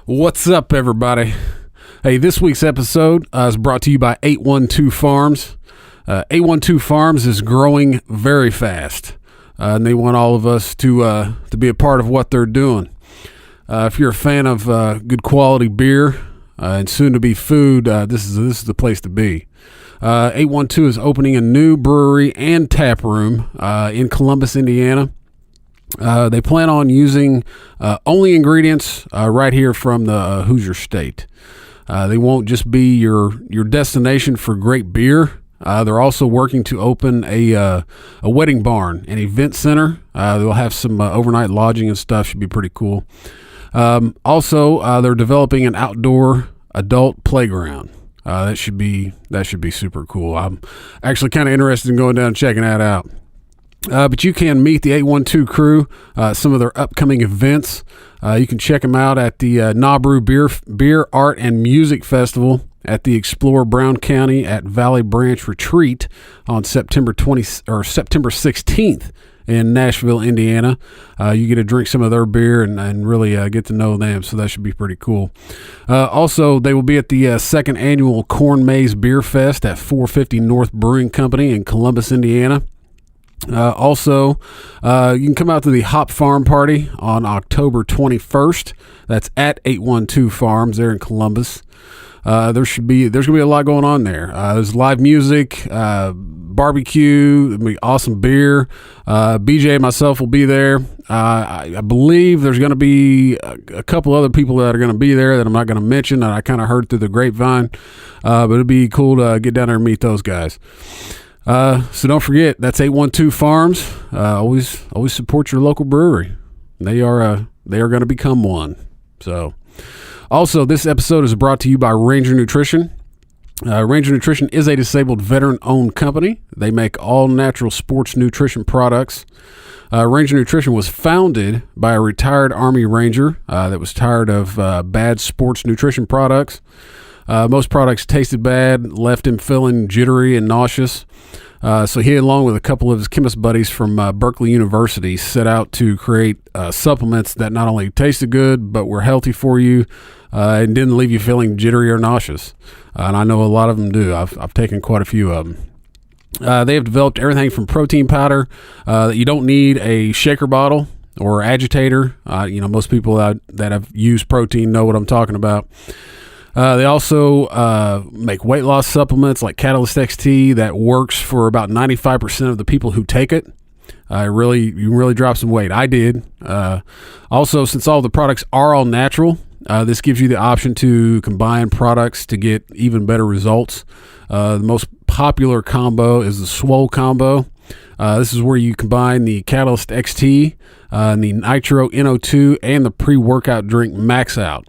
What's up, everybody? Hey, this week's episode is brought to you by 812 Farms. 812 Farms is growing very fast, and they want all of us to be a part of what they're doing. If you're a fan of good quality beer and soon-to-be food, this is the place to be. 812 is opening a new brewery and tap room in Columbus, Indiana. They plan on using only ingredients right here from the Hoosier State. They won't just be your destination for great beer. They're also working to open a wedding barn, an event center. They'll have some overnight lodging and stuff. Should be pretty cool. Also, they're developing an outdoor adult playground. That should be super cool. I'm actually kind of interested in going down and checking that out. But you can meet the 812 crew, some of their upcoming events. You can check them out at the Nabru Beer, Art, and Music Festival at the Explore Brown County at Valley Branch Retreat on September 16th in Nashville, Indiana. You get to drink some of their beer and really get to know them, so that should be pretty cool. Also, they will be at the second annual Corn Maze Beer Fest at 450 North Brewing Company in Columbus, Indiana. Also, you can come out to the Hop Farm Party on October 21st. That's at 812 Farms there in Columbus. There's going to be a lot going on there. There's live music, barbecue, there'll be awesome beer. BJ and myself will be there. I believe there's going to be a couple other people that are going to be there that I'm not going to mention that I kind of heard through the grapevine. But it'd be cool to get down there and meet those guys. So don't forget, that's 812 Farms. Always support your local brewery. They are going to become one. So, also, this episode is brought to you by Ranger Nutrition. Ranger Nutrition is a disabled veteran-owned company. They make all-natural sports nutrition products. Ranger Nutrition was founded by a retired Army Ranger that was tired of bad sports nutrition products. Most products tasted bad, left him feeling jittery and nauseous. So he, along with a couple of his chemist buddies from Berkeley University, set out to create supplements that not only tasted good, but were healthy for you and didn't leave you feeling jittery or nauseous. And I know a lot of them do. I've taken quite a few of them. They have developed everything from protein powder that you don't need a shaker bottle or agitator. Most people that have used protein know what I'm talking about. They also make weight loss supplements like Catalyst XT that works for about 95% of the people who take it. You really drop some weight. I did. Also, since all the products are all natural, this gives you the option to combine products to get even better results. The most popular combo is the Swole combo. This is where you combine the Catalyst XT, the Nitro NO2, and the pre-workout drink Max Out.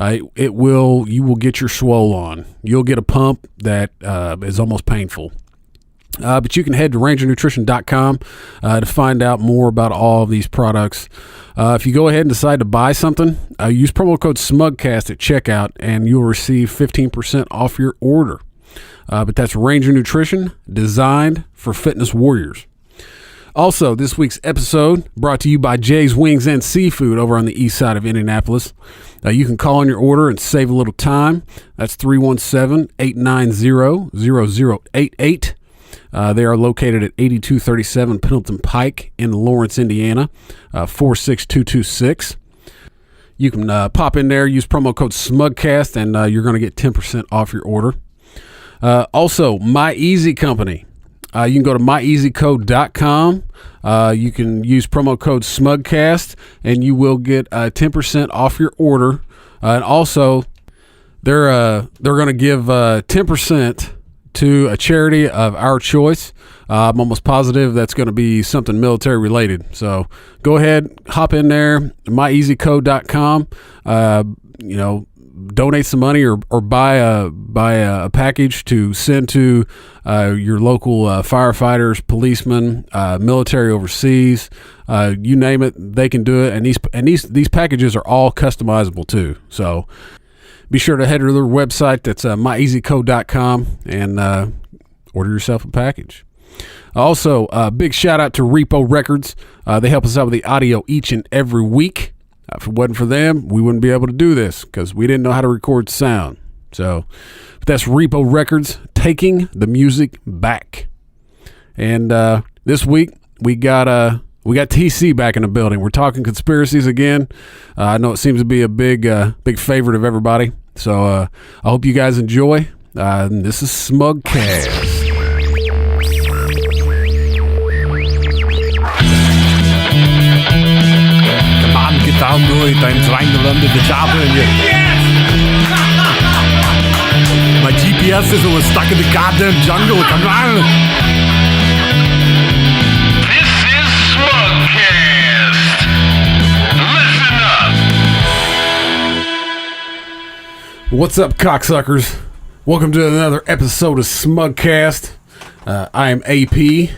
You will get your swole on. You'll get a pump that is almost painful. But you can head to rangernutrition.com to find out more about all of these products. If you go ahead and decide to buy something, use promo code SMUGCAST at checkout, and you'll receive 15% off your order. But that's Ranger Nutrition, designed for fitness warriors. Also, this week's episode brought to you by Jay's Wings and Seafood over on the east side of Indianapolis. You can call on your order and save a little time. That's 317-890-0088. They are located at 8237 Pendleton Pike in Lawrence, Indiana, 46226. You can pop in there, use promo code SMUGCAST, and you're going to get 10% off your order. Also, My Easy Company. You can go to myeasyco.com. You can use promo code SMUGCAST, and you will get 10% off your order. And also, they're going to give 10% to a charity of our choice. I'm almost positive that's going to be something military related. So go ahead, hop in there, myeasyco.com. Donate some money or buy a package to send to your local firefighters, policemen, military overseas, you name it, they can do it. And these packages are all customizable too. So be sure to head to their website. That's myeasyco.com and order yourself a package. Also, big shout out to Repo Records. They help us out with the audio each and every week. If it wasn't for them, we wouldn't be able to do this because we didn't know how to record sound. So that's Repo Records, taking the music back. And this week we got TC back in the building. We're talking conspiracies again. I know it seems to be a big favorite of everybody. So I hope you guys enjoy. This is Smugcast. Come on, get down to it. I'm trying to run to the chopper and my GPS is always stuck in the goddamn jungle. Come on. This is Smugcast. Listen up. What's up, cocksuckers? Welcome to another episode of Smugcast. I am AP,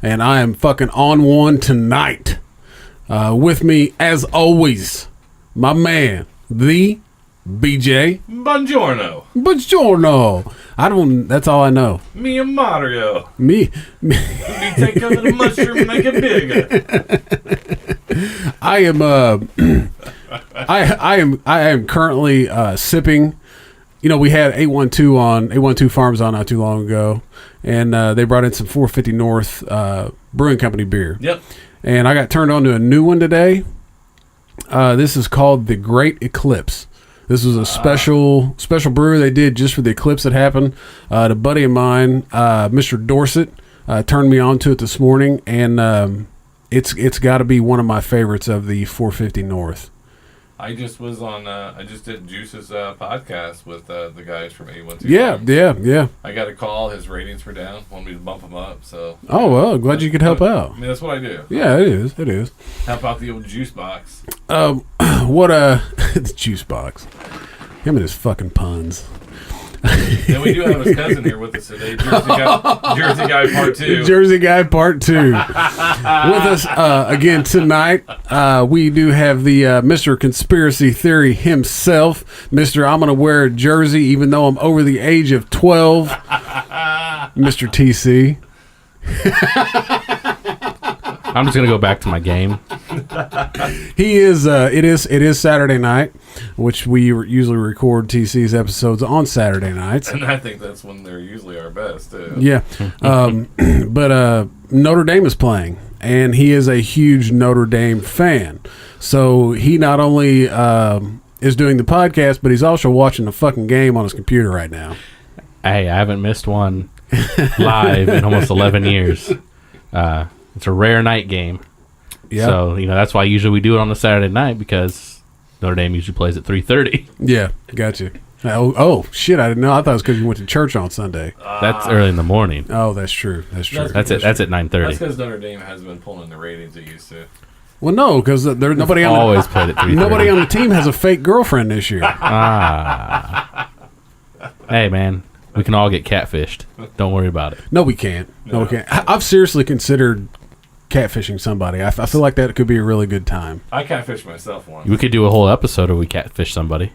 and I am fucking on one tonight. With me, as always, my man, the BJ. Buongiorno. Buongiorno. That's all I know. Me and Mario. Me. We take over the mushroom and make it bigger. I am currently sipping. You know, we had 812 Farms on not too long ago, and they brought in some 450 North Brewing Company beer. Yep. And I got turned on to a new one today. This is called the Great Eclipse. This was a special brew they did just for the eclipse that happened. A buddy of mine, Mr. Dorset, turned me on to it this morning, and it's got to be one of my favorites of the 450 North. I just was on. I just did Juice's podcast with the guys from 812. Yeah. I got a call. His ratings were down. Wanted me to bump them up. So. Oh well, glad you could help out. I mean, that's what I do. Yeah, it is. Help out the old juice box. The juice box. Him and his fucking puns. Then we do have his cousin here with us today, Jersey Guy Part 2. Jersey Guy Part 2. With us again tonight, we do have the Mr. Conspiracy Theory himself. Mr. I'm going to wear a jersey even though I'm over the age of 12. Mr. TC. I'm just gonna go back to my game. He is. It is Saturday night, which we usually record TC's episodes on Saturday nights. And I think that's when they're usually our best, too. Yeah. But Notre Dame is playing, and he is a huge Notre Dame fan. So he not only is doing the podcast, but he's also watching the fucking game on his computer right now. Hey, I haven't missed one live in almost 11 years. It's a rare night game. Yeah. So, that's why usually we do it on a Saturday night, because Notre Dame usually plays at 3:30. Yeah, got you. Oh, shit, I didn't know. I thought it was because you went to church on Sunday. That's early in the morning. Oh, that's true. That's at 9:30. That's because Notre Dame hasn't been pulling the ratings it used to. Well, no, because nobody on always played at 3:30. Nobody on the team has a fake girlfriend this year. Hey, man, we can all get catfished. Don't worry about it. No, we can't. No, we can't. I've seriously considered catfishing somebody. I feel like that could be a really good time. I catfished myself once. We could do a whole episode where we catfish somebody.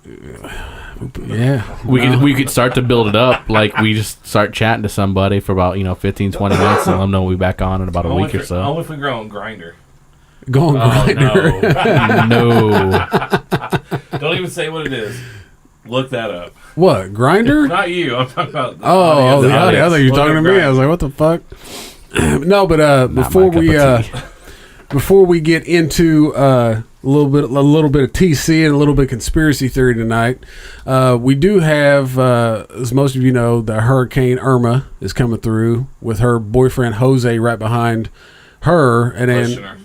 Yeah. We could start to build it up. Like, we just start chatting to somebody for about 15, 20 minutes, and let them know we'll be back on in about a week or so. Only if we go on Grindr. Go on Grindr. No. Don't even say what it is. Look that up. What, Grindr? Not you. I'm talking about the audience. I thought you were talking to me. I was like, what the fuck? No, but before we get into a little bit of TC and a little bit of conspiracy theory tonight, we do have, as most of you know, the Hurricane Irma is coming through with her boyfriend Jose right behind her, and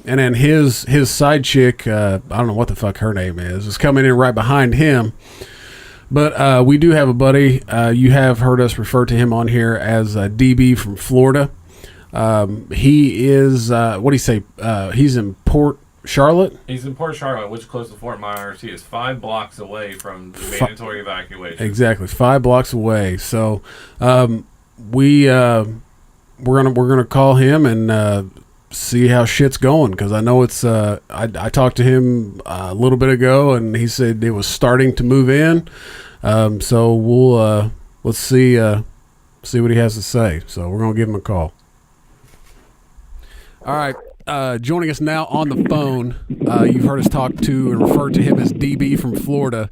then his side chick, I don't know what the fuck her name is coming in right behind him. But we do have a buddy. You have heard us refer to him on here as DB from Florida. He is, what do you say? He's in Port Charlotte? He's in Port Charlotte, which is close to Fort Myers. He is 5 blocks away from the mandatory evacuation. Exactly, 5 blocks away. So we're gonna call him and see how shit's going, because I know it's. I talked to him a little bit ago, and he said it was starting to move in. So we'll let's see what he has to say. So we're gonna give him a call. All right, Joining us now on the phone, you've heard us talk to and refer to him as DB from Florida.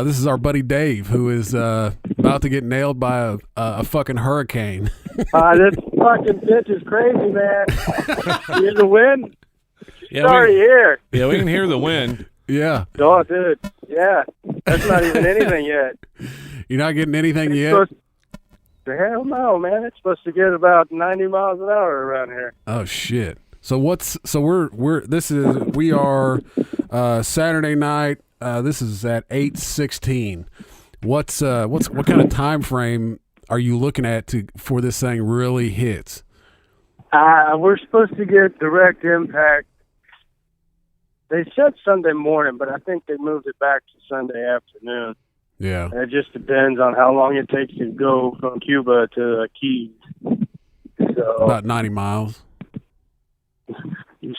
This is our buddy Dave, who is about to get nailed by a fucking hurricane. This fucking bitch is crazy, man. You hear the wind? Yeah, Sorry, here. Yeah, we can hear the wind. Yeah. Oh, dude. Yeah. That's not even anything yet. You're not getting anything It's yet? supposed- Hell no, man. It's supposed to get about 90 miles an hour around here. Oh shit. So we are Saturday night. This is at 8:16. What kind of time frame are you looking at for this thing really hits? We're supposed to get direct impact. They said Sunday morning, but I think they moved it back to Sunday afternoon. Yeah. And it just depends on how long it takes to go from Cuba to Keys. So About 90 miles.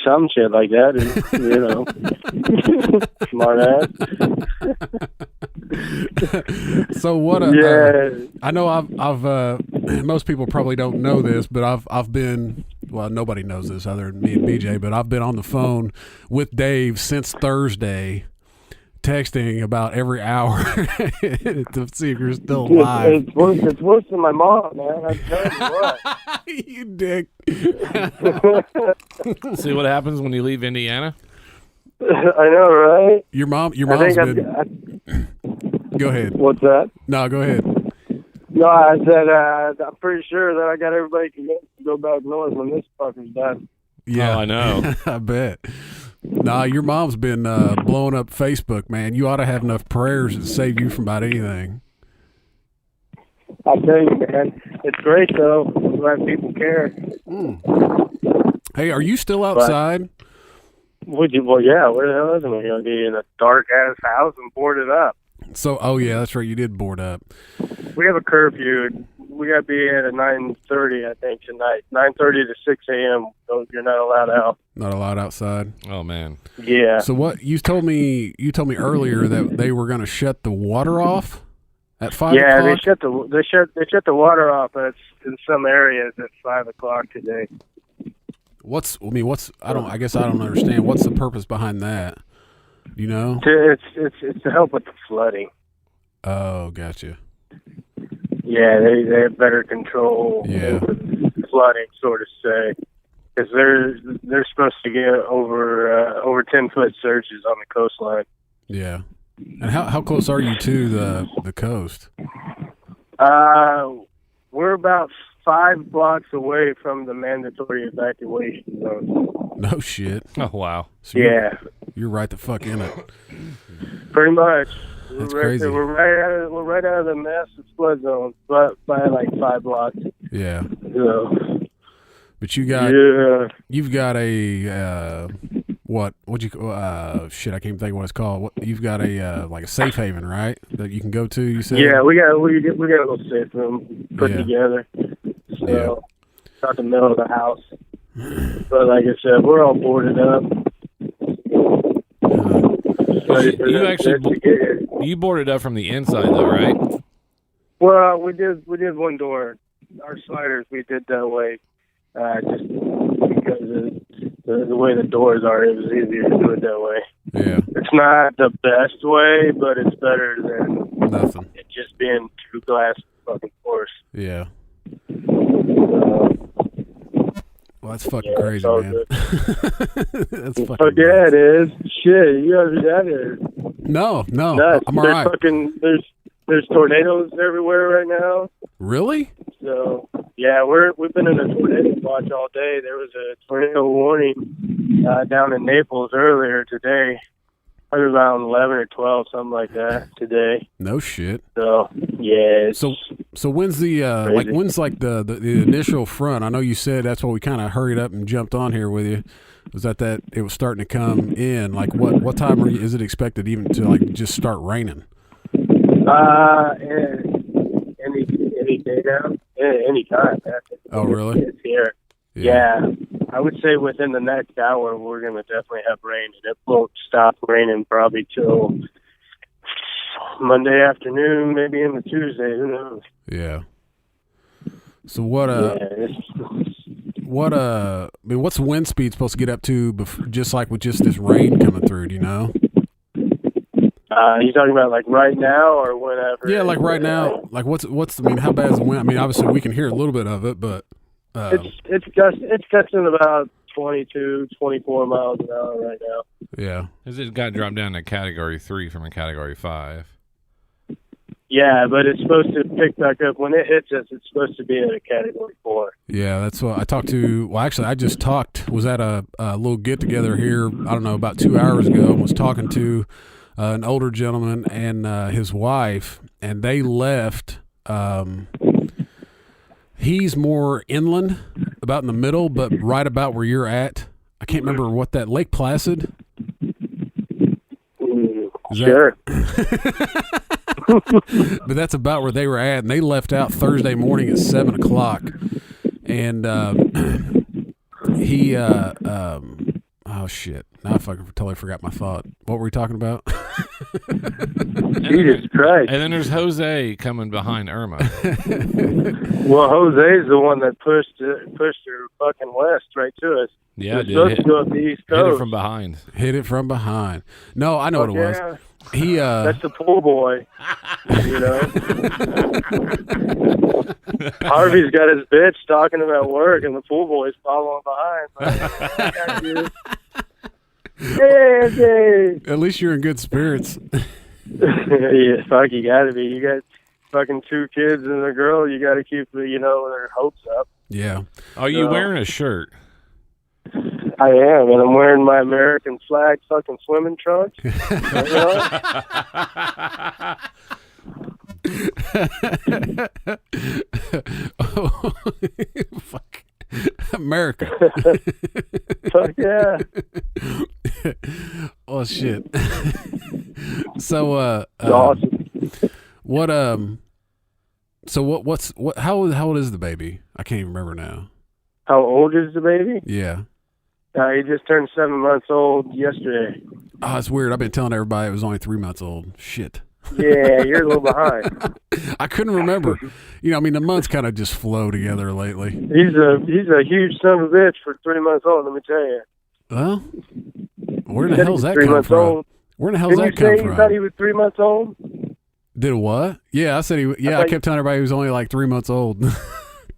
some shit like that, you know, smart ass. So what? Yeah. I know I've most people probably don't know this, but I've been. Well, nobody knows this other than me and BJ, but I've been on the phone with Dave since Thursday, texting about every hour to see if you're still alive. It's worse than my mom, man. I'm telling you what. You dick. See what happens when you leave Indiana? I know, right? Your mom's I think been. Go ahead. What's that? No, go ahead. No, I said I'm pretty sure that I got everybody convinced to go back north when this fucker's done. Yeah, Oh, I know. I bet. Nah, your mom's been blowing up Facebook, man. You ought to have enough prayers to save you from about anything. I tell you, man, it's great though. I'm glad people care. Hey, are you still outside? Would you? Well, yeah. Where the hell isn't we gonna be in a dark ass house and boarded up? So, oh yeah, that's right. You did board up. We have a curfew. We got to be at 9:30, I think, tonight. 9:30 to 6 a.m. So you're not allowed out. Not allowed outside. Oh man. Yeah. So what you told me earlier that they were going to shut the water off at 5 Yeah, o'clock? they shut the water off in some areas at 5 o'clock today. I guess I don't understand. What's the purpose behind that? You know? It's to help with the flooding. Oh, gotcha. Yeah, they have better control Yeah. over flooding, so to say, because they're supposed to get over 10-foot surges on the coastline. Yeah. And how close are you to the coast? We're about 5 blocks away from the mandatory evacuation zone. No shit. Oh wow. So you're right the fuck in it. Pretty much. That's we're crazy. We're right out of the massive flood zone, but by like 5 blocks. Yeah. So, But you got yeah. you've got a what'd you shit, I can't even think of what it's called. You've got a like a safe haven, right? That you can go to, you said? Yeah, we got a little safe room put Yeah. together. So it's not the middle of the house. But like I said, we're all boarded up. You boarded up from the inside though, right? Well, we did one door. Our sliders we did that way. Just because of the way the doors are, it was easier to do it that way. Yeah. It's not the best way, but it's better than Nothing. it just being 2 glass fucking doors. Yeah. So, Well, that's fucking yeah, crazy, it's all man. good. That's fucking Fuck yeah, it is. Shit, you know who that is. No, Nuts. I'm all right. There's tornadoes everywhere right now. Really? So yeah, we've been in a tornado watch all day. There was a tornado warning down in Naples earlier today. Probably around 11 or 12, something like that today. No shit. So yeah. So when's the when's like the initial front? I know you said that's why we kind of hurried up and jumped on here with you. Was that it was starting to come in? Like what time is it expected even to like just start raining? Any day now, any time. Oh, really? It's here. Yeah. I would say within the next hour we're gonna definitely have rain, and it won't stop raining probably till Monday afternoon, maybe into Tuesday. Who knows? Yeah. So what? I mean, what's the wind speed supposed to get up to? Just like with just this rain coming through, do you know? You talking about like right now or whenever? Yeah, like right now. Like what's? I mean, how bad is the wind? I mean, obviously we can hear a little bit of it, but it's gusting about 22, 24 miles an hour right now. yeah. Because it got dropped down to Category 3 from a Category 5. Yeah, but it's supposed to pick back up when it hits us. It's supposed to be at a Category 4. Yeah, that's what I talked to. Well, actually, I just was at a little get together here. I don't know, about 2 hours ago, and was talking to an older gentleman and his wife, and they left. He's more inland, about in the middle, but right about where you're at. I can't remember what that Lake Placid. Is Sure. But that's about where they were at, and they left out Thursday morning at 7:00. And he, oh shit! Now I fucking totally forgot my thought. What were we talking about? Jesus Christ. And then there's Jose coming behind Irma. Well, Jose's the one that pushed her fucking west right to us. Yeah, It's supposed to go up the East hit Coast. it from behind. Hit it from behind. No, I know what it was. Yeah. He That's the pool boy. You know? Harvey's got his bitch talking about work, and the pool boy's following behind. Hey. at least you're in good spirits. Yeah, fuck, you gotta be. You got fucking 2 kids and a girl. You gotta keep, their hopes up. Yeah. Are you wearing a shirt? I am, and I'm wearing my American flag fucking swimming trunks. Oh, fuck. America. Fuck yeah. Oh shit. So Awesome. how old is the baby? I can't even remember now. How old is the baby? Yeah. He just turned 7 months old yesterday. Oh, it's weird. I've been telling everybody it was only 3 months old. Shit. Yeah, you're a little behind. I couldn't remember. I mean, the months kind of just flow together lately. He's a huge son of a bitch for 3 months old. Let me tell you. Well, where the He said hell's he was that 3 come months from? old. Where the hell's Didn't that you come say you from? thought he was 3 months old? Did what? Yeah, I said he. Yeah, I kept telling everybody he was only like 3 months old.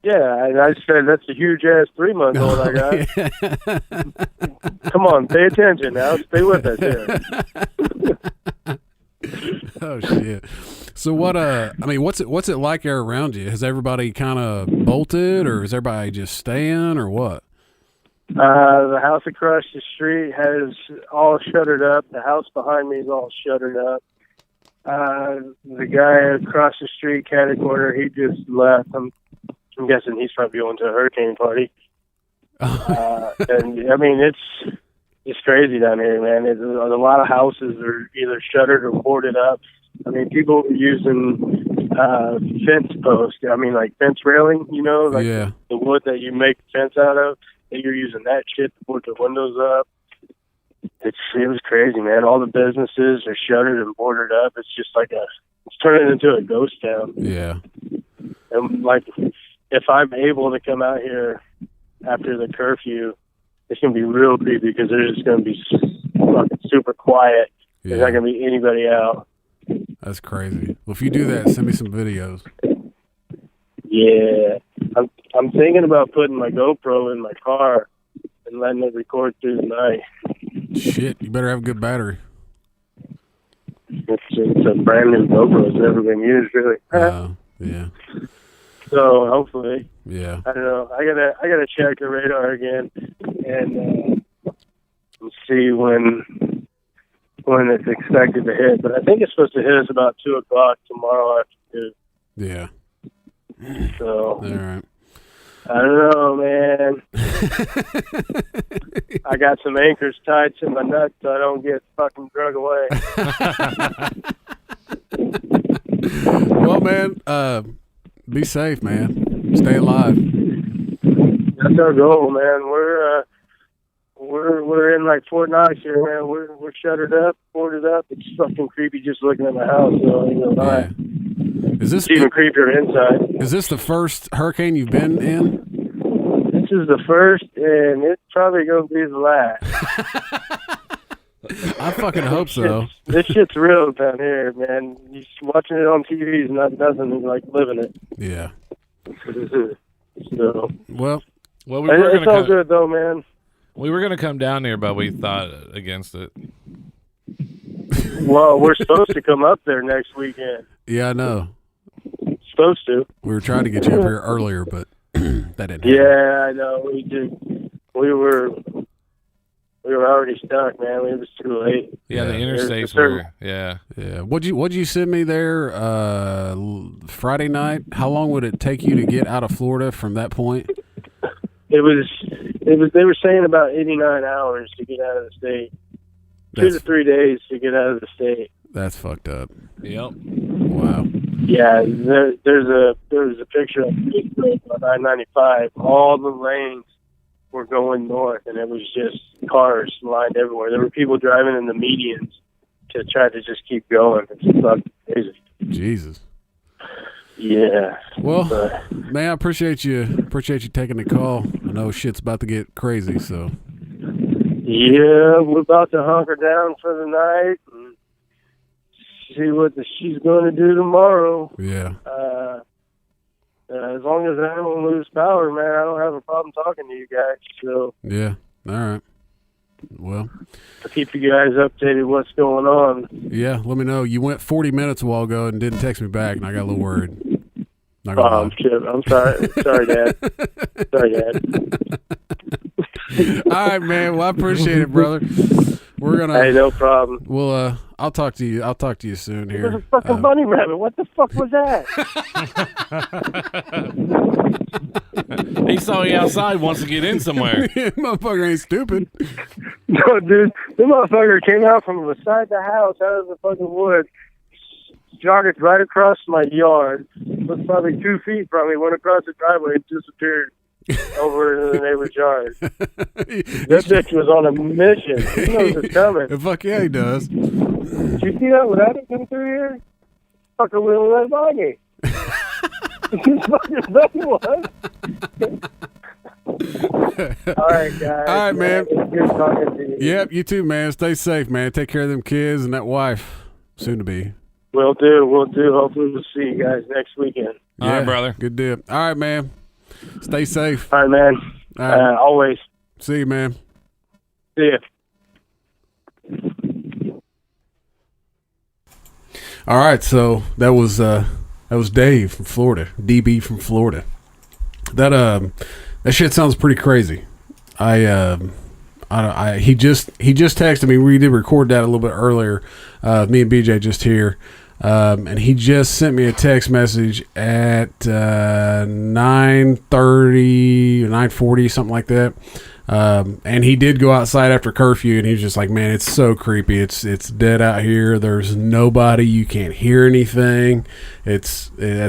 Yeah, and I said that's a huge ass 3 months old I got. Come on, pay attention now. Stay with us here. Oh shit! So what? I mean, what's it like there around you? Has everybody kind of bolted, or is everybody just staying, or what? The house across the street has all shuttered up. The house behind me is all shuttered up. The guy across the street, catty corner, he just left. I'm guessing he's probably going to a hurricane party. And I mean, it's crazy down here, man. A lot of houses are either shuttered or boarded up. I mean, people are using fence posts. I mean, like fence railing, like Yeah. the wood that you make fence out of. And you're using that shit to put the windows up. It was crazy, man. All the businesses are shuttered and boarded up. It's just like it's turning into a ghost town. Yeah. And like, if I'm able to come out here after the curfew, it's gonna be real creepy because there's just gonna be fucking super quiet. Yeah. There's not gonna be anybody out. That's crazy. Well, if you do that, send me some videos. Yeah, I'm thinking about putting my GoPro in my car and letting it record through the night. Shit, you better have a good battery. It's a brand new GoPro. It's never been used really. Yeah. So hopefully, Yeah. I don't know. I gotta check the radar again and see when it's expected to hit. But I think it's supposed to hit us about 2:00 tomorrow afternoon. Yeah. So All right. I don't know, man. I got some anchors tied to my nuts so I don't get fucking drug away. Well, man, be safe, man. Stay alive. That's our goal, man. We're in like Fort Knox here, man. We're shuttered up, boarded up. It's fucking creepy just looking at my house. So I ain't gonna lie. Yeah. Is this It's even creepier inside. is this the first hurricane you've been in? This is the first, and it's probably going to be the last. I fucking hope so. This shit's real down here, man. You watching it on TV is not nothing like living it. Yeah. So, Well, Well, we were it's all gonna good though, man. we were gonna come down there, but we thought against it. Well, we're supposed to come up there next weekend. yeah, I know. Supposed to. We were trying to get you up here earlier, but that didn't happen. Yeah, I know. We did. We were already stuck, man. It was too late. Yeah, the Yeah. interstates There's a were. Yeah, Yeah. What'd you send me there Friday night? How long would it take you to get out of Florida from that point? It was. They were saying about 89 hours to get out of the state. 2 to 3 days to get out of the state. That's fucked up. yep. Wow. Yeah, there's a picture of Facebook on I-95. All the lanes were going north, and it was just cars lined everywhere. There were people driving in the medians to try to just keep going. It's fucking crazy. Jesus. Yeah. Well, But, man, I appreciate you taking the call. I know shit's about to get crazy, so yeah, we're about to hunker down for the night and see what she's going to do tomorrow. yeah. As long as I don't lose power, man, I don't have a problem talking to you guys. So Yeah. All right. Well, I'll keep you guys updated what's going on. yeah, let me know. You went 40 minutes a while ago and didn't text me back, and I got a little worried. Not gonna lie. Shit. I'm sorry. Sorry, Dad. Sorry, Dad. All right, man. Well, I appreciate it, brother. We're Hey, gonna. no problem. Well, I'll talk to you. I'll talk to you soon It was a here. fucking bunny rabbit. What the fuck was that? He saw you outside, wants to get in somewhere. Motherfucker ain't stupid. No, dude. The motherfucker came out from beside the house, out of the fucking woods, jogged right across my yard, was probably 2 feet from me, went across the driveway and disappeared over in the neighbor's yard. That bitch was on a mission. He knows it's coming. Fuck yeah, he does. Did you see that rabbit come through here? Fucker wheeling right by me. His fucking buddy was. All right, guys. All right, man. It's good talking to you. Yep, you too, man. Stay safe, man. Take care of them kids and that wife, soon to be. We'll do. Hopefully we'll see you guys next weekend. All right, brother. Good deal. All right, man. Stay safe. All right, man. All right. Always. See you, man. See ya. All right, so that was Dave from Florida, DB from Florida. That shit sounds pretty crazy. He just texted me. We did record that a little bit earlier. Me and BJ just here, and he just sent me a text message at 9:30 or 9:40, something like that. And he did go outside after curfew, and he was just like, man, it's so creepy. It's dead out here. There's nobody. You can't hear anything. That's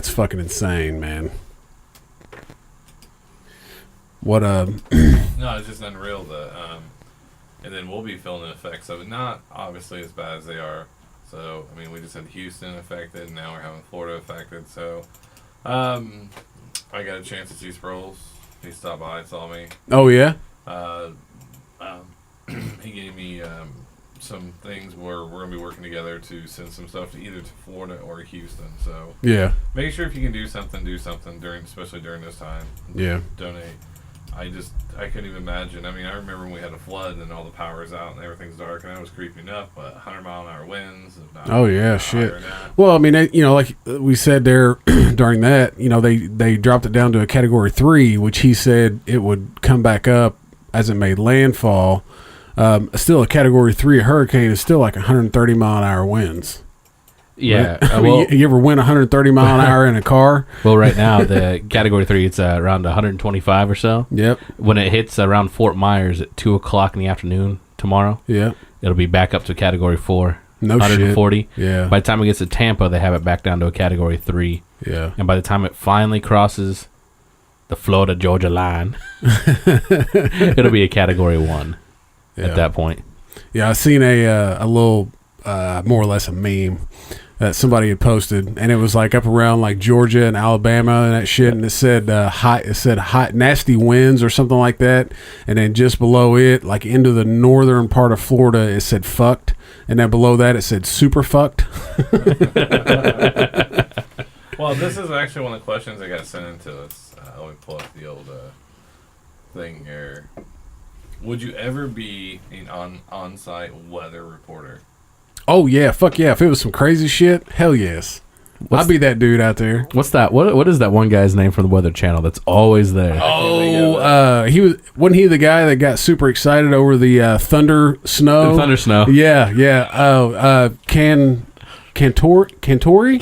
fucking insane, man. What No, it's just unreal. And then we'll be feeling the effects of it. Not obviously as bad as they are. So I mean, we just had Houston affected, and now we're having Florida affected. So, I got a chance to see Sproles. He stopped by, saw me. Oh yeah. He gave me some things where we're gonna be working together to send some stuff to either to Florida or Houston. So Yeah. make sure if you can do something especially during this time. Yeah. Donate. I couldn't even imagine. I mean, I remember when we had a flood and all the power's out and everything's dark and I was creeping up, but 100-mile-an-hour winds. Oh yeah, shit. Well, I mean, like we said there during that, they dropped it down to a Category 3, which he said it would come back up as it made landfall. Still, a Category 3 hurricane is still like 130-mile-an-hour winds. Yeah. Right? I mean, you ever win 130 mile an hour in a car? Well, right now, the Category 3, it's around 125 or so. Yep. When it hits around Fort Myers at 2 o'clock in the afternoon tomorrow, Yep. it'll be back up to Category 4. No 140. Shit. Yeah. By the time it gets to Tampa, they have it back down to a Category 3. Yeah. And by the time it finally crosses the Florida-Georgia line, it'll be a Category 1 at that point. Yeah, I seen a little, more or less a meme. that somebody had posted, and it was like up around like Georgia and Alabama and that shit, and it said hot nasty winds or something like that, and then just below it, like into the northern part of Florida, it said fucked, and then below that it said super fucked. Well, this is actually one of the questions that got sent into us. Let me pull up the old thing here. Would you ever be an on-site weather reporter? Oh yeah, fuck yeah! If it was some crazy shit, hell yes. I'd be that dude out there. What's that? What is that one guy's name from the Weather Channel that's always there? Wasn't he the guy that got super excited over the thunder snow? The thunder snow. Yeah. Cantori?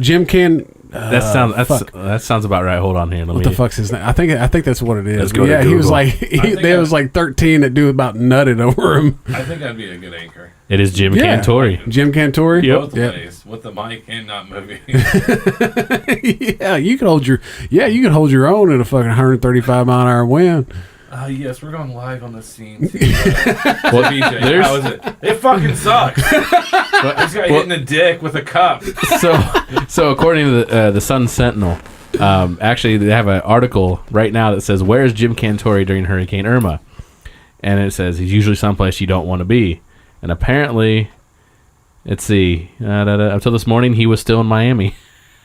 Jim Can. That sounds about right. Hold on here. What the fuck's his name? I think that's what it is. Let's go to Yeah, he was Google. like there was like 13 that dude about nutted over him. I think I'd be a good anchor. It is Jim Yeah. Cantori. Jim Cantori. Yep. Both Yep. ways, with the mic and not moving. Yeah, you could hold your own at a fucking 135 mile an hour wind. Yes, we're going live on the scene. Well, BJ, there's- how is it? It fucking sucks. This guy hitting the dick with a cup. So according to the Sun Sentinel, actually they have an article right now that says, "Where is Jim Cantori during Hurricane Irma?" And it says he's usually someplace you don't want to be. And apparently, let's see, until this morning he was still in Miami.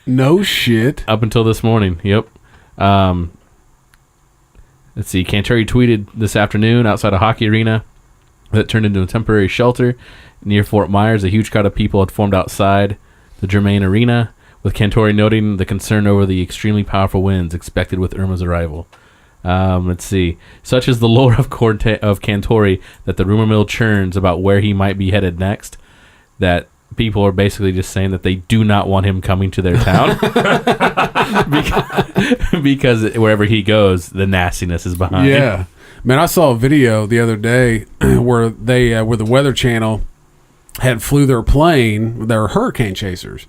No shit. Up until this morning, yep. Let's see, Cantori tweeted this afternoon outside a hockey arena that turned into a temporary shelter near Fort Myers. A huge crowd of people had formed outside the Germain Arena, with Cantori noting the concern over the extremely powerful winds expected with Irma's arrival. Let's see. Such is the lore of Cantori that the rumor mill churns about where he might be headed next, that people are basically just saying that they do not want him coming to their town because wherever he goes, the nastiness is behind. Yeah, man, I saw a video the other day where the Weather Channel had flew their plane, their hurricane chasers,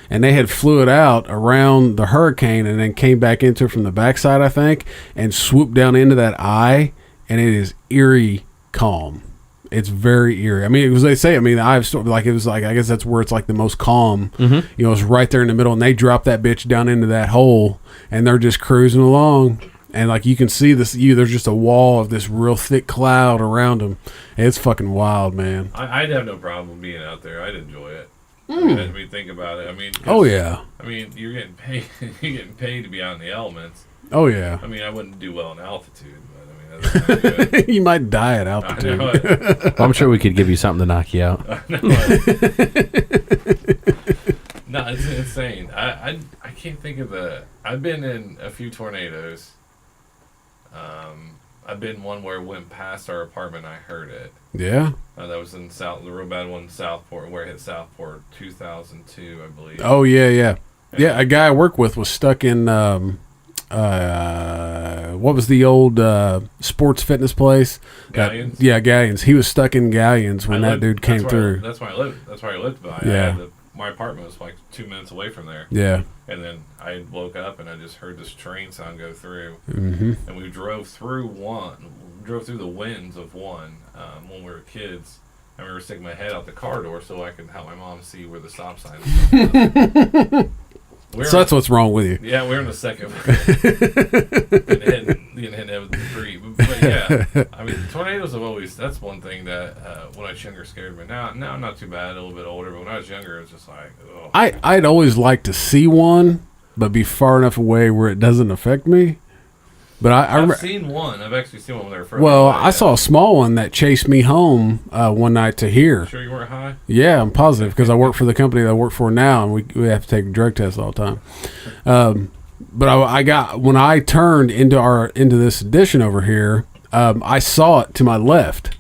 and they had flew it out around the hurricane and then came back into it from the backside, I think, and swooped down into that eye, and it is eerie calm. It's very eerie. I mean, it was, they say, I mean, the Eye of Storm, like, it was like, I guess that's where it's like the most calm. Mm-hmm. You know, it's right there in the middle, and they drop that bitch down into that hole, and they're just cruising along. And like you can see this, there's just a wall of this real thick cloud around them. It's fucking wild, man. I'd have no problem being out there. I'd enjoy it. I mean, think about it. I mean, 'cause, Oh yeah, I mean, you're getting paid. You're getting paid to be out in the elements. oh yeah. I mean, I wouldn't do well in altitude, but I mean, that's not good. You might die at I altitude. know it. Well, I'm sure we could give you something to knock you out. I know it. No, it's insane. I can't think of I've been in a few tornadoes. I've been one where it went past our apartment. I heard it. Yeah. That was in the real bad one in Southport, where it hit Southport, 2002, I believe. Oh yeah, yeah, yeah. A guy I work with was stuck in what was the old sports fitness place? Galleons? Yeah, Galleons. He was stuck in Galleons when I that lived- dude came that's through. That's where I lived. That's where I lived by. Yeah. My apartment was like 2 minutes away from there. Yeah. And then I woke up and I just heard this train sound go through. Mm-hmm. And we drove through the winds of one when we were kids. I remember sticking my head out the car door so I could help my mom see where the stop sign was. So that's what's wrong with you. Yeah, we're in the second. Heading the street. But yeah, I mean, tornadoes have always, that's one thing that when I was younger scared me. Now I'm not too bad, a little bit older, but when I was younger, it was just like, oh. I'd always like to see one, but be far enough away where it doesn't affect me. But I I've remember. seen one. I've actually seen one when they were Well, I saw a small one that chased me home one night to here. Sure you weren't high? Yeah, I'm positive because I work for the company that I work for now, and we have to take drug tests all the time. But I got when I turned into this addition over here, I saw it to my left,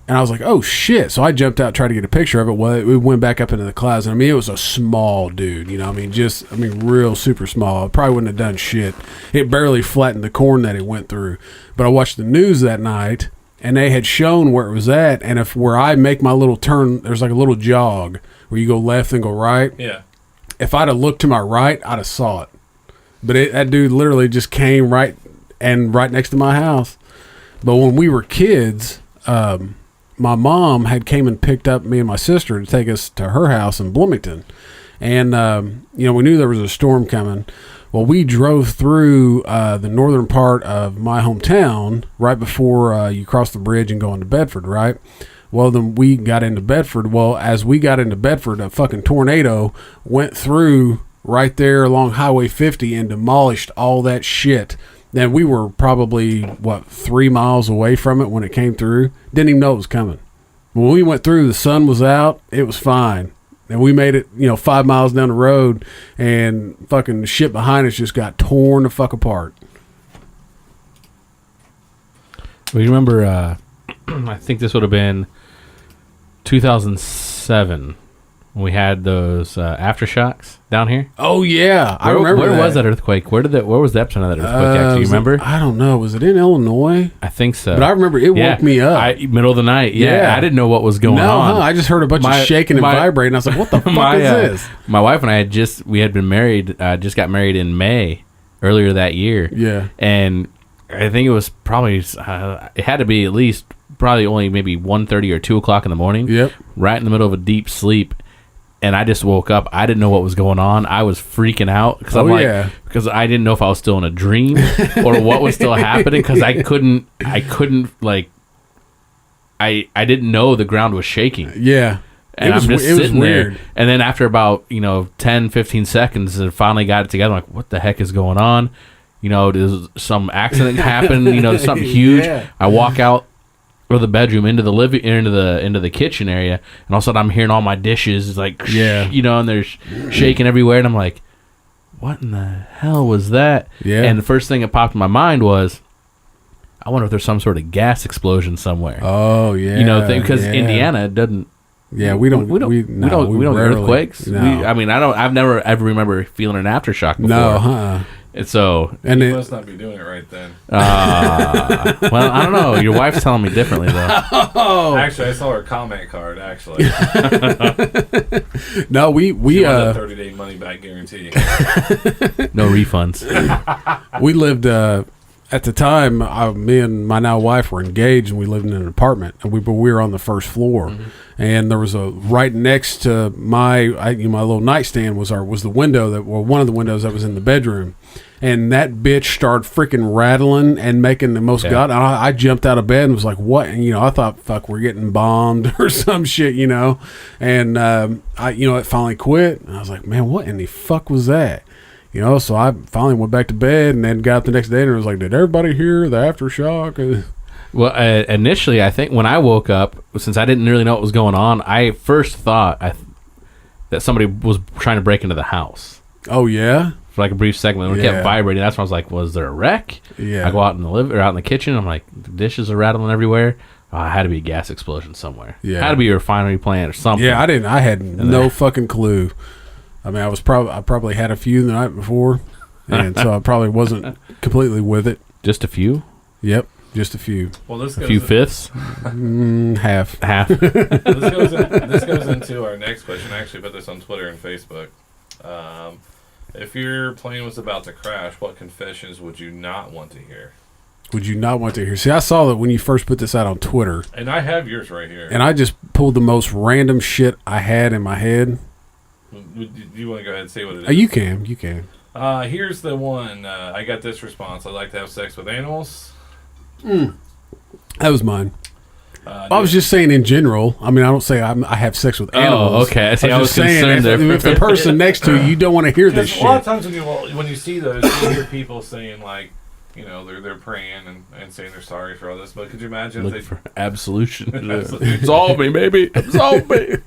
and I was like, "Oh shit!" So I jumped out, tried to get a picture of it. Well, it went back up into the clouds, and I mean, it was a small dude. You know, real super small. I probably wouldn't have done shit. It barely flattened the corn that it went through. But I watched the news that night, and they had shown where it was at, and where I make my little turn, there's like a little jog where you go left and go right. Yeah. If I'd have looked to my right, I'd have saw it. But that dude literally just came right next to my house. But when we were kids, my mom had came and picked up me and my sister to take us to her house in Bloomington. And, we knew there was a storm coming. Well, we drove through the northern part of my hometown right before you cross the bridge and go into Bedford, right? Well, then we got into Bedford. Well, as we got into Bedford, a fucking tornado went through right there along Highway 50 and demolished all that shit. And we were probably, 3 miles away from it when it came through. Didn't even know it was coming. When we went through, the sun was out. It was fine. And we made it, 5 miles down the road, and fucking the shit behind us just got torn the fuck apart. We remember, I think this would have been 2007 when we had those aftershocks down here. Oh, yeah. I remember Where that. was that earthquake? Where was the epicenter of that earthquake? Actually, you remember? I don't know. Was it in Illinois? I think so. But I remember it woke me up. Middle of the night. Yeah, Yeah. I didn't know what was going on. I just heard a bunch of shaking and vibrating. I was like, what the fuck is this? My wife and I had been married, just got married in May earlier that year. Yeah. And I think it was probably, it had to be at least probably only maybe 1:30 or 2 o'clock in the morning. Yep. Right in the middle of a deep sleep. And I just woke up. I didn't know what was going on. I was freaking out because because I didn't know if I was still in a dream or what was still happening, because I couldn't like, I didn't know the ground was shaking. Yeah. And I'm just sitting there. And then after about, 10, 15 seconds, it finally got it together. I'm like, what the heck is going on? Does some accident happen? Something huge. Yeah. I walk out of the bedroom into the into the kitchen area, and all of a sudden I'm hearing all my dishes like, and they're shaking everywhere, and I'm like, what in the hell was that? Yeah. And the first thing that popped in my mind was, I wonder if there's some sort of gas explosion somewhere. Oh yeah. Because Indiana doesn't. Yeah, we don't get earthquakes. No. I've never ever remember feeling an aftershock before. No, And so, you must not be doing it right then. well, I don't know. Your wife's telling me differently, though. Actually, I saw her comment card. Actually, no, we a 30-day money back guarantee. No refunds. We lived at the time. Me and my now wife were engaged, and we lived in an apartment, and we were on the first floor. Mm-hmm. And there was a right next to my little nightstand was the window one of the windows that was in the bedroom, and that bitch started freaking rattling and making the most god. I jumped out of bed and was like, "What?" And I thought, "Fuck, we're getting bombed or some shit," And it finally quit. And I was like, "Man, what in the fuck was that?" So I finally went back to bed and then got up the next day and it was like, "Did everybody hear the aftershock?" Well, initially, I think when I woke up, since I didn't really know what was going on, I first thought that somebody was trying to break into the house. Oh yeah, for like a brief segment. When it kept vibrating, that's when I was like, "Was there a wreck?" Yeah. I go out in the out in the kitchen. I'm like, the dishes are rattling everywhere. Oh, it had to be a gas explosion somewhere. Yeah, had to be a refinery plant or something. Yeah, I had no fucking clue. I mean, I probably had a few the night before, and so I probably wasn't completely with it. Just a few. Yep. Just a few. Well, a few fifths? Half. This goes into our next question. I actually put this on Twitter and Facebook. If your plane was about to crash, what confessions would you not want to hear? Would you not want to hear? See, I saw that when you first put this out on Twitter. And I have yours right here. And I just pulled the most random shit I had in my head. Do you want to go ahead and say what it is? You can. Here's the one. I got this response. I'd like to have sex with animals. That was mine. I was just saying in general. I mean, I don't say I have sex with animals. Oh, okay. I was just saying if the person next to you don't want to hear this shit. A lot of times when you see those, you hear people saying like, they're praying and saying they're sorry for all this. But could you imagine if they for absolution? Absolution. Absolve me, baby. Absolve me.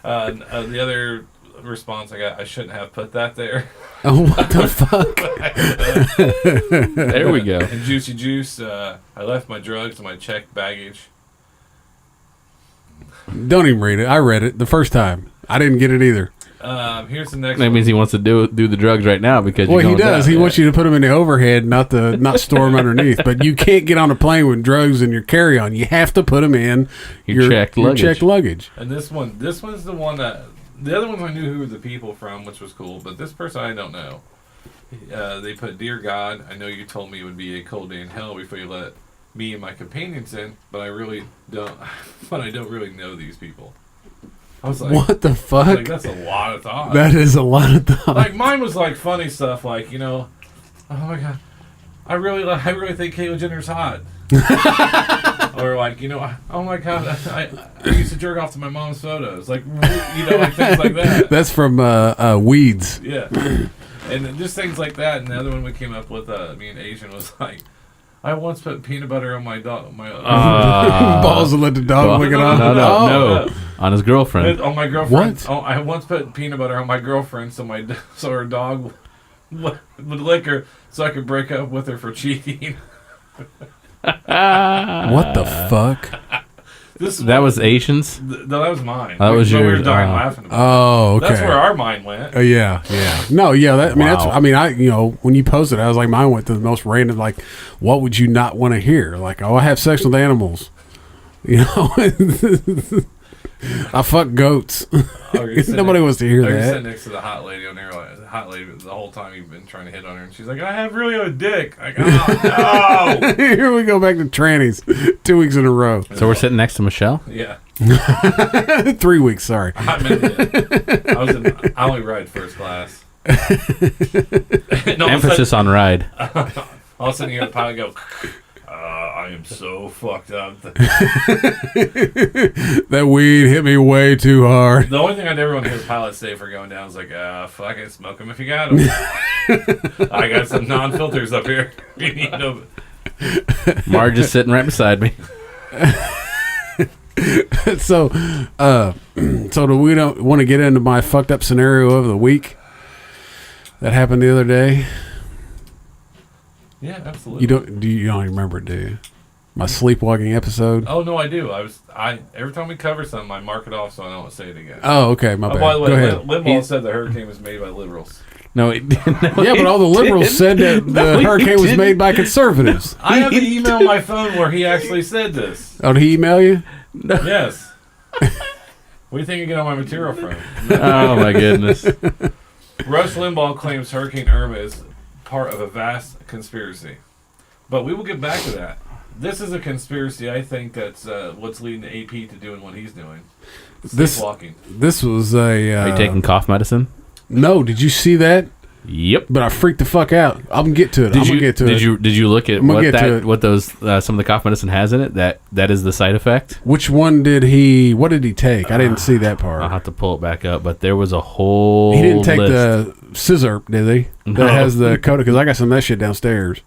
The other response I got, I shouldn't have put that there. Oh, what the fuck? There we go. And Juicy Juice, I left my drugs and my checked baggage. Don't even read it. I read it the first time. I didn't get it either. Here's the next That one. means he wants to do the drugs right now because he does. He wants you to put them in the overhead, not store them underneath. But you can't get on a plane with drugs in your carry-on. You have to put them in your checked luggage. And this one's the one that the other ones I knew who were the people from, which was cool. But this person I don't know. They put, "Dear God, I know you told me it would be a cold day in hell before you let me and my companions in, but I really don't. But I don't really know these people." I was like, What the I was fuck? like, that's a lot of thought. That is a lot of thought. Like mine was like funny stuff, like oh my god, I really think Caitlyn Jenner's hot. Or like oh my god, I used to jerk off to my mom's photos, like like things like that. That's from Weeds. Yeah, and then just things like that. And the other one we came up with, me and Asian, was like, I once put peanut butter on my dog. Balls and let the dog lick it off. No. On his girlfriend. On my girlfriend. What? Oh, I once put peanut butter on my girlfriend so her dog would lick her, so I could break up with her for cheating. What the fuck? That was Asians? No, that was mine. That was We were yours. dying laughing about it. Oh, okay. That's where our mind went. Yeah. No, yeah. That, Wow. when you posted, I was like, mine went to the most random. Like, what would you not want to hear? Like, oh, I have sex with animals. I fuck goats. Nobody wants to hear You're that. sitting next to the hot lady on there. Like, the hot lady, the whole time you've been trying to hit on her, and she's like, I have really a dick. Like, oh no. Here we go back to trannies. 2 weeks in a row. So we're sitting next to Michelle? Yeah. 3 weeks. Sorry. I meant it. I only ride first class. Emphasis on ride. All of a sudden you hear the pilot go, I am so fucked up. That weed hit me way too hard. The only thing I never want to hear the pilot say for going down is like, fuck it, smoke them if you got them. I got some non-filters up here. You need them. Marge is sitting right beside me. So do we don't want to get into my fucked up scenario of the week that happened the other day? Yeah, absolutely. You don't even remember it, do you? My sleepwalking episode. Oh no, I do. Every time we cover something, I mark it off so I don't say it again. Oh, okay, my bad. By the way, Go ahead. Limbaugh said the hurricane was made by liberals. No, Yeah, but all the liberals said that the hurricane was made by conservatives. I have an email on my phone where he actually said this. Oh, did he email you? Yes. Where do you think you get all my material from? Oh my goodness. Rush Limbaugh claims Hurricane Irma is part of a vast conspiracy. But we will get back to that. This is a conspiracy. I think that's what's leading the AP to doing what he's doing. Sleepwalking. This was a. Are you taking cough medicine? No, did you see that? Yep. But I freaked the fuck out. I'm gonna get to it. Did you look at I'm gonna get to it. what those some of the cough medicine has in it? That is the side effect. Which one did he? What did he take? I didn't see that part. I'll have to pull it back up, but there was a whole. He didn't take list. the scissor, did he? No. That has the codeine, because I got some of that shit downstairs.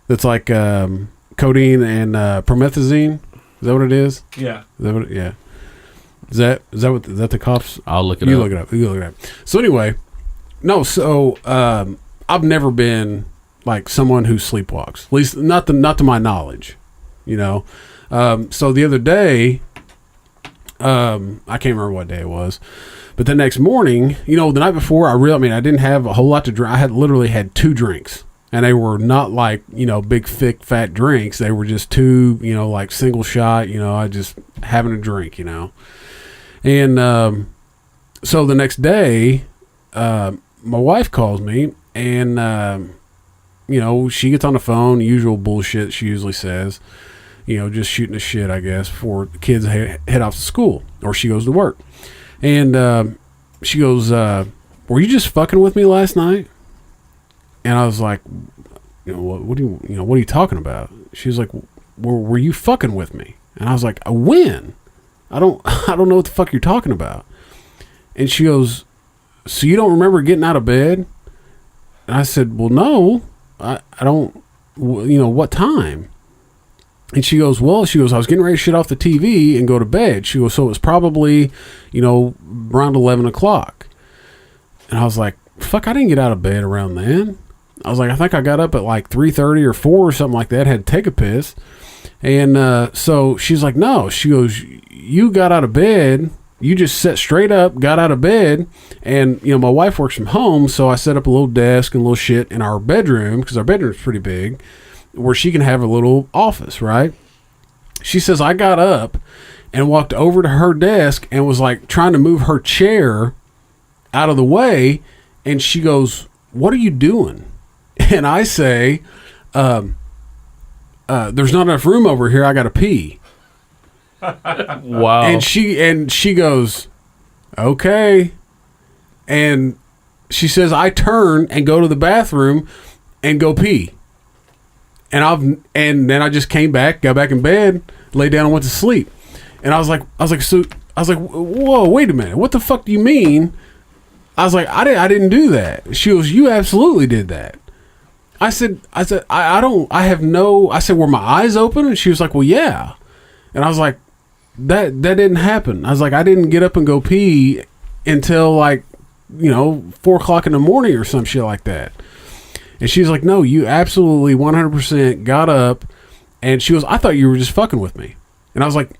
That's like codeine and promethazine. Is that what it is? Yeah. Is that what? Yeah. Is that the coughs? I'll look it You up. look it up. You look it up. So anyway, no. So I've never been like someone who sleepwalks. At least not to my knowledge. So the other day, I can't remember what day it was, but the next morning, the night before, I didn't have a whole lot to drink. I had literally had 2 drinks, and they were not like big thick fat drinks. They were just 2 like single shot. I just having a drink. And so the next day, my wife calls me, and she gets on the phone, usual bullshit she usually says, just shooting the shit, I guess, before the kids head off to school or she goes to work. And she goes, "Were you just fucking with me last night?" And I was like, what are you talking about? She was like, were you fucking with me? And I was like, when? I don't know what the fuck you're talking about. And she goes, "So you don't remember getting out of bed?" And I said, "Well, no, I don't, what time?" And she goes, "I was getting ready to shut off the TV and go to bed." She goes, "So it was probably, around 11 o'clock. And I was like, "Fuck, I didn't get out of bed around then." I was like, "I think I got up at like 3:30 or 4 or something like that, had to take a piss." And so she's like, "No." She goes, "You got out of bed. You just sat straight up, got out of bed." And, my wife works from home, so I set up a little desk and a little shit in our bedroom, because our bedroom's pretty big, where she can have a little office, right? She says, "I got up and walked over to her desk and was like trying to move her chair out of the way." And she goes, "What are you doing?" And I say, "There's not enough room over here. I got to pee." Wow. And she goes, Okay. And she says, I turn and go to the bathroom and go pee. And then I just came back, got back in bed, laid down and went to sleep. And I was like, whoa, wait a minute. What the fuck do you mean? I was like, I didn't do that. She goes, you absolutely did that. I said, I said, were my eyes open? And she was like, well, yeah. And I was like, that didn't happen. I was like, I didn't get up and go pee until 4 o'clock in the morning or some shit like that. And she's like, no, you absolutely 100% got up. And she goes, I thought you were just fucking with me. And I was like,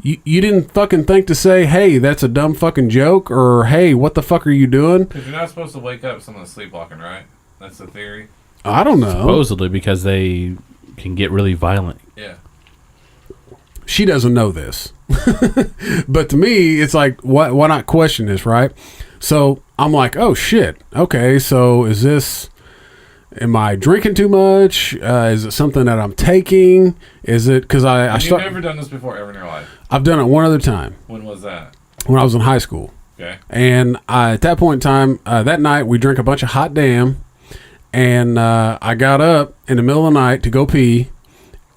you didn't fucking think to say, hey, that's a dumb fucking joke, or hey, what the fuck are you doing? Because you're not supposed to wake up someone sleepwalking, right? That's the theory. I don't know. Supposedly because they can get really violent. Yeah. She doesn't know this. But to me, it's like, why not question this, right? So I'm like, oh shit. Okay, so am I drinking too much? Is it something that I'm taking? Is it because You've never done this before ever in your life? I've done it one other time. When was that? When I was in high school. Okay. And at that point in time, that night, we drank a bunch of hot damn. And I got up in the middle of the night to go pee.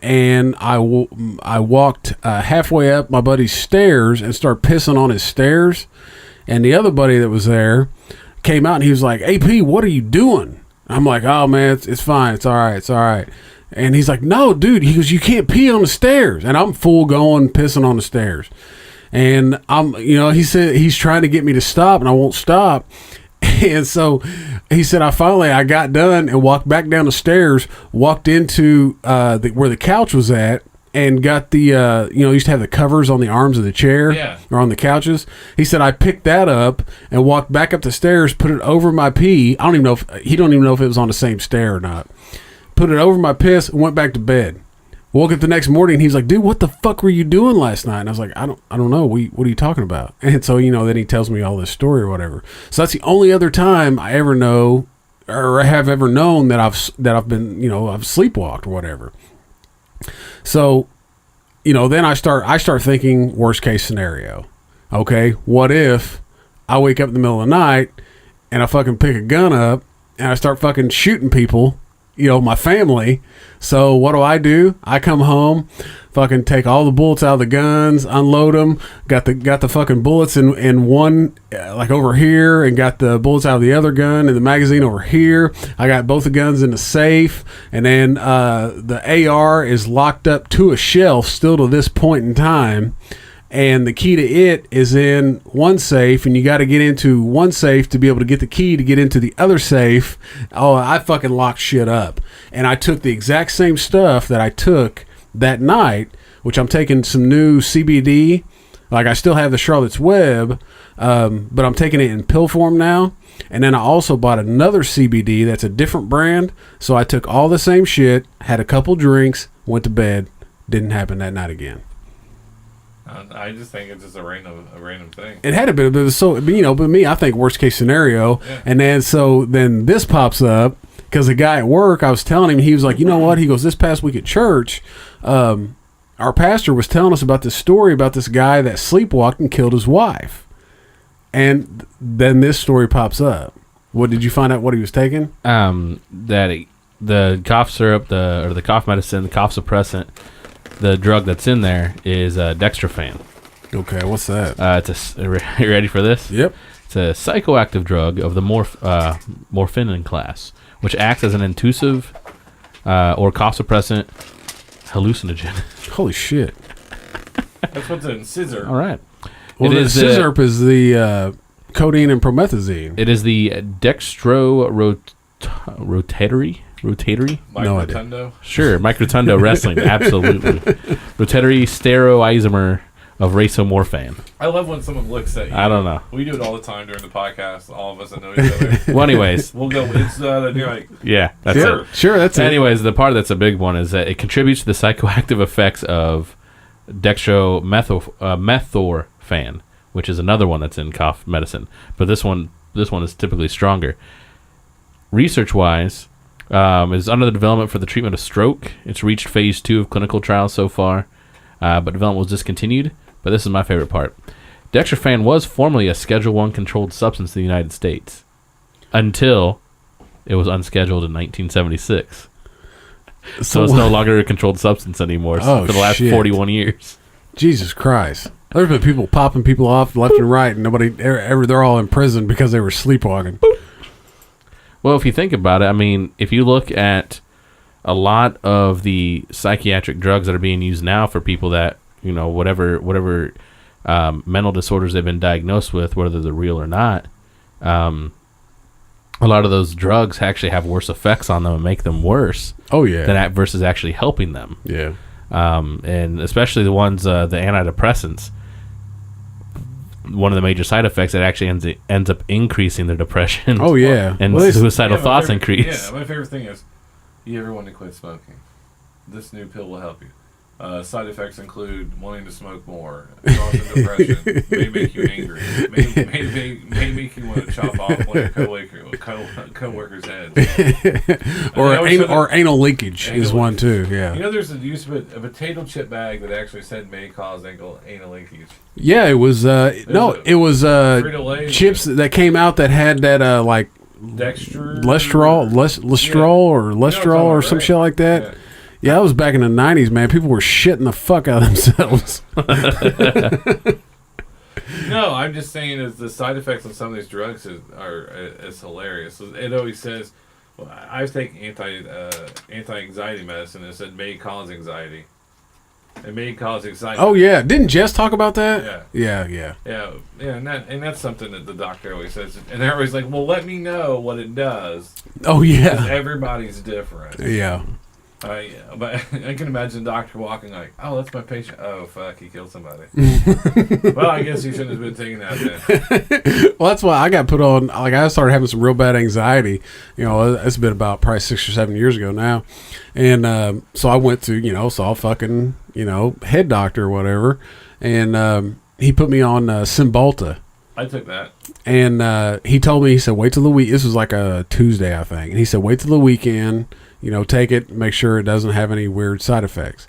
And I walked halfway up my buddy's stairs and started pissing on his stairs. And the other buddy that was there came out and he was like, AP, what are you doing? I'm like, oh man, it's fine. It's all right. And he's like, no, dude. He goes, you can't pee on the stairs. And I'm full going pissing on the stairs. And he said he's trying to get me to stop and I won't stop. And so he said, I got done and walked back down the stairs, walked into where the couch was at, and got the, used to have the covers on the arms of the chair or on the couches. He said, I picked that up and walked back up the stairs, put it over my pee. He don't even know if it was on the same stair or not. Put it over my piss and went back to bed. Woke up the next morning and he's like, dude, what the fuck were you doing last night? And I was like, I don't know. What are you talking about? And so, then he tells me all this story or whatever. So that's the only other time I ever know or have ever known that I've been, I've sleepwalked or whatever. So, then I start thinking worst case scenario. Okay, what if I wake up in the middle of the night and I fucking pick a gun up and I start fucking shooting people, my family. So what do? I come home, fucking take all the bullets out of the guns, unload them, got the fucking bullets in one, over here, and got the bullets out of the other gun and the magazine over here. I got both the guns in the safe, and then the AR is locked up to a shelf still to this point in time. And the key to it is in one safe, and you got to get into one safe to be able to get the key to get into the other safe. Oh, I fucking locked shit up. And I took the exact same stuff that I took that night, which I'm taking some new CBD. I still have the Charlotte's Web, but I'm taking it in pill form now. And then I also bought another CBD that's a different brand. So I took all the same shit, had a couple drinks, went to bed. Didn't happen that night again. I just think it's just a random thing. It had a bit of it. But me, I think worst case scenario. Yeah. And then this pops up because the guy at work, I was telling him, he was like, you know what? He goes, this past week at church, our pastor was telling us about this story about this guy that sleepwalked and killed his wife. And then this story pops up. What did you find out what he was taking? That the cough syrup, the cough medicine, the cough suppressant, the drug that's in there is dextrofan. Okay, what's that? You ready for this? Yep. It's a psychoactive drug of the morphinin class, which acts as an intrusive or cough suppressant hallucinogen. Holy shit. That's what's in scissor. All right. Well, the scissor is the codeine and promethazine. It is the rotatory. No idea. Microtundo? Sure, microtundo wrestling, absolutely. Rotatory stereoisomer of racemorphan. I love when someone looks at you. I don't know. We do it all the time during the podcast. All of us that know each other. Well, anyways. We'll go, and you're like, yeah, that's it. Sure, that's it. Anyways, the part that's a big one is that it contributes to the psychoactive effects of dextromethorphan, which is another one that's in cough medicine. But this one is typically stronger. Research-wise, is under the development for the treatment of stroke. It's reached phase 2 of clinical trials so far, but development was discontinued. But this is my favorite part. Dextrofan was formerly a Schedule 1 controlled substance in the United States until it was unscheduled in 1976. So it's no longer a controlled substance anymore for the last 41 years. Jesus Christ. There's been people popping people off left and right, and they're all in prison because they were sleepwalking. Well, if you think about it, I mean, if you look at a lot of the psychiatric drugs that are being used now for people that, you know, whatever mental disorders they've been diagnosed with, whether they're real or not, a lot of those drugs actually have worse effects on them and make them worse. Oh, yeah. Versus actually helping them. Yeah. And especially the ones, the antidepressants. One of the major side effects, it actually ends up increasing their depression. Oh, yeah. And suicidal thoughts increase. Yeah, my favorite thing is, you ever want to quit smoking? This new pill will help you. Side effects include wanting to smoke more, causing depression, may make you angry, may make you want to chop off one of your co-workers' heads. or anal leakage is one too. Yeah. You know, there's a use of a potato chip bag that actually said may cause anal leakage. Yeah, it was it was chips that came out that had that like Lestrol or some shit like that. Yeah. Yeah, that was back in the 90s, man. People were shitting the fuck out of themselves. No, I'm just saying is the side effects of some of these drugs is hilarious. It always says, well, I've taken anti-anxiety medicine and it said may cause anxiety. It may cause anxiety. Oh, yeah. Didn't Jess talk about that? Yeah. Yeah, and that's something that the doctor always says. And they're always like, well, let me know what it does. Oh, yeah. Everybody's different. Yeah. But I can imagine the doctor walking like, oh, that's my patient. Oh, fuck, he killed somebody. Well, I guess he shouldn't have been taking that then. Well, that's why I got put on, like, I started having some real bad anxiety. You know, it's been about probably 6 or 7 years ago now. And so I went to, saw a fucking, head doctor or whatever. And he put me on Cymbalta. I took that. And he told me, he said, wait till the week. This was like a Tuesday, I think. And he said, wait till the weekend. Take it, make sure it doesn't have any weird side effects.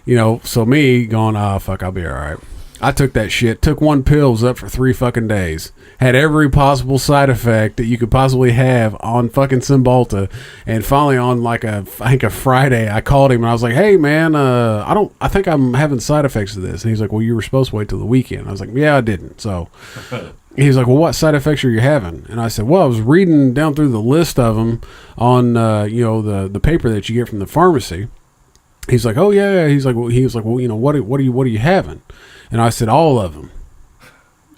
So me going, oh, fuck, I'll be all right. I took that shit, took one pill, was up for 3 fucking days. Had every possible side effect that you could possibly have on fucking Cymbalta. And finally on I think a Friday, I called him and I was like, hey man, I think I'm having side effects of this. And he's like, well, you were supposed to wait till the weekend. I was like, yeah, I didn't. So he's like, well, what side effects are you having? And I said, well, I was reading down through the list of them on, the paper that you get from the pharmacy. He's like, oh yeah. He's like, well, what are you having? And I said, all of them.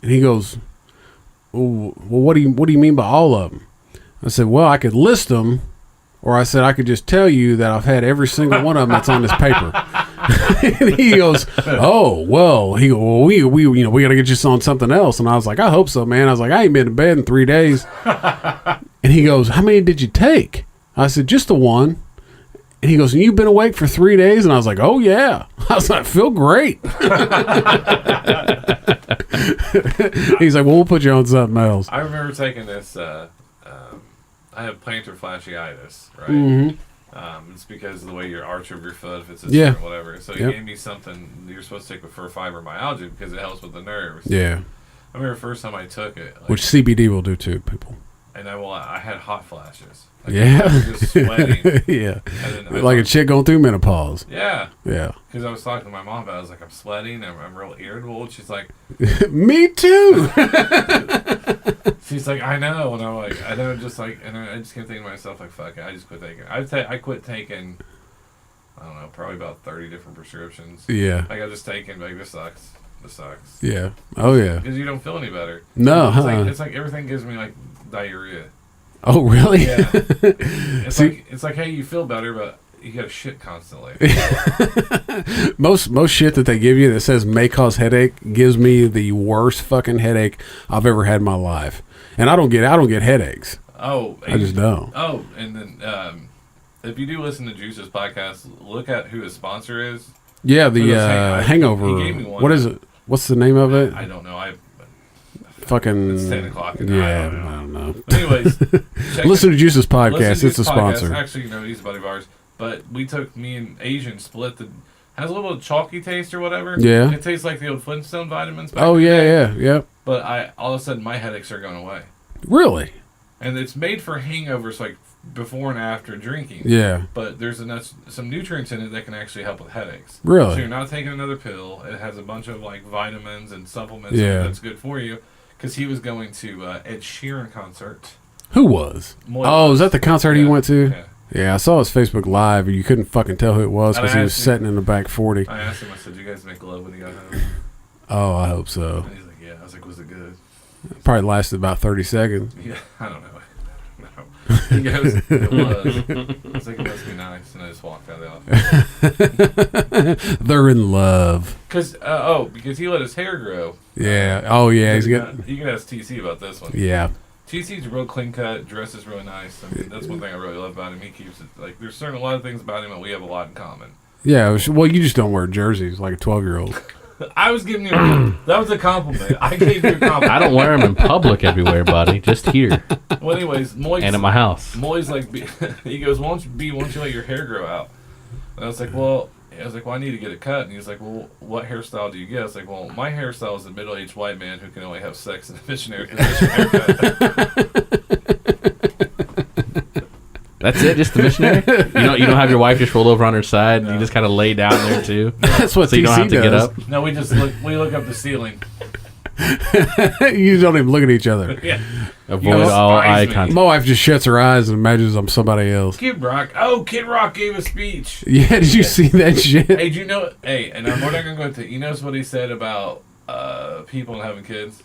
And he goes, well, what do you mean by all of them? I said, well, I could list them, or I said I could just tell you that I've had every single one of them that's on this paper. And he goes, oh, well, we got to get you on something else. And I was like, I hope so, man. I was like, I ain't been to bed in 3 days. And he goes, how many did you take? I said, just the one. And he goes, and you've been awake for 3 days? And I was like, oh, yeah. I was like, I feel great. He's like, well, we'll put you on something else. I remember taking this, I have plantar fasciitis, right? Mm-hmm. It's because of the way your arch of your foot, if it's a or whatever. So he gave me something you're supposed to take for fibromyalgia because it helps with the nerves. Yeah. I remember the first time I took it. Which CBD will do too, people. And I had hot flashes. I was just sweating. Yeah. Like a chick going through menopause. Yeah. Yeah. Because I was talking to my mom about it. I was like, I'm sweating. I'm real irritable. And she's like, me too. She's like, I know. And I'm like, I know. And I just kept thinking to myself, like, fuck it. I just quit taking it. I quit taking, I don't know, probably about 30 different prescriptions. Yeah. Like, I just taken, like, this sucks. This sucks. Yeah. Oh, yeah. Because you don't feel any better. No, it's like everything gives me, like, diarrhea. Oh, really? Yeah. It's like, hey, you feel better, but you got shit constantly. Most shit that they give you that says may cause headache gives me the worst fucking headache I've ever had in my life. And I don't get headaches. Oh, I just don't. Oh, and then if you do listen to Juice's podcast, look at who his sponsor is. Yeah, the Hangover. He gave me one. What is it? What's the name of it? I don't know. Fucking it's 10 o'clock. Yeah, I don't know. But anyways, listen to Juice's podcast. It's a sponsor. Actually, he's a buddy of ours. But me and Asian split has a little chalky taste or whatever. Yeah. It tastes like the old Flintstone vitamins. Back Oh in the yeah, day. yeah. But all of a sudden my headaches are going away, Really? and it's made for hangovers, like before and after drinking. Yeah. But there's some nutrients in it that can actually help with headaches. Really? So you're not taking another pill. It has a bunch of like vitamins and supplements Yeah. that's good for you. Because he was going to Ed Sheeran concert. Who was? Moy Oh, was. is that the concert he Yeah, went to? yeah. Yeah, I saw his Facebook Live, and you couldn't fucking tell who it was because And he I was asked sitting in the back 40. I asked him, I said, "Do you guys make love when you got home?" Oh, I hope so. And he's like, "Yeah." I was like, "Was it good?" Probably lasted about 30 seconds. Yeah, I don't know. No. He goes, "It was." I was like, "It must be nice," and I just walked out of the office. They're in love. Because he let his hair grow. Yeah. Oh, yeah. He's got. You can ask TC about this one. Yeah. TC's real clean cut, dresses really nice. I mean, that's one thing I really love about him. He keeps it like there's a lot of things about him that we have a lot in common. Yeah. Well, you just don't wear jerseys like a 12-year-old. I was giving you that was a compliment. I gave you a compliment. I don't wear them in public everywhere, buddy. Just here Well, anyways, Moy's and at my house. like, he goes, why don't you let your hair grow out? And I was like, well, I need to get it cut. And he was like, well, what hairstyle do you get? I was like, well, my hairstyle is a middle-aged white man who can only have sex in a missionary position haircut. That's it, just the missionary. You don't have your wife just roll over on her side. And you just kind of lay down there too. That's what So you don't TC have to get does. up. No, we look up the ceiling. You don't even look at each other. Yeah. Avoid You all despise eye me. contact. My wife just shuts her eyes and imagines I'm somebody else. Kid Rock. Oh, Kid Rock gave a speech. Yeah, did you see that shit? Hey, do you know? Hey, and we're not gonna go into. You notice what he said about people and having kids?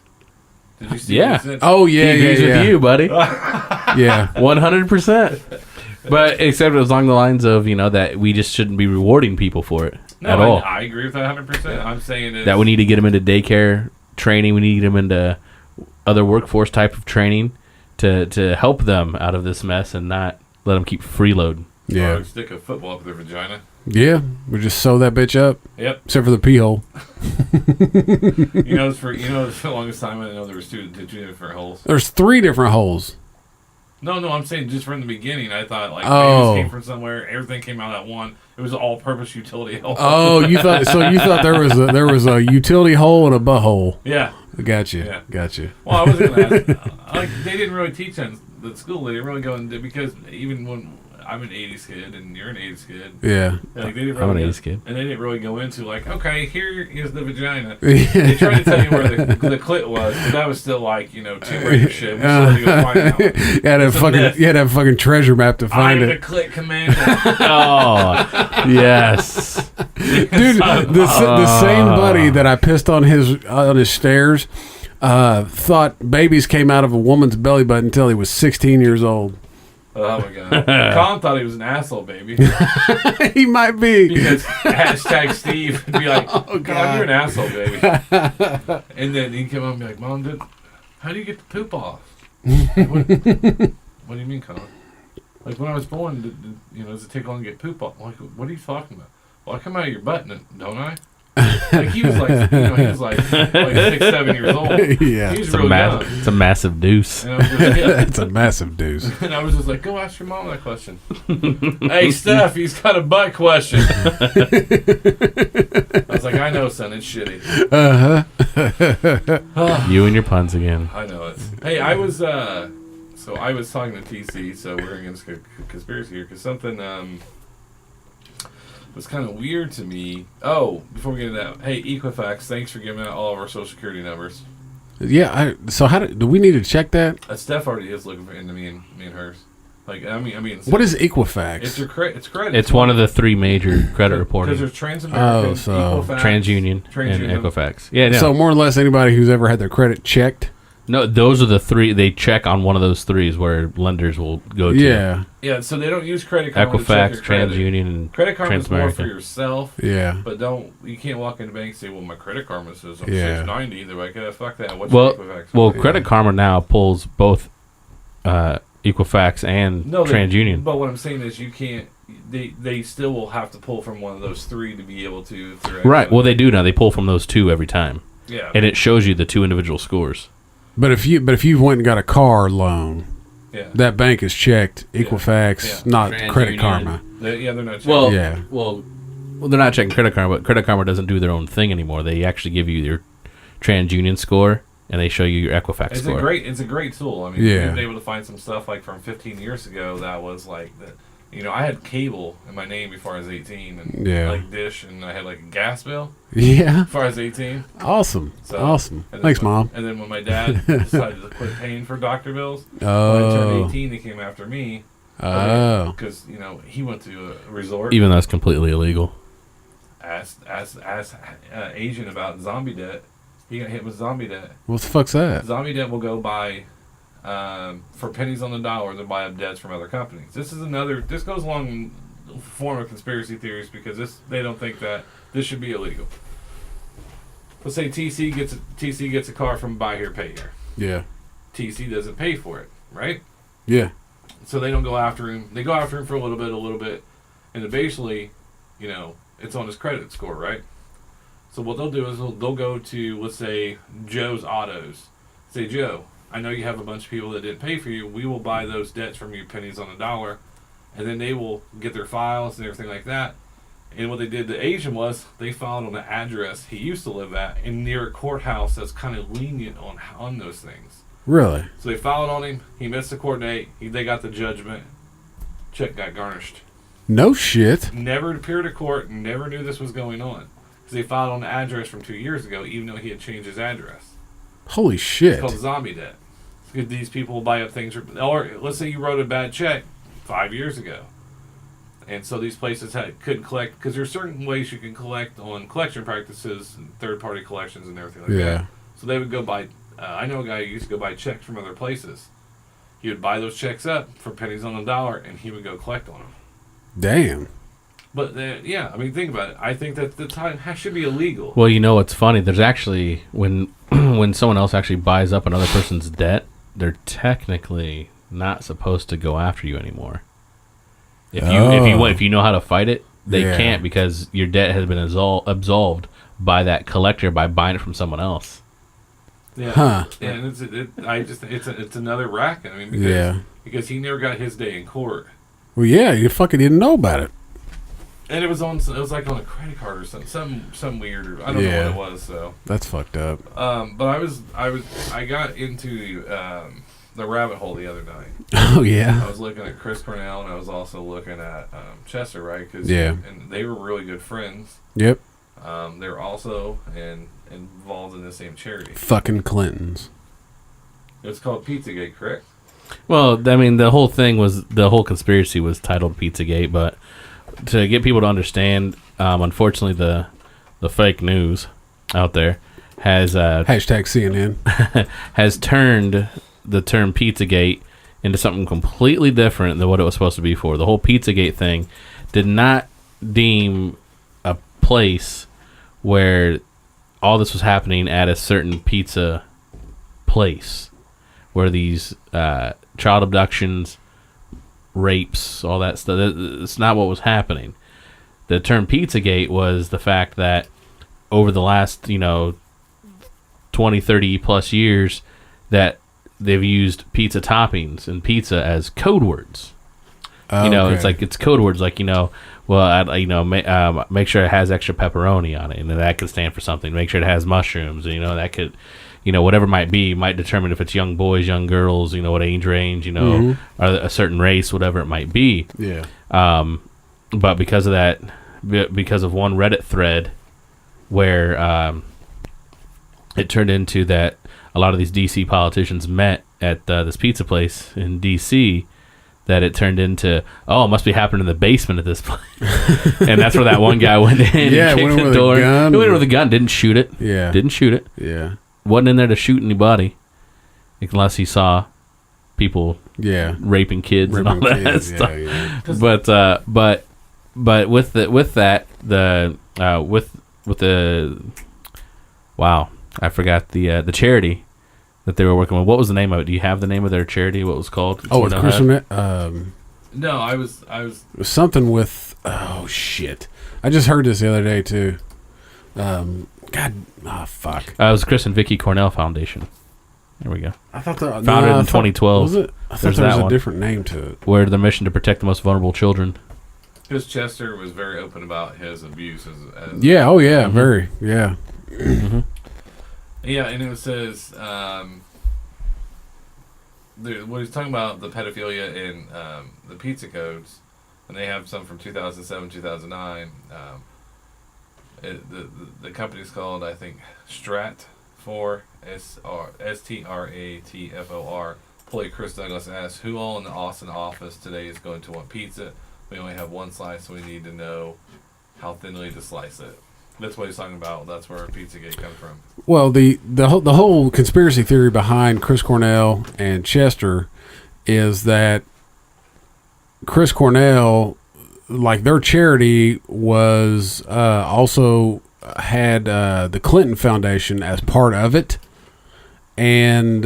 Did you see? Yeah. What he said? Oh, He yeah, agrees yeah, with you, buddy. Yeah. 100%. But except it was along the lines of that we just shouldn't be rewarding people for it No, at all. I agree with that 100%. I'm saying is That we need to get them into daycare training. We need to get them into other workforce type of training to help them out of this mess and not let them keep freeloading. Yeah. stick a football up their vagina. Yeah. We just sew that bitch up, Yep. except for the pee hole. For the longest time I didn't know there was two different holes. There's 3 different holes. No, I'm saying just from the beginning. I thought like Oh. babies came from somewhere. Everything came out at one. It was an all-purpose utility hole. Oh, you thought there was a utility hole and a butthole. Yeah. Gotcha. Yeah. Gotcha. Well, I was going to ask. They didn't really teach that at school. They didn't really go into because even when I'm an '80s kid and you're an '80s kid, Yeah. like they didn't I'm an really 80s kid. and they didn't really go into like, okay, here is the vagina. They tried to tell you where the clit was, but that was still like Tomb Raider shit. We still had to go find out. You had to have a fucking treasure map to I'm find the it. clit commander. Oh, yes. Dude, the same buddy that I pissed on his stairs thought babies came out of a woman's belly button until he was 16 years old. Oh my god. Colin thought he was an asshole, baby. He might be. Because hashtag Steve would be like, oh god, you're an asshole, baby. And then he'd come up and be like, Mom, how do you get the poop off? What do you mean, Colin? Like when I was born, does it take long to get poop off? I'm like, what are you talking about? Well, I come out of your butt, don't I? Like he was like, he was like 6, 7 years old. Yeah. He was It's a, real young. it's a massive deuce. And I was just, It's a massive deuce. and I was just like, go ask your mom that question. Hey, Steph, he's got a butt question. I was like, I know, son, it's shitty. You and your puns again. I know it. Hey, I was talking to TC, so we're against conspiracy here, because something was kind of weird to me. Oh, before we get into that, hey, Equifax, thanks for giving out all of our social security numbers. Yeah. So do we need to check that? Steph already is looking into me and hers. Like, I mean, What is Equifax? it's your it's credit. It's one of the 3 major credit reporting. because there's Transamerican, so Equifax, TransUnion and TransUnion. Equifax. Yeah, no. So more or less anybody who's ever had their credit checked. No, those are the 3. They check on one of those 3s where lenders will go to. Yeah. Yeah, so they don't use Credit Karma to check Equifax, your credit. TransUnion, and Credit Karma is more for Transamerica. yourself, Yeah. but you can't walk into the bank and say, well, my Credit Karma says I'm Yeah. 690. They're like, fuck that. What's your Equifax? Well, Credit Karma now pulls both Equifax and No, TransUnion. But what I'm saying is you can't, they still will have to pull from one of those 3 to be able to. if they're Right. actually- Well, they do now. They pull from those 2 every time, Yeah. and it shows you the 2 individual scores. But if you went and got a car loan, Yeah. that bank is checked. Equifax, Yeah. not TransUnion. Credit Karma. They're not. Well, Yeah. well, Well, they're not checking Credit Karma, but Credit Karma doesn't do their own thing anymore. They actually give you your TransUnion score, and they show you your Equifax score. It's a great tool. I mean, Yeah. you've been able to find some stuff like from 15 years ago that was like that. You know, I had cable in my name before I was 18, and Yeah. like Dish, and I had like a gas bill Yeah. before I was 18. Awesome. So, Awesome. and then Thanks, when- Mom. And then when my dad decided to quit paying for doctor bills, when I Oh. turned 18, they came after me. Oh. Because, you know, he went to a resort, Even though it's completely illegal. asked Asian about zombie debt. He got hit with zombie debt. What the fuck's that? Zombie debt will go buy, for pennies on the dollar, they'll buy up debts from other companies. This goes along form of conspiracy theories because they don't think that this should be illegal. Let's say TC gets a car from Buy Here, Pay Here. Yeah. TC doesn't pay for it, right? Yeah. So they don't go after him. They go after him for a little bit, and then basically, you know, it's on his credit score, right? So what they'll do is they'll go to, let's say, Joe's Autos. Say, Joe, I know you have a bunch of people that didn't pay for you. We will buy those debts from you pennies on the dollar, and then they will get their files and everything like that. And what they did to Asian was they filed on the address he used to live at and near a courthouse that's kind of lenient on those things. Really? So they filed on him. He missed the court date. They got the judgment. Check got garnished. No shit. Never appeared to court and never knew this was going on. Because they filed on the address from 2 years ago, even though he had changed his address. Holy It's shit. called zombie debt. Because these people will buy up things. Or let's say you wrote a bad check 5 years ago. And so these places couldn't collect. Because there's certain ways you can collect on collection practices, and third-party collections and everything like Yeah. that. So they would go buy. I know a guy who used to go buy checks from other places. He would buy those checks up for pennies on the dollar, and he would go collect on them. Damn. But yeah, I mean, think about it. I think that the time should be illegal. Well, you know what's funny? There's actually when when someone else actually buys up another person's debt, they're technically not supposed to go after you anymore. If you know how to fight it, they Yeah. can't because your debt has been absolved by that collector by buying it from someone else. Yeah, Huh. yeah, and it's another racket. I mean, because he never got his day in court, Well, yeah, you fucking didn't know about it. and it was like on a credit card or something, some weird. Or, I don't Yeah. know what it was. So, That's fucked up. but I got into the rabbit hole the other night. Oh, I yeah. was looking at Chris Cornell, and I was also looking at Chester, right? Cause Yeah. and they were really good friends. Yep. They were also involved in the same charity. Fucking Clintons. It's called Pizzagate, correct? Well, I mean, the whole conspiracy was titled Pizzagate, but to get people to understand, unfortunately, the fake news out there has Hashtag CNN. has turned the term Pizzagate into something completely different than what it was supposed to be for. The whole Pizzagate thing did not deem a place where all this was happening at a certain pizza place where these child abductions, rapes, all that stuff. It's not what was happening. The term Pizzagate was the fact that over the last, 20, 30 plus years that they've used pizza toppings and pizza as code words. It's like it's code words like, make sure it has extra pepperoni on it, and that could stand for something. Make sure it has mushrooms, and that could, whatever it might be, might determine if it's young boys, young girls, what age range, or a certain race, whatever it might be. Yeah. But because of that, because of one Reddit thread where it turned into that a lot of these DC politicians met at this pizza place in DC, that it turned into, it must be happening in the basement of this place. And that's where that one guy went in Yeah, and went kicked in the with a door. gun. He went in with a gun, didn't shoot it. Yeah. Didn't shoot it. Yeah. Wasn't in there to shoot anybody unless he saw people Yeah. raping kids and all Ripping that kids, stuff. yeah. But with that I forgot the charity that they were working with. What was the name of it? Do you have the name of their charity? What it was called? Oh, with Chris It No, I was. something with, oh, shit. I just heard this the other day, too. Fuck. was Chris and Vicky Cornell Foundation. There we go. I thought that Founded in 2012. Was it? I thought There's there was that a one. different name to it. Where their mission to protect the most vulnerable children. Because Chester was very open about his abuse. As Yeah. Oh, yeah. Very. Yeah. Yeah, and it says what he's talking about, the pedophilia in the pizza codes, and they have some from 2007, 2009. The company's called, I think, Stratfor, STRATFOR. Employee Chris Douglas asks, who all in the Austin office today is going to want pizza? We only have one slice, so we need to know how thinly to slice it. That's what he's talking about. That's where Pizzagate comes from. Well, the whole conspiracy theory behind Chris Cornell and Chester is that Chris Cornell, like their charity, was also had the Clinton Foundation as part of it, and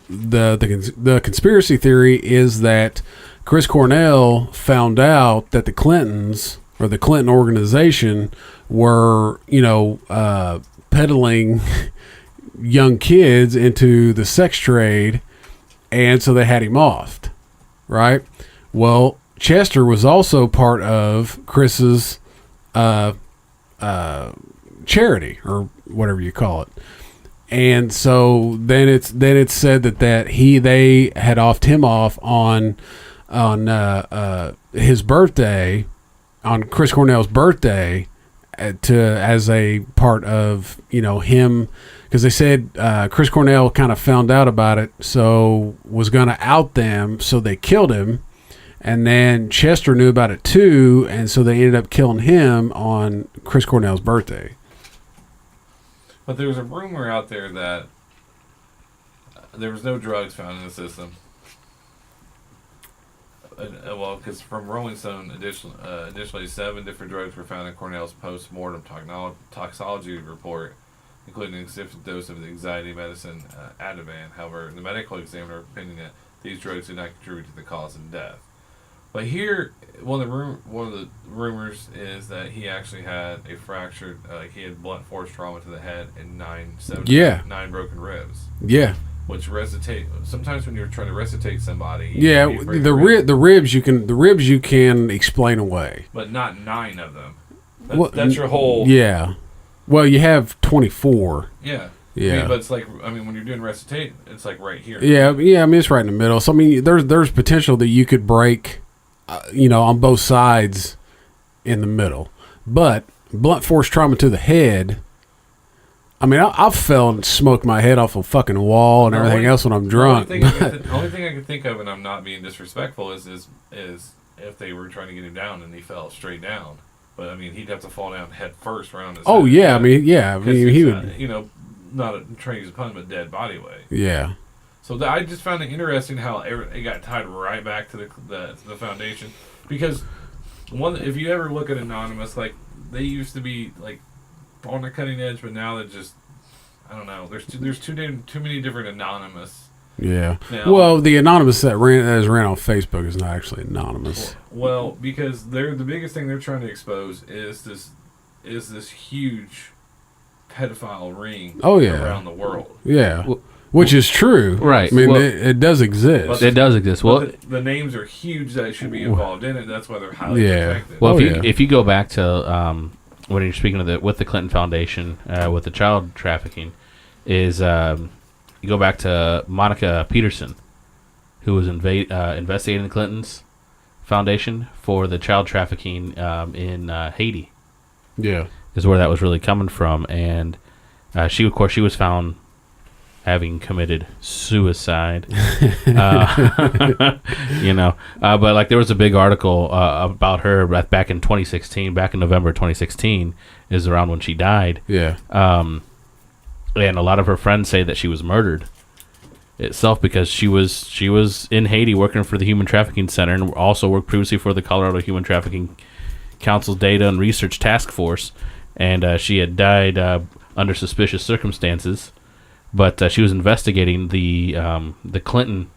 the conspiracy theory is that Chris Cornell found out that the Clintons or the Clinton organization were, peddling young kids into the sex trade, and so they had him offed, right? Well, Chester was also part of Chris's charity, or whatever you call it, and so then it's said that they had offed him off on his birthday, on Chris Cornell's birthday, as a part of him, because they said Chris Cornell kind of found out about it, so was going to out them, so they killed him, and then Chester knew about it too, and so they ended up killing him on Chris Cornell's birthday. But there was a rumor out there that there was no drugs found in the system. Well, because from Rolling Stone, additionally 7 different drugs were found in Cornell's post-mortem toxicology report, including an significant dose of the anxiety medicine Ativan. However, the medical examiner opinion that these drugs did not contribute to the cause of death. But here, one of the rumors is that he actually had a fractured, he had blunt force trauma to the head and 9 broken ribs. Yeah. Which resuscitate. Sometimes when you're trying to resuscitate somebody, yeah, the ribs you can explain away, but not 9 of them. That's your whole. Yeah. Well, you have 24. Yeah. Yeah. I mean, but it's like, when you're doing resuscitate, it's like right here. Yeah. I mean, it's right in the middle. So I mean, there's potential that you could break, on both sides, in the middle. But blunt force trauma to the head. I mean, I've fell and smoked my head off a fucking wall and everything else when I'm drunk. The only thing I can think of, and I'm not being disrespectful, is if they were trying to get him down and he fell straight down. But I mean, he'd have to fall down head first around his. Oh head. yeah, I mean, he would. Not trying to use a pun, but dead body weight. Yeah. So I just found it interesting how it got tied right back to the foundation, because if you ever look at Anonymous, like they used to be like on the cutting edge, but now they're just, I don't know. There's too many different Anonymous. Yeah. Now, well, the Anonymous that is ran on Facebook is not actually anonymous. Well, because the biggest thing they're trying to expose is this huge pedophile ring. Oh, yeah. Around the world. Yeah. Which is true. Right. I mean, it does exist. It does exist. Well, the names are huge that should be involved in it. That's why they're highly protected. Well, if you go back to when you're speaking of with the Clinton Foundation, with the child trafficking, is you go back to Monica Peterson, who was investigating the Clintons Foundation for the child trafficking in Haiti. Yeah, is where that was really coming from, and she was found having committed suicide. But like there was a big article about her back in 2016, back in November 2016 is around when she died. Yeah. And a lot of her friends say that she was murdered itself because she was in Haiti working for the Human Trafficking Center and also worked previously for the Colorado Human Trafficking Council's Data and Research Task Force, and she had died under suspicious circumstances. But she was investigating the Clinton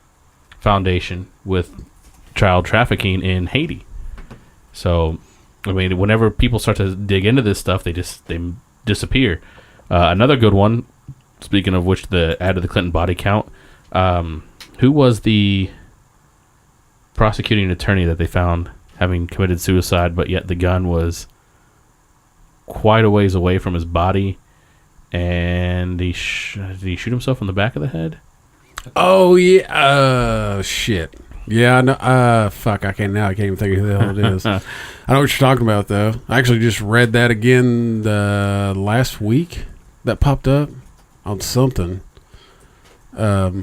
Foundation with child trafficking in Haiti. So, I mean, whenever people start to dig into this stuff, they disappear. Another good one, speaking of which, the add to the Clinton body count. Who was the prosecuting attorney that they found having committed suicide, but yet the gun was quite a ways away from his body, and did he shoot himself in the back of the head? Oh yeah. Shit. Yeah. No. Fuck. I can't even think of who the hell it is. I know what you're talking about though. I actually just read that again last week. That popped up on something. Well,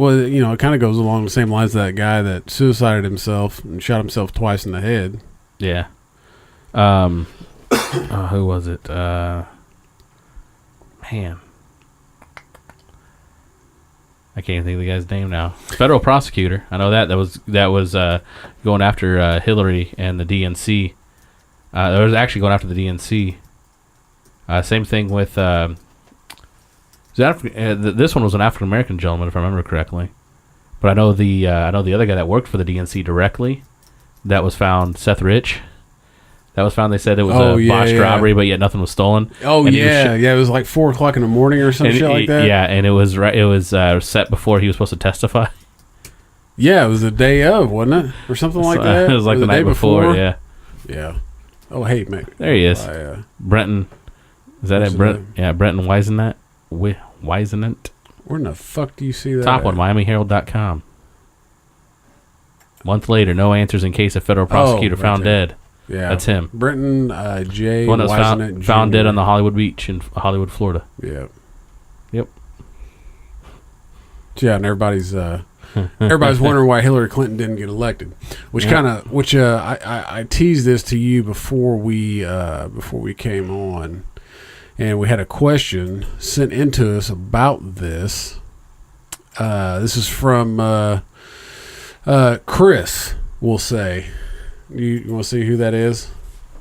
it kind of goes along the same lines as that guy that suicided himself and shot himself twice in the head. Yeah. Who was it? Man. I can't even think of the guy's name now. Federal prosecutor. I know that was going after Hillary and the DNC. It was actually going after the DNC. Same thing with this one was an African American gentleman, if I remember correctly. But I know the other guy that worked for the DNC directly. That was found, Seth Rich. That was found. They said it was a botched robbery, but yet nothing was stolen. Oh and it was like 4:00 in the morning or some shit like that. Yeah, and it was It was set before he was supposed to testify. Yeah, it was the day of, wasn't it, or something like that? It was like the night before. Yeah. Yeah. Oh, hey, mate. There he is. Brenton. Is that it, Brent? Yeah, Brenton Wisenant. Wisenant. Where in the fuck do you see that? Top one, MiamiHerald.com. Month later, no answers in case a federal prosecutor found dead. Yeah, that's him. Brenton J. One that was found dead on the Hollywood Beach in Hollywood, Florida. Yeah. Yep. Yeah, and everybody's wondering why Hillary Clinton didn't get elected, I teased this to you before we came on, and we had a question sent into us about this. This is from Chris. We'll say. You want to see who that is?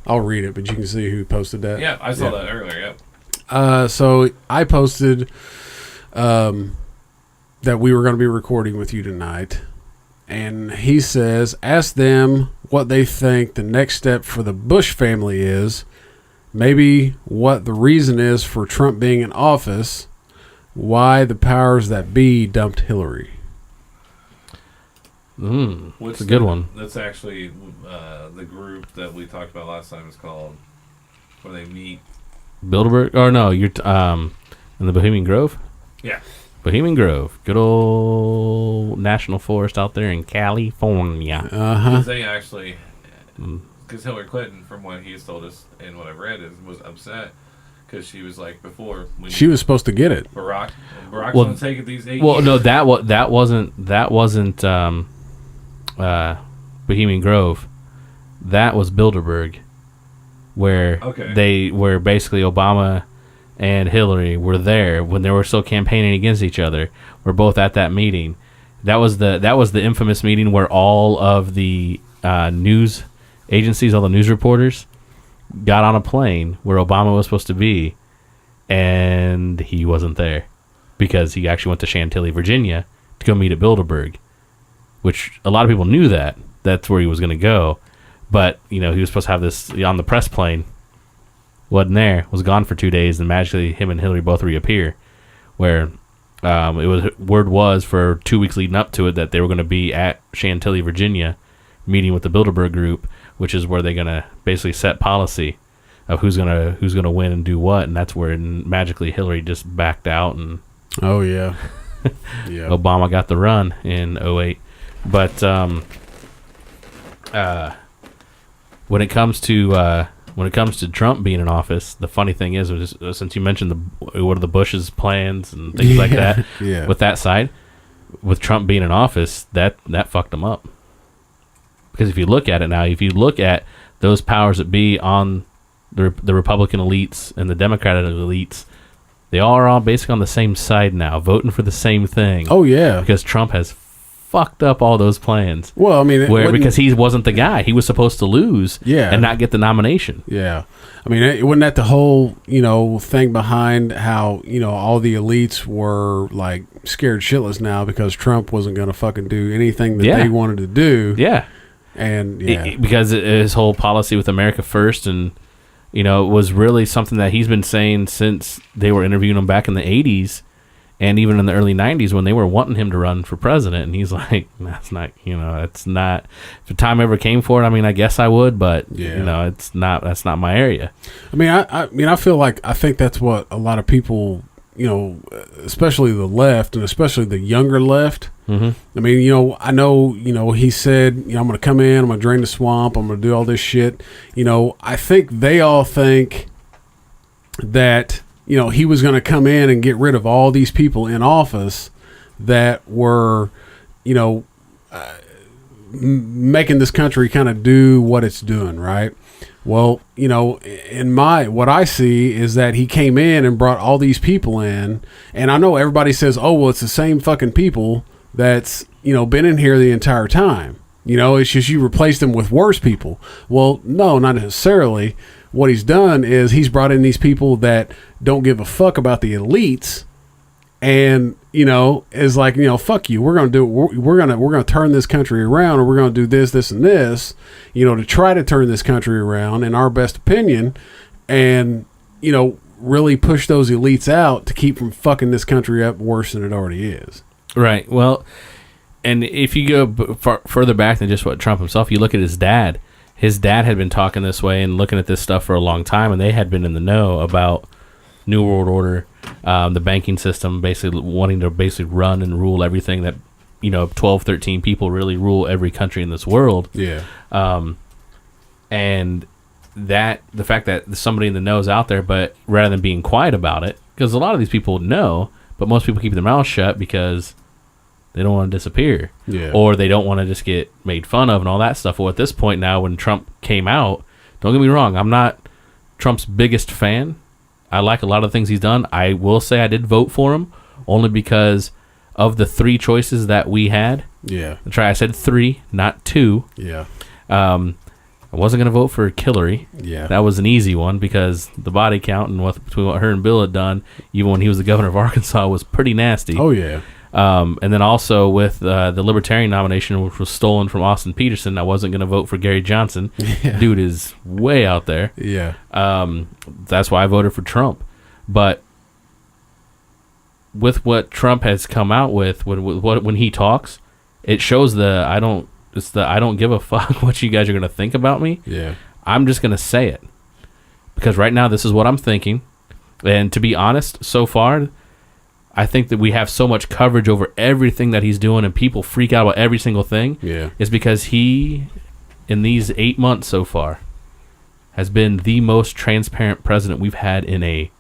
I'll read it, but you can see who posted that. Yeah, I saw that earlier. Yep. So I posted that we were going to be recording with you tonight, and he says, ask them what they think the next step for the Bush family is, maybe what the reason is for Trump being in office, why the powers that be dumped Hillary. That's a good one. That's actually the group that we talked about last time is called, where they meet. Bilderberg? Or no, you're in the Bohemian Grove? Yeah. Bohemian Grove. Good old national forest out there in California. Uh-huh. They actually, because Hillary Clinton, from what he's told us and what I've read, was upset because she was like before. She was supposed to get it. Barack's going to take it these 8 years. Well, no, that wasn't Bohemian Grove. That was Bilderberg, where where basically Obama and Hillary were there when they were still campaigning against each other. We're both at that meeting. That was the infamous meeting where all of the news agencies, all the news reporters, got on a plane where Obama was supposed to be, and he wasn't there because he actually went to Chantilly, Virginia, to go meet at Bilderberg, which a lot of people knew that's where he was going to go. But, he was supposed to have this on the press plane. Wasn't there, was gone for 2 days, and magically him and Hillary both reappear. Where word was for 2 weeks leading up to it that they were going to be at Chantilly, Virginia, meeting with the Bilderberg group, which is where they're going to basically set policy of who's gonna win and do what, and that's where magically Hillary just backed out, and yeah. Obama got the run in 2008. But when it comes to Trump being in office, the funny thing is, since you mentioned what are the Bush's plans and things like that, with that side, with Trump being in office, that fucked him up. Because if you look at it now, if you look at those powers that be on the Republican elites and the Democratic elites, they all are all basically on the same side now, voting for the same thing. Oh yeah, because Trump has fucked up all those plans. Well, I mean, because he wasn't the guy, he was supposed to lose, and not get the nomination. Yeah, I mean, wasn't that the whole thing behind how all the elites were like scared shitless now because Trump wasn't going to fucking do anything that they wanted to do. Yeah, and because his whole policy with America First, and it was really something that he's been saying since they were interviewing him back in the 80s. And even in the early 90s when they were wanting him to run for president, and he's like, that's not, it's not, if the time ever came for it, I mean, I guess I would, but, that's not my area. I mean, I feel like, I think that's what a lot of people, especially the left and especially the younger left. Mm-hmm. I mean, I know, he said, I'm going to come in, I'm going to drain the swamp, I'm going to do all this shit. I think they all think that, he was going to come in and get rid of all these people in office that were, making this country kind of do what it's doing, right? Well, what I see is that he came in and brought all these people in, and I know everybody says, oh, well, it's the same fucking people that's, been in here the entire time. It's just you replaced them with worse people. Well, no, not necessarily. What he's done is he's brought in these people that don't give a fuck about the elites, and is like, fuck you. We're gonna do. We're gonna turn this country around, or we're gonna do this, and this. To try to turn this country around, in our best opinion, and really push those elites out to keep from fucking this country up worse than it already is. Right. Well, and if you go further back than just what Trump himself, you look at his dad. His dad had been talking this way and looking at this stuff for a long time, and they had been in the know about New World Order, the banking system, basically wanting to run and rule everything that, 12, 13 people really rule every country in this world. Yeah. And that the fact that somebody in the know is out there, but rather than being quiet about it, because a lot of these people know, but most people keep their mouths shut because they don't want to disappear. Yeah. Or they don't want to just get made fun of and all that stuff. Well, at this point now, when Trump came out, don't get me wrong, I'm not Trump's biggest fan. I like a lot of the things he's done. I will say I did vote for him only because of the three choices that we had. Yeah. I said 3, not 2. Yeah. I wasn't going to vote for Hillary. Yeah. That was an easy one because the body count and between what her and Bill had done, even when he was the governor of Arkansas, was pretty nasty. Oh, yeah. And then also with the Libertarian nomination, which was stolen from Austin Peterson, I wasn't going to vote for Gary Johnson. Yeah. Dude is way out there. Yeah. That's why I voted for Trump. But with what Trump has come out with when he talks, it shows I don't give a fuck what you guys are going to think about me. Yeah. I'm just going to say it. Because right now, this is what I'm thinking. And to be honest, so far, I think that we have so much coverage over everything that he's doing and people freak out about every single thing. Yeah. Is because he, in these 8 months so far, has been the most transparent president we've had in a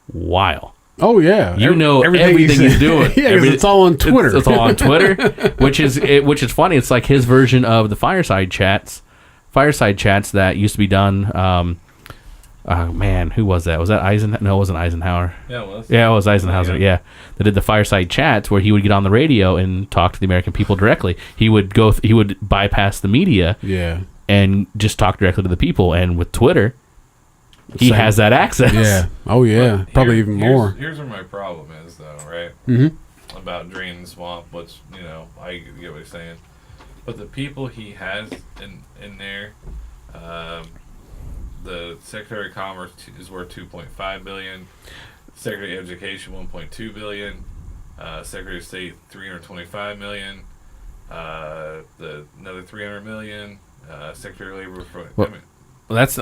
while. Oh, yeah. Everything he's doing. Yeah, it's all on Twitter. It's all on Twitter, which is funny. It's like his version of the fireside chats that used to be done. Oh, man, who was that? Was that Eisenhower? No, it wasn't Eisenhower. Yeah, it was. Yeah, it was Eisenhower. Yeah. They did the fireside chats where he would get on the radio and talk to the American people directly. He would he would bypass the media. Yeah. And just talk directly to the people. And with Twitter, he has that access. Yeah. Oh, yeah. But probably even more. Here's where my problem is, though, right? Mm-hmm. About draining the swamp, which, I get what he's saying. But the people he has in there, the Secretary of Commerce is worth $2.5 billion. Secretary of Education, $1.2 billion. Secretary of State, $325 million. Another $300 million. Secretary of Labor, that's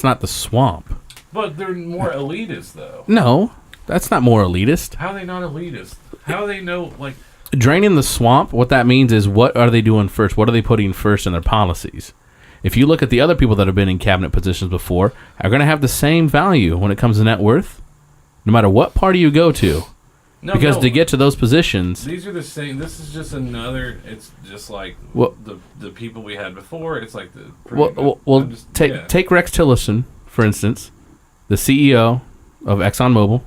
not the swamp. But they're more elitist, though. No, that's not more elitist. How are they not elitist? How do they know, like... Draining the swamp, what that means is what are they doing first? What are they putting first in their policies? If you look at the other people that have been in cabinet positions before, are going to have the same value when it comes to net worth, no matter what party you go to. Because to get to those positions... These are the same... This is just another... It's just like the people we had before. It's like the... Take Rex Tillerson, for instance, the CEO of ExxonMobil,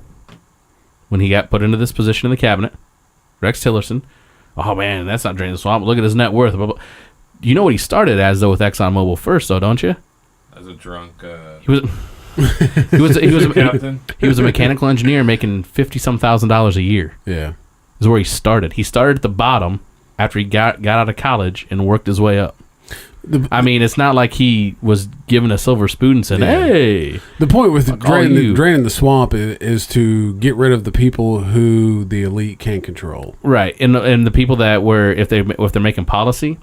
when he got put into this position in the cabinet. Rex Tillerson. Oh, man, that's not draining the swamp. Look at his net worth. You know what he started as, though, with ExxonMobil first, though, don't you? As a drunk... He was a mechanical engineer making $50,000 a year. Yeah. Is where he started. He started at the bottom after he got out of college and worked his way up. I mean, it's not like he was given a silver spoon and said, Yeah. "Hey." The point with Fuck all you. draining the swamp is to get rid of the people who the elite can't control. Right, and the people that were if they're making policy,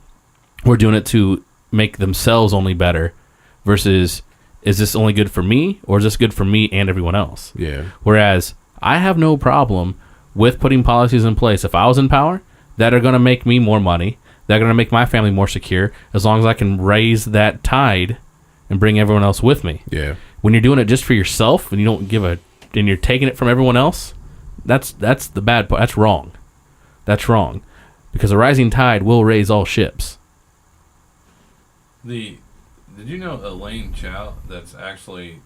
we're doing it to make themselves only better, versus is this only good for me or is this good for me and everyone else? Yeah. Whereas I have no problem with putting policies in place if I was in power that are going to make me more money, that are going to make my family more secure, as long as I can raise that tide and bring everyone else with me. Yeah. When you're doing it just for yourself and you don't and you're taking it from everyone else, that's the bad part. That's wrong. That's wrong. Because a rising tide will raise all ships. Did you know Elaine Chao, that's actually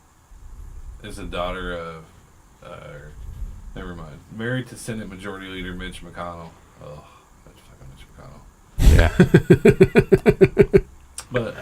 is a daughter of, never mind, married to Senate Majority Leader Mitch McConnell. Oh, that's fucking Mitch McConnell. Yeah. But,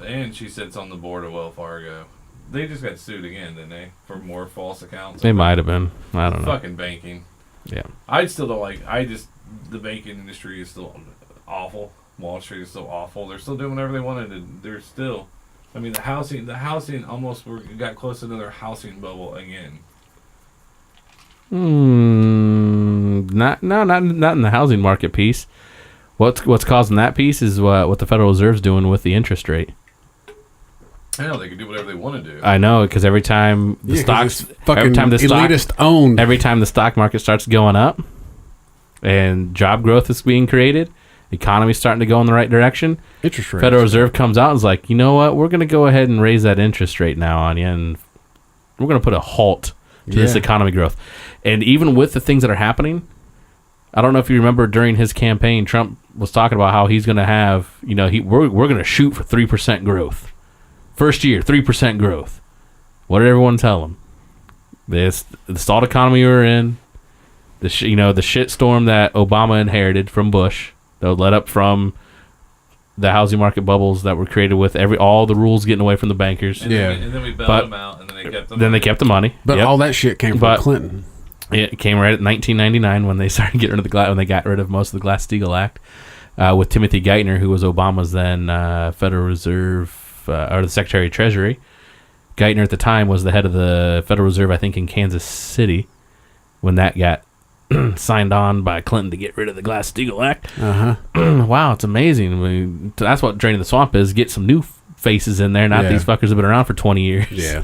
and she sits on the board of Wells Fargo. They just got sued again, didn't they? For more false accounts. They might have been. I don't know. Fucking banking. Yeah. I still don't like, the banking industry is still awful. Wall Street is still awful. They're still doing whatever they wanted to. They're still, I mean, the housing almost got close to another housing bubble again. Not in the housing market piece. What's causing that piece is what the Federal Reserve's doing with the interest rate. I know they can do whatever they want to do. I know, because every time the elitist owned. every time the stock market starts going up, and job growth is being created, the economy's starting to go in the right direction. Interest rates. Federal Reserve comes out and is like, you know what? We're going to go ahead and raise that interest rate now on you, and we're going to put a halt to this economy growth. And even with the things that are happening, I don't know if you remember during his campaign, Trump was talking about how he's going to have, we're going to shoot for 3% growth. First year, 3% growth. What did everyone tell him? The stalled economy we were in, the shit storm that Obama inherited from Bush, that led up from the housing market bubbles that were created with all the rules getting away from the bankers. And then we bailed them out, and then they kept them. They kept the money. But all that shit came from Clinton. It came right at 1999 when they started getting rid of when they got rid of most of the Glass-Steagall Act, with Timothy Geithner, who was Obama's then Federal Reserve or the Secretary of Treasury. Geithner at the time was the head of the Federal Reserve, I think, in Kansas City, when that got signed on by Clinton to get rid of the Glass-Steagall Act. Wow, it's amazing. I mean, that's what draining the swamp is. Get some new faces in there, not these fuckers have been around for 20 years. Yeah.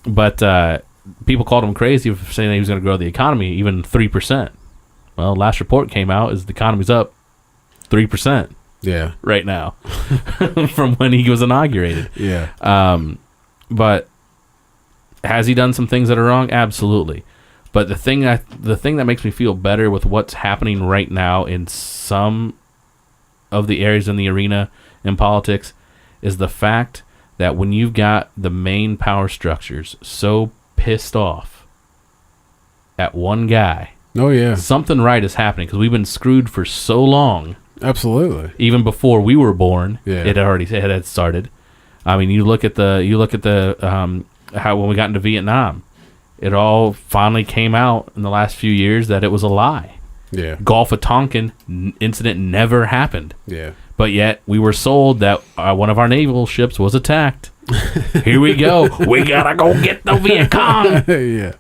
But people called him crazy for saying that he was going to grow the economy even 3%. Well, last report came out is the economy's up 3%. Yeah. Right now from when he was inaugurated. Yeah. But has he done some things that are wrong? Absolutely. But the thing that makes me feel better with what's happening right now in some of the areas in the arena in politics is the fact that when you've got the main power structures so pissed off at one guy, oh yeah, something right is happening, because we've been screwed for so long. Absolutely. Even before we were born, yeah. it had started. I mean, you look at the how when we got into Vietnam, it all finally came out in the last few years that it was a lie. Yeah. Gulf of Tonkin incident never happened. Yeah. But yet we were sold that one of our naval ships was attacked. Here we go. We gotta go get the Viet Cong. Yeah.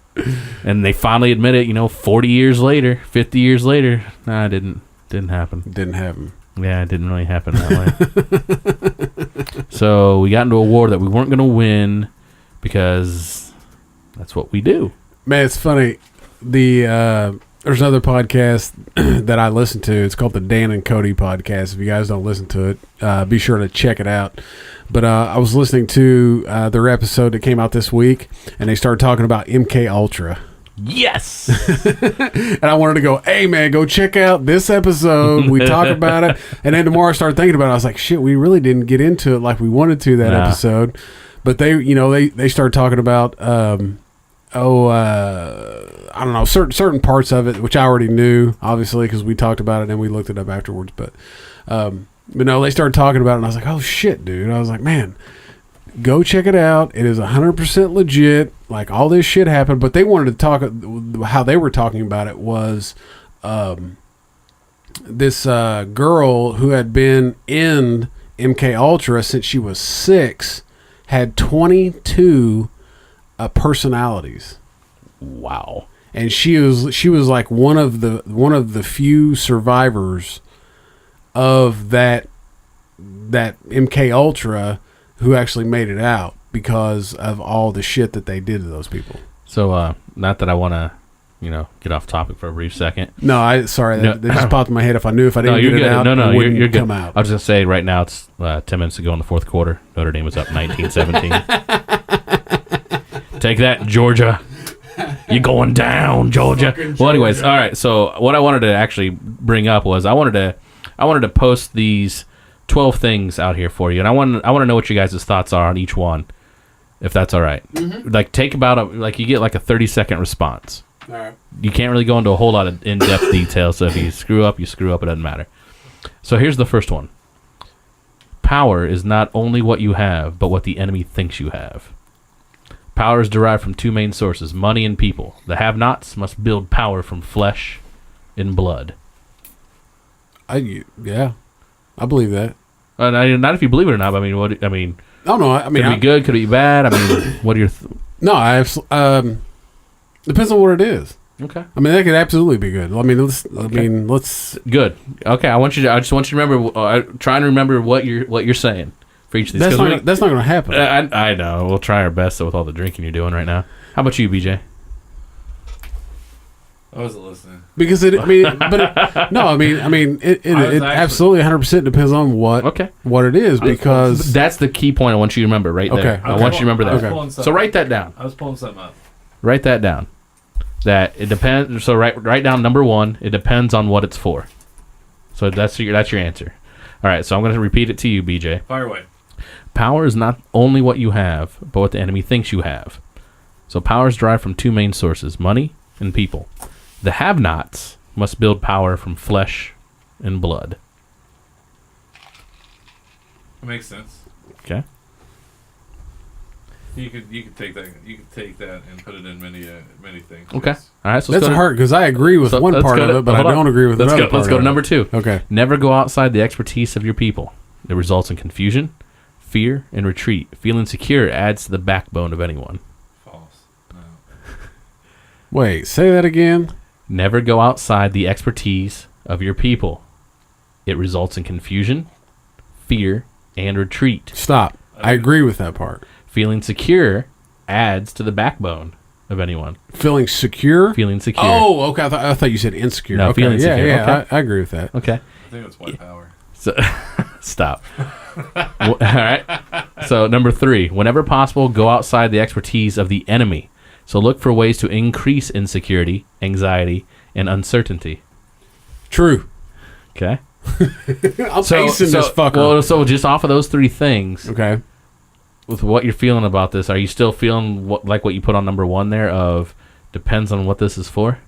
And they finally admit it. 40 years later, 50 years later, nah, it didn't happen. Didn't happen. Yeah, it didn't really happen that way. So we got into a war that we weren't going to win because that's what we do. Man, it's funny. There's another podcast that I listen to. It's called the Dan and Cody podcast. If you guys don't listen to it, be sure to check it out. But I was listening to their episode that came out this week, and they started talking about MK Ultra. Yes. And I wanted to go, hey man, go check out this episode. We talk about it. And then tomorrow I started thinking about it. I was like, shit, we really didn't get into it like we wanted to that episode. But they started talking about I don't know, certain parts of it, which I already knew, obviously, because we talked about it and we looked it up afterwards. But no, they started talking about it, and I was like, oh shit, dude. I was like, man, go check it out. It is 100% legit. Like, all this shit happened, but they wanted to talk. How they were talking about it was, this girl who had been in MK Ultra since she was 6 had 22 personalities. Wow. And she was like one of the few survivors of that MK Ultra who actually made it out because of all the shit that they did to those people. So, not that I want to, get off topic for a brief second. No, that just popped in my head. If I didn't get it out, you're good. Come out. I was just say right now it's 10 minutes to go in the fourth quarter. Notre Dame was up 19-17. Take that, Georgia. You're going down, Georgia. Well, anyways, all right. So what I wanted to actually bring up was I wanted to post these 12 things out here for you, and I want to know what you guys' thoughts are on each one, if that's all right. Mm-hmm. Like take about you get like a 30-second response. All right. You can't really go into a whole lot of in-depth detail, so if you screw up, you screw up. It doesn't matter. So here's the first one. Power is not only what you have, but what the enemy thinks you have. Power is derived from two main sources, money and people. The have-nots must build power from flesh and blood. I believe that. Not if you believe it or not. But Oh no, could it be good? Could it be bad? I mean, what are your? No, depends on what it is. Okay. I mean, that could absolutely be good. Let's. Good. Okay. I just want you to remember. Try and remember what you're saying for each of these. That's not going to happen. I know. We'll try our best with all the drinking you're doing right now. How about you, BJ? I wasn't listening. Because it absolutely 100% depends on what it is, because that's the key point I want you to remember right there. Okay. I want you to remember that. Okay. So write that down. I was pulling something up. Write that down. That it depends. So write down number 1. It depends on what it's for. So that's your answer. All right. So I'm going to repeat it to you, BJ. Fire away. Power is not only what you have, but what the enemy thinks you have. So power is derived from two main sources, money and people. The have-nots must build power from flesh and blood. That makes sense. Okay. You could take that. You could take that and put it in many things. Okay. Yes. All right. So that's hard, because I agree with one part of it, but I don't agree with another part. Let's go to number 2. Okay. Never go outside the expertise of your people. It results in confusion, fear, and retreat. Feeling secure adds to the backbone of anyone. False. No. Wait, say that again. Never go outside the expertise of your people. It results in confusion, fear, and retreat. Stop. I agree with that part. Feeling secure adds to the backbone of anyone. Feeling secure? Feeling secure. Oh, okay. I thought you said insecure. No, okay. feeling secure. Yeah, Okay. I agree with that. Okay. I think it's white power. So, stop. All right. So, number 3. Whenever possible, go outside the expertise of the enemy. So look for ways to increase insecurity, anxiety, and uncertainty. True. Okay. I'm acing this fucker. Well, so just off of those 3 things, Okay. with what you're feeling about this, are you still feeling like what you put on number 1 there of depends on what this is for?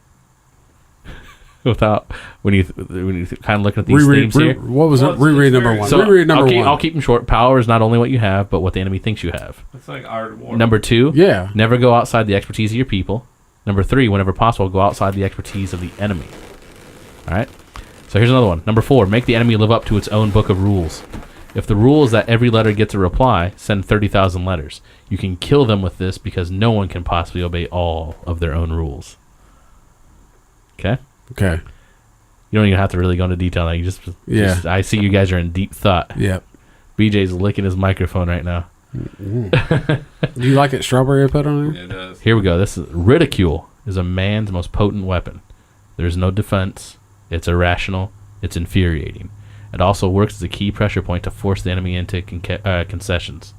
Without when you kind of looking at these themes here. What was it? Reread number 1. So Reread number 1. I'll keep them short. Power is not only what you have, but what the enemy thinks you have. It's like art of war. Number 2, Yeah. never go outside the expertise of your people. Number 3, whenever possible, go outside the expertise of the enemy. All right? So here's another one. Number 4, make the enemy live up to its own book of rules. If the rule is that every letter gets a reply, send 30,000 letters. You can kill them with this because no one can possibly obey all of their own rules. Okay? Okay. You don't even have to really go into detail now. You just I see you guys are in deep thought. Yep. BJ's licking his microphone right now. Do you like it strawberry I put on there? It does. Here we go. This is ridicule is a man's most potent weapon. There's no defense. It's irrational. It's infuriating. It also works as a key pressure point to force the enemy into concessions.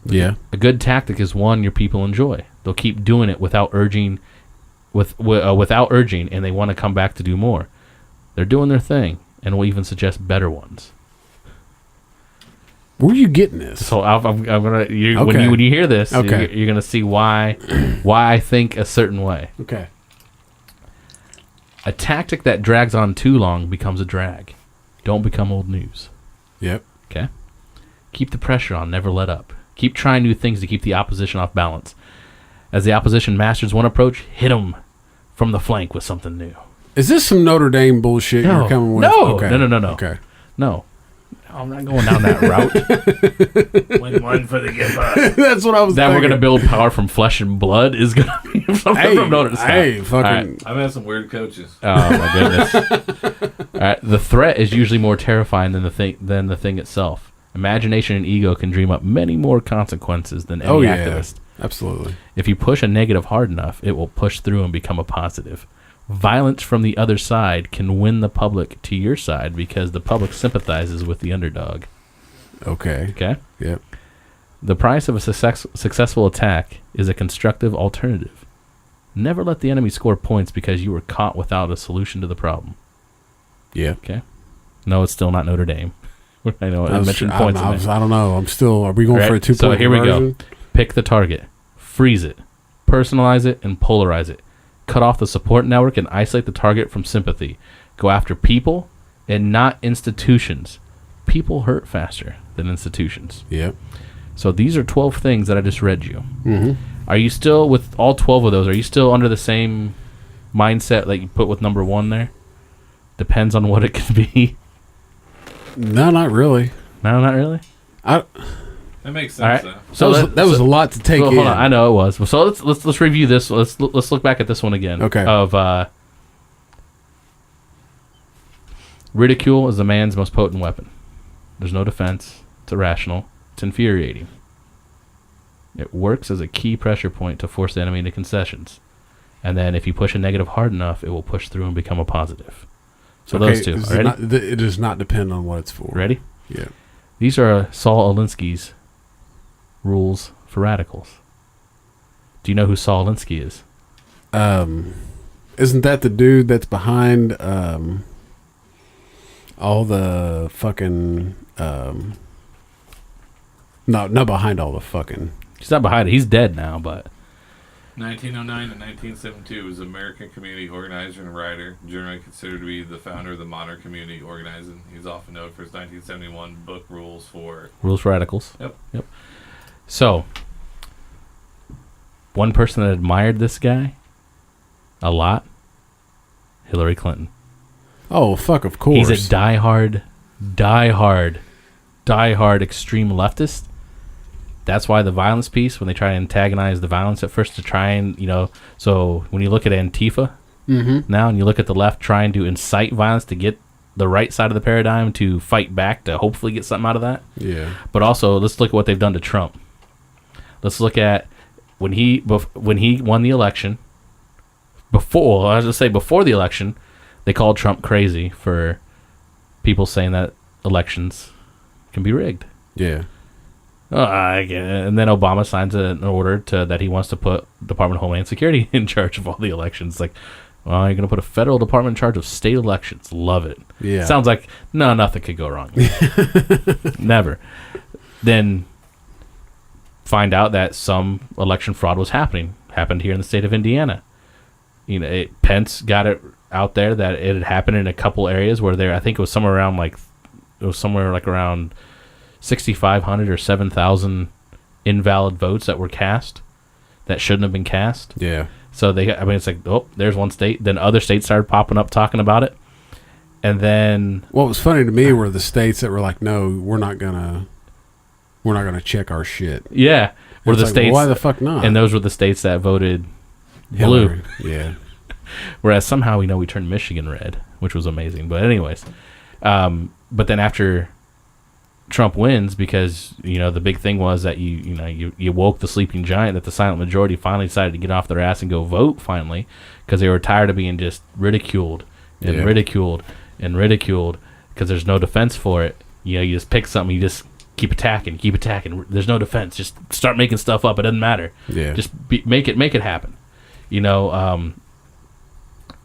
Yeah. A good tactic is one your people enjoy. They'll keep doing it without urging, and they want to come back to do more. They're doing their thing, and will even suggest better ones. Where are you getting this? So I'm gonna Okay. when you hear this, Okay. you're gonna see why I think a certain way. Okay. A tactic that drags on too long becomes a drag. Don't become old news. Yep. Okay? Keep the pressure on. Never let up. Keep trying new things to keep the opposition off balance. As the opposition masters one approach, hit them from the flank with something new. Is this some Notre Dame bullshit No. you're coming with? No. Okay. No. Okay. No, I'm not going down that route. Win one for the giver. That's what I was That we're thinking. going to build power from flesh and blood is going to be something Hey, from Notre Dame. hey, fucking. All right. I've had some weird coaches. Oh my goodness! All right, the threat is usually more terrifying than the thing itself. Imagination and ego can dream up many more consequences than any Oh, yeah. activist. Absolutely. If you push a negative hard enough, it will push through and become a positive. Violence from the other side can win the public to your side because the public sympathizes with the underdog. Okay. Okay? Yep. The price of a successful attack is a constructive alternative. Never let the enemy score points because you were caught without a solution to the problem. Yeah. Okay? No, it's still not Notre Dame. I know I mentioned points in there. I don't know. I'm still. Are we going Right, for a 2-point so here we go. conversion? Pick the target, freeze it, personalize it, and polarize it. Cut off the support network and isolate the target from sympathy. Go after people and not institutions. People hurt faster than institutions. Yep. So these are 12 things that I just read you. Mm-hmm. Are you still, with all 12 of those, are you still under the same mindset that you put with number 1 there? Depends on what it could be. No, not really. No, not really. I, That makes All right. sense, though. So that was a lot to take in. Hold on, I know it was. So let's review this. Let's look back at this one again. Okay. Of ridicule is a man's most potent weapon. There's no defense. It's irrational. It's infuriating. It works as a key pressure point to force the enemy into concessions. And then if you push a negative hard enough, it will push through and become a positive. So those two. This is Ready? it does not depend on what it's for. Ready? Yeah. These are Saul Alinsky's rules for radicals. Do you know who Saul Alinsky is? Isn't that the dude that's behind all the fucking not behind all the fucking. He's not behind it. He's dead now, but 1909 to 1972 was an American community organizer and writer, generally considered to be the founder of the modern community organizing. He's often known for his 1971 book Rules for Radicals. Yep. So, one person that admired this guy a lot, Hillary Clinton. Oh fuck! Of course. He's a diehard extreme leftist. That's why the violence piece, when they try to antagonize the violence at first to try and, so when you look at Antifa now and you look at the left trying to incite violence to get the right side of the paradigm to fight back to hopefully get something out of that. Yeah. But also, let's look at what they've done to Trump. Let's look at when he won the election. Before the election, they called Trump crazy for people saying that elections can be rigged. Yeah. I get it. And then Obama signs an order that he wants to put Department of Homeland Security in charge of all the elections. Like, well, you're going to put a federal department in charge of state elections. Love it. Yeah. Sounds like, no, nothing could go wrong. Never. Then find out that some election fraud was happened here in the state of Indiana. Pence got it out there that it had happened in a couple areas where I think it was somewhere around 6,500 or 7,000 invalid votes that were cast that shouldn't have been cast. Yeah. So it's like, oh, there's one state. Then other states started popping up talking about it. And then What was funny to me were the states that were like, no, we're not gonna check our shit. yeah, were It's the like, states, well, why the fuck not? and those were the states that voted Hillary. blue. Yeah. Whereas somehow we turned Michigan red, which was amazing. But anyways, but then after Trump wins, because the big thing was that you woke the sleeping giant, that the silent majority finally decided to get off their ass and go vote finally, because they were tired of being just ridiculed and Yeah. ridiculed and ridiculed, because there's no defense for it. You just pick something, you just keep attacking. There's no defense. Just start making stuff up. It doesn't matter. Yeah. Just make it happen.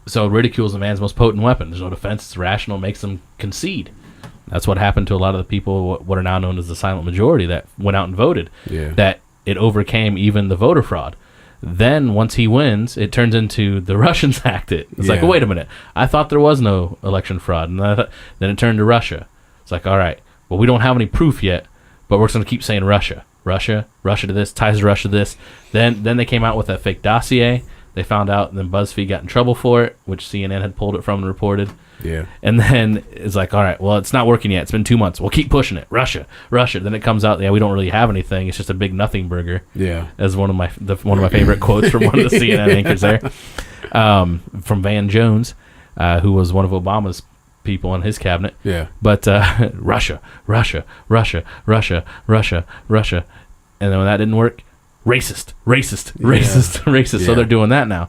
So ridicule is a man's most potent weapon. There's no defense. It's rational. Makes them concede. That's what happened to a lot of the people, what are now known as the silent majority, that went out and voted. Yeah. That it overcame even the voter fraud. Then once he wins, it turns into the Russians hacked it. It's like, Yeah. wait a minute. I thought there was no election fraud. And then it turned to Russia. It's like, all right, well, we don't have any proof yet, but we're just going to keep saying Russia to this, ties to Russia to this. Then they came out with a fake dossier They found out, and then BuzzFeed got in trouble for it, which CNN had pulled it from and reported. Yeah. And then it's like, all right, well, it's not working yet. It's been 2 months. We'll keep pushing it. Russia. Then it comes out, yeah, we don't really have anything. It's just a big nothing burger. Yeah. As one of my favorite quotes from one of the CNN anchors there, from Van Jones, who was one of Obama's people in his cabinet. Yeah. But Russia. And then when that didn't work, racist. Yeah. So they're doing that now.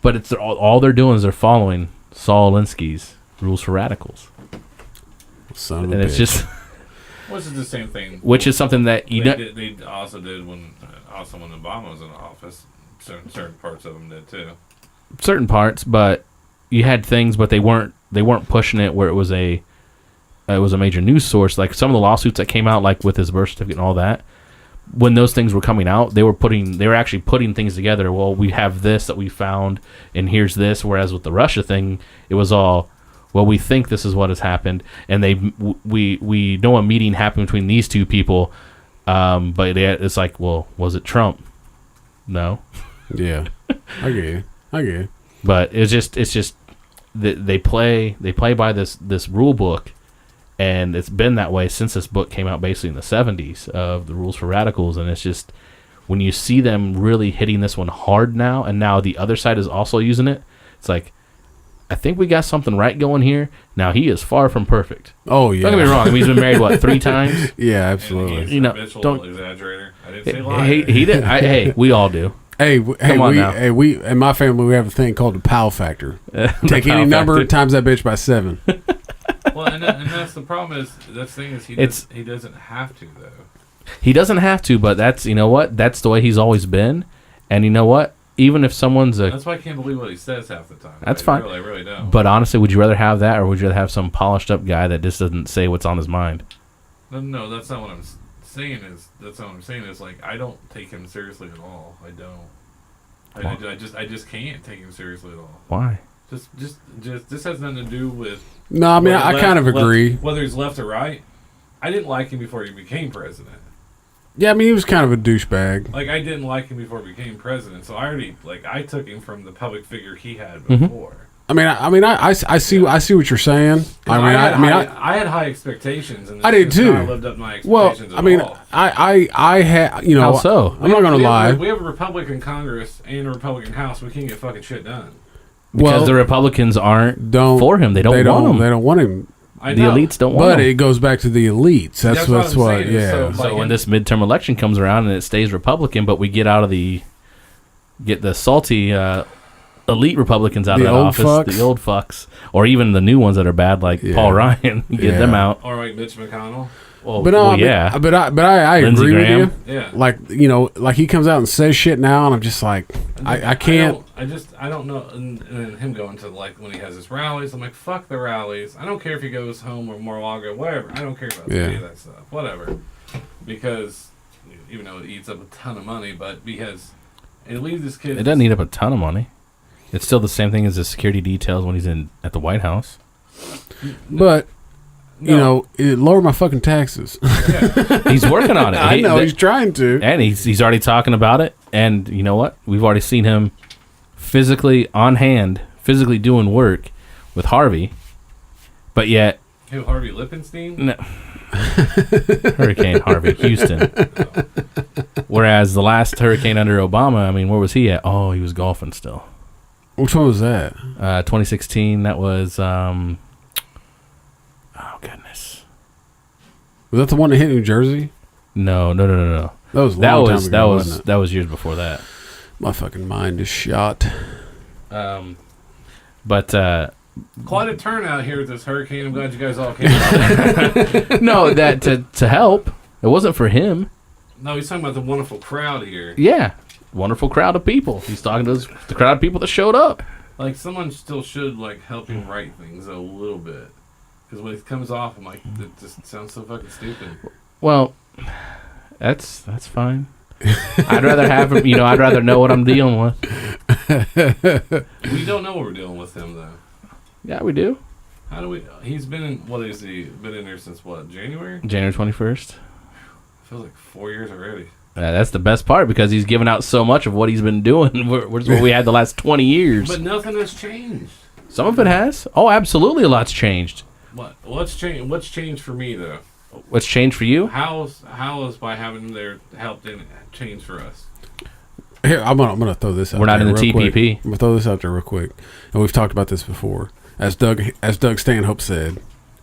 But it's all they're doing is they're following Saul Alinsky's rules for radicals. Son of a And it's bitch. just, Which is the same thing. which is something that you don't. They also did when Obama was in office. Certain parts of them did too. Certain parts, but you had things, but they weren't pushing it where it was a major news source. Like some of the lawsuits that came out, like with his birth certificate and all that, when those things were coming out, they were actually putting things together. Well, we have this that we found, and here's this. Whereas with the Russia thing, it was all, well, we think this is what has happened, and we know a meeting happened between these two people, but it's like, well, was it Trump? No. Yeah. I get you. But it's just they play by this rule book, and it's been that way since this book came out, basically in the 70s, of the rules for radicals. And it's just, when you see them really hitting this one hard now, and now the other side is also using it, it's like, I think we got something right going here. Now, he is far from perfect. Oh, yeah. Don't get me wrong. I mean, he's been married 3 times? Yeah, And absolutely. he's You know, a habitual don't- exaggerator. I didn't say liar. He did. Hey, we all do. Come on now. we in my family we have a thing called the POW factor. Take any number times that bitch by 7. Well, and that's the problem is he doesn't have to though. He doesn't have to, but that's, you know what? That's the way he's always been. And you know what? Even if someone's That's why I can't believe what he says half the time. That's I fine. I really don't. But honestly, would you rather have that, or would you rather have some polished up guy that just doesn't say what's on his mind? No, that's not what I'm saying. That's what I'm saying is like I don't take him seriously at all. I don't. I just can't take him seriously at all. Why? Just this has nothing to do with. No, I mean whether I kind of agree. Whether he's left or right, I didn't like him before he became president. Yeah, I mean he was kind of a douchebag. Like I didn't like him before he became president, so I took him from the public figure he had Mm-hmm. before. I see what you're saying. I had high expectations, and I did this has too. not lived up to my Well, expectations I mean, at all. I had, you know, How so? I'm not going to lie. We have a Republican Congress and a Republican House. We can't get fucking shit done. Because the Republicans aren't for him. They don't want him. They don't want him. I The know. elites don't want But him. it goes back to the elites. That's what what's I'm what. saying. Yeah. So, So like, when this midterm election comes around and it stays Republican, but we get the salty elite Republicans out The of that old office, fucks? the old fucks, or even the new ones that are bad, like Yeah. Paul Ryan, get Yeah. them out. All right, Mitch McConnell. Well, But no, well, I mean, yeah. but I Lindsey agree Graham. with you. Yeah. Like, you know, like he comes out and says shit now, and I'm just like, I can't. I don't know. And him going to like when he has his rallies, I'm like, fuck the rallies. I don't care if he goes home or Mar-a-Lago, whatever. I don't care about any of that stuff, whatever. Because even though it eats up a ton of money, but because it leaves this kid. It doesn't eat up a ton of money. It's still the same thing as the security details when he's at the White House. But you know, it lower my fucking taxes. He's working on it. I know he's trying to, and he's already talking about it. And you know what? We've already seen him physically on hand, physically doing work with Harvey. But yet, Who, Harvey Lippenstein? no. Hurricane Harvey, Houston. Whereas the last hurricane under Obama, I mean, where was he at? Oh, he was golfing still. Which one was that? 2016. That was. Oh goodness. Was that the one that hit New Jersey? No. That was a long time ago, wasn't it? That was years before that. My fucking mind is shot. But Quite a turnout here at this hurricane. I'm glad you guys all came out. no, that to help. It wasn't for him. No, he's talking about the wonderful crowd here. Yeah, wonderful crowd of people. He's talking to the crowd of people that showed up. Like, someone still should, like, help him write things a little bit. Because when it comes off, I'm like, it just sounds so fucking stupid. Well, that's fine. I'd rather have him. You know, I'd rather know what I'm dealing with. We don't know what we're dealing with him, though. Yeah, we do. How do we... He's been in... What is he? Been in there since, what, January? January 21st. Feels like 4 years already. That's the best part because he's given out so much of what he's been doing. Which is what we had the last 20 years. But nothing has changed. Some of it has. Oh, absolutely, a lot's changed. What's changed? What's changed for me though? What's changed for you? How is by having their help in change for us? Here, I'm gonna throw this out. We're not there in the real quick. TPP. I'm gonna throw this out there real quick, and we've talked about this before. As Doug Stanhope said,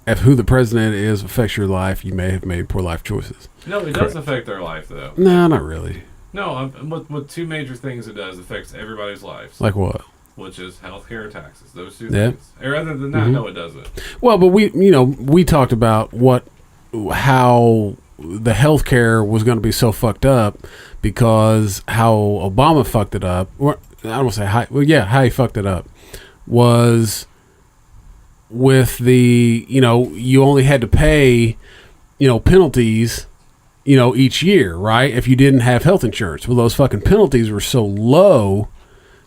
if who the president is affects your life, you may have made poor life choices. No, it does affect our life though. No, not really. No, with two major things it does affects everybody's lives. Like what? Which is healthcare and taxes. Those two Yeah. things. Or other than that, no, it doesn't. Well, but we talked about how the healthcare was going to be so fucked up because how Obama fucked it up. Or, I don't want to say how. Well, yeah, how he fucked it up was with the you only had to pay penalties each year, right? If you didn't have health insurance. Well, those fucking penalties were so low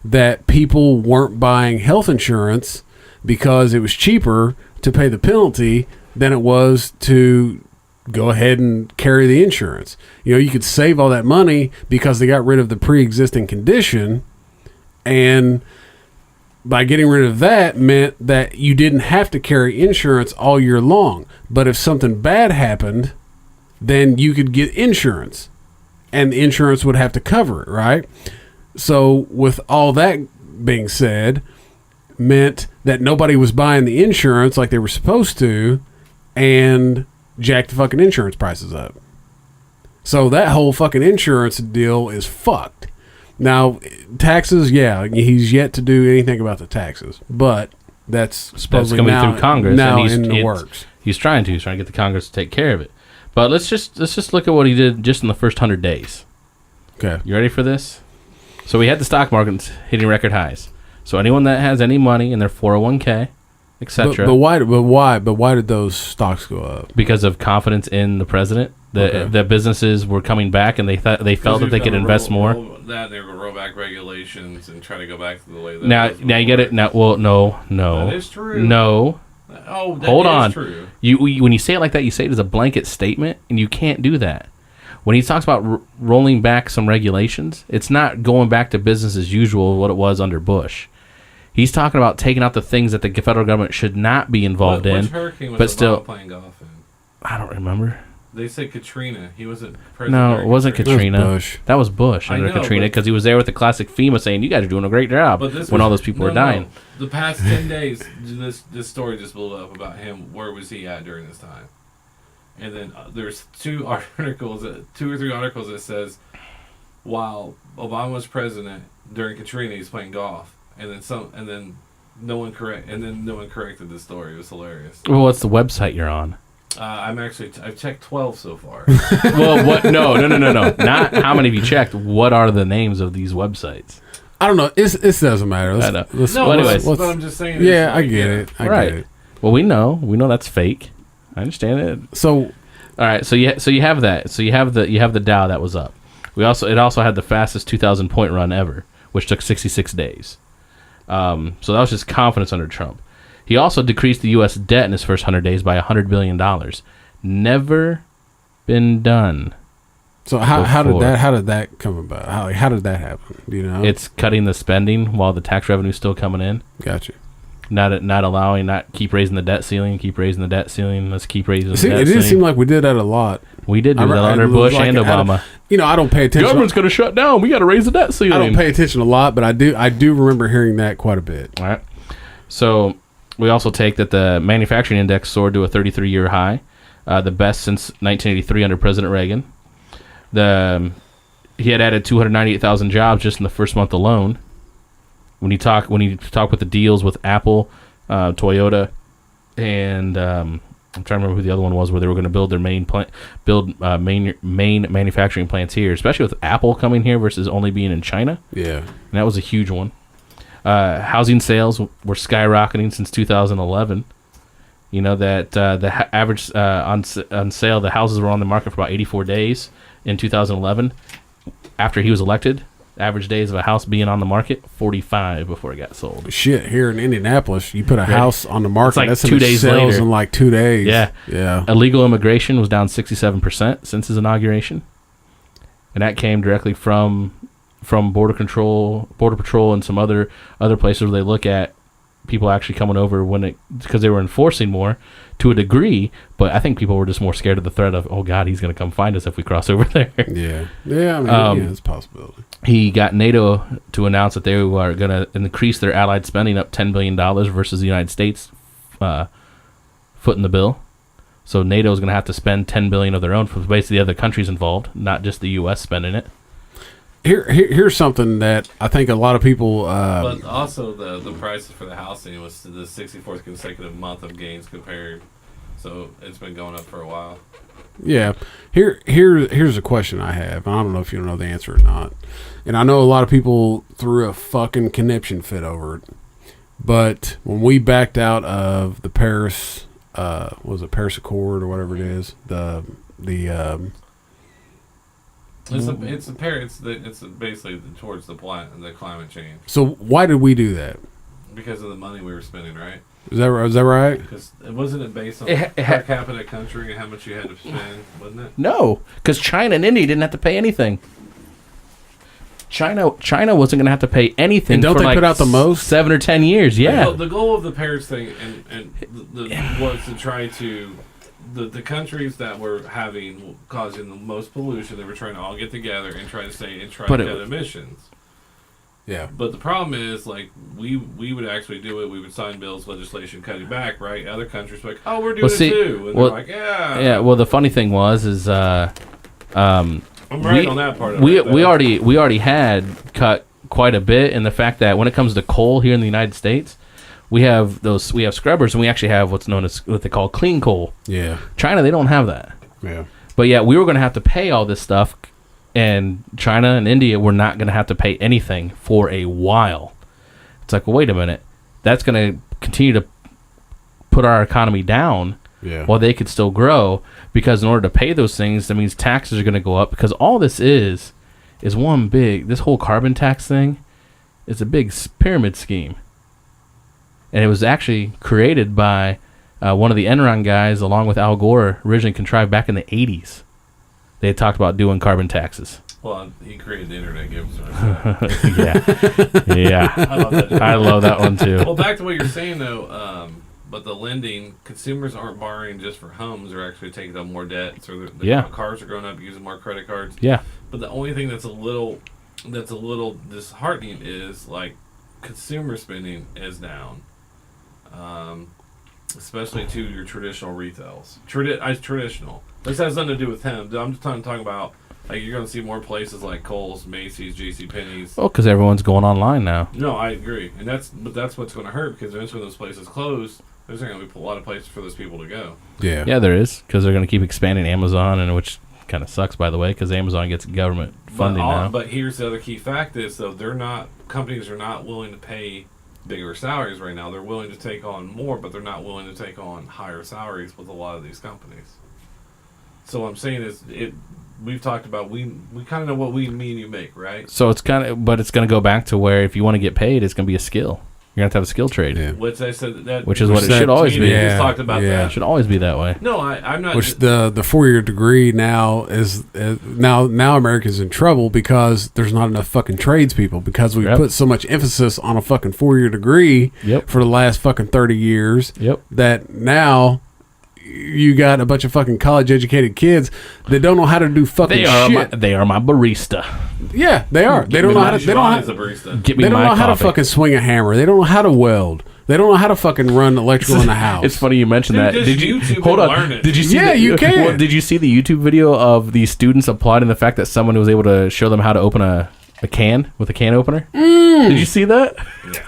that people weren't buying health insurance because it was cheaper to pay the penalty than it was to go ahead and carry the insurance. You could save all that money because they got rid of the pre-existing condition, and by getting rid of that meant that you didn't have to carry insurance all year long. But if something bad happened, then you could get insurance, and the insurance would have to cover it, right? So with all that being said, meant that nobody was buying the insurance like they were supposed to, and jacked the fucking insurance prices up. So that whole fucking insurance deal is fucked. Now, taxes, yeah, he's yet to do anything about the taxes, but that's supposedly coming now, through Congress, now and in the works. He's trying to get the Congress to take care of it. But let's just look at what he did just in the first 100 days. Okay. You ready for this? So we had the stock markets hitting record highs. So anyone that has any money in their 401k, etc. But why did those stocks go up? Because of confidence in the president, the businesses were coming back, and they felt that they could invest more. They were roll back regulations and try to go back to the way that Now you get it. Now, well, no. That is true. No. Oh, that Hold is on. true. You when you say it like that, you say it as a blanket statement, and you can't do that. When he talks about rolling back some regulations, it's not going back to business as usual, what it was under Bush. He's talking about taking out the things that the federal government should not be involved in. Which hurricane was but Obama still playing golf in? I don't remember. They said Katrina. He wasn't president. No, during it wasn't Katrina. Bush. That was Bush I under know, Katrina but- because he was there with the classic FEMA saying, "You guys are doing a great job," But this when was- all those people were dying. The past 10 days, this story just blew up about him. Where was he at during this time? And then there's two or three articles that says while Obama was president during Katrina, he's playing golf, and then no one corrected the story. It was hilarious. Well, what's the website you're on? I've checked 12 so far. Well, what? No. Not how many have you checked. What are the names of these websites? I don't know. It doesn't matter. I know. No, Well, anyways. but I'm just saying. Yeah, it's I like, get yeah. it. I Right. get it. Well, we know that's fake. I understand it. So All right, so you have that. So you have the Dow that was up. It also had the fastest 2,000 point run ever, which took 66 days. So that was just confidence under Trump. He also decreased the U.S. debt in his first 100 days by $100 billion. Never been done. So how before. did that come about? How did that happen? Do you know? It's cutting the spending while the tax revenue's still coming in. Gotcha. Not keep raising the debt ceiling. Let's keep raising the debt ceiling. It didn't seem like we did that a lot. We did do that under Bush and Obama. I don't pay attention. Government's going to shut down. We got to raise the debt ceiling. I don't pay attention a lot, but I do remember hearing that quite a bit. All right. So we also take that the manufacturing index soared to a 33-year high, the best since 1983 under President Reagan. He had added 298,000 jobs just in the first month alone. When he talked with the deals with Apple, Toyota, and I'm trying to remember who the other one was, where they were going to build their main manufacturing plants here, especially with Apple coming here versus only being in China. Yeah. And that was a huge one. Housing sales were skyrocketing since 2011. You know that the average on sale, the houses were on the market for about 84 days in 2011. After he was elected, average days of a house being on the market, 45 before it got sold. Shit, here in Indianapolis, you put a house on the market, It's like that's 2 days sells later. in like 2 days. Yeah. Yeah. Illegal immigration was down 67% since his inauguration. and that came directly from border patrol, and some other places where they look at people actually coming over because they were enforcing more to a degree, but I think people were just more scared of the threat of, oh God, he's going to come find us if we cross over there. Yeah. Yeah, I mean, it's a possibility. He got NATO to announce that they are going to increase their allied spending up $10 billion versus the United States footing the bill. So NATO is going to have to spend $10 billion of their own for basically the other countries involved, not just the U.S. spending it. Here's something that I think a lot of people. But also the prices for the housing was the 64th consecutive month of gains compared, so it's been going up for a while. Yeah, here's a question I have. I don't know if you know the answer or not, and I know a lot of people threw a fucking conniption fit over it. But when we backed out of the Paris, Paris Accord or whatever it is, It's basically towards the climate change. So why did we do that? Because of the money we were spending, right? Is that right? Because wasn't it based on per capita country and how much you had to spend, wasn't it? No, because China and India didn't have to pay anything. China wasn't going to have to pay anything. And don't they put out the most? 7 or 10 years? Yeah. The goal of the Paris thing was to try to the countries that were causing the most pollution. They were trying to all get together and try to cut emissions. Yeah. But the problem is, like, we would actually do it. We would sign bills, legislation, cutting back, right? Other countries were like, oh, we're doing it too. And they're like, yeah. Yeah, well, the funny thing is I'm right on that part of we it. We already had cut quite a bit in the fact that when it comes to coal here in the United States, we have scrubbers, and we actually have what's known as what they call clean coal. Yeah. China, they don't have that. Yeah. But yeah, we were going to have to pay all this stuff, and China and India were not going to have to pay anything for a while. It's like, well, wait a minute. That's going to continue to put our economy down while they could still grow, because in order to pay those things, that means taxes are going to go up, because all this is one big, this whole carbon tax thing is a big pyramid scheme. And it was actually created by one of the Enron guys, along with Al Gore, originally contrived back in the 80s. They had talked about doing carbon taxes. Well, he created the internet, gave us Yeah. I love that one too. Well, back to what you're saying though, but the lending, consumers aren't borrowing just for homes; they're actually taking on more debt. So cars are growing up, using more credit cards. Yeah. But the only thing that's a little disheartening is, like, consumer spending is down, especially to your traditional retails. Traditional. This has nothing to do with him. I'm just talking about, like, you're going to see more places like Kohl's, Macy's, JCPenney's. Oh, because everyone's going online now. No, I agree, and that's what's going to hurt, because eventually when those places close, there's not going to be a lot of places for those people to go. Yeah. Yeah, there is, because they're going to keep expanding Amazon, and which kind of sucks, by the way, because Amazon gets government funding now. But here's the other key fact is, though, companies are not willing to pay bigger salaries right now. They're willing to take on more, but they're not willing to take on higher salaries with a lot of these companies. So what I'm saying is, we've talked about, we kind of know what me and you make, right? So it's but it's going to go back to where if you want to get paid, it's going to be a skill. You're going to have a skill trade. Yeah. Which I said which is what it should always be. Just talked about that. It should always be that way. No, I'm not. Which the 4-year degree now is now America's in trouble because there's not enough fucking tradespeople, because we put so much emphasis on a fucking 4-year degree for the last fucking 30 years that now you got a bunch of fucking college-educated kids that don't know how to do fucking shit. They are my barista. Yeah, they are. They don't know how to. They don't know how to fucking swing a hammer. They don't know how to weld. They don't know how to fucking run electrical in the house. It's funny you mentioned that. Did you hold on? Did you see? Yeah, you can. Well, did you see the YouTube video of the students applauding the fact that someone was able to show them how to open a can with a can opener? Did you see that?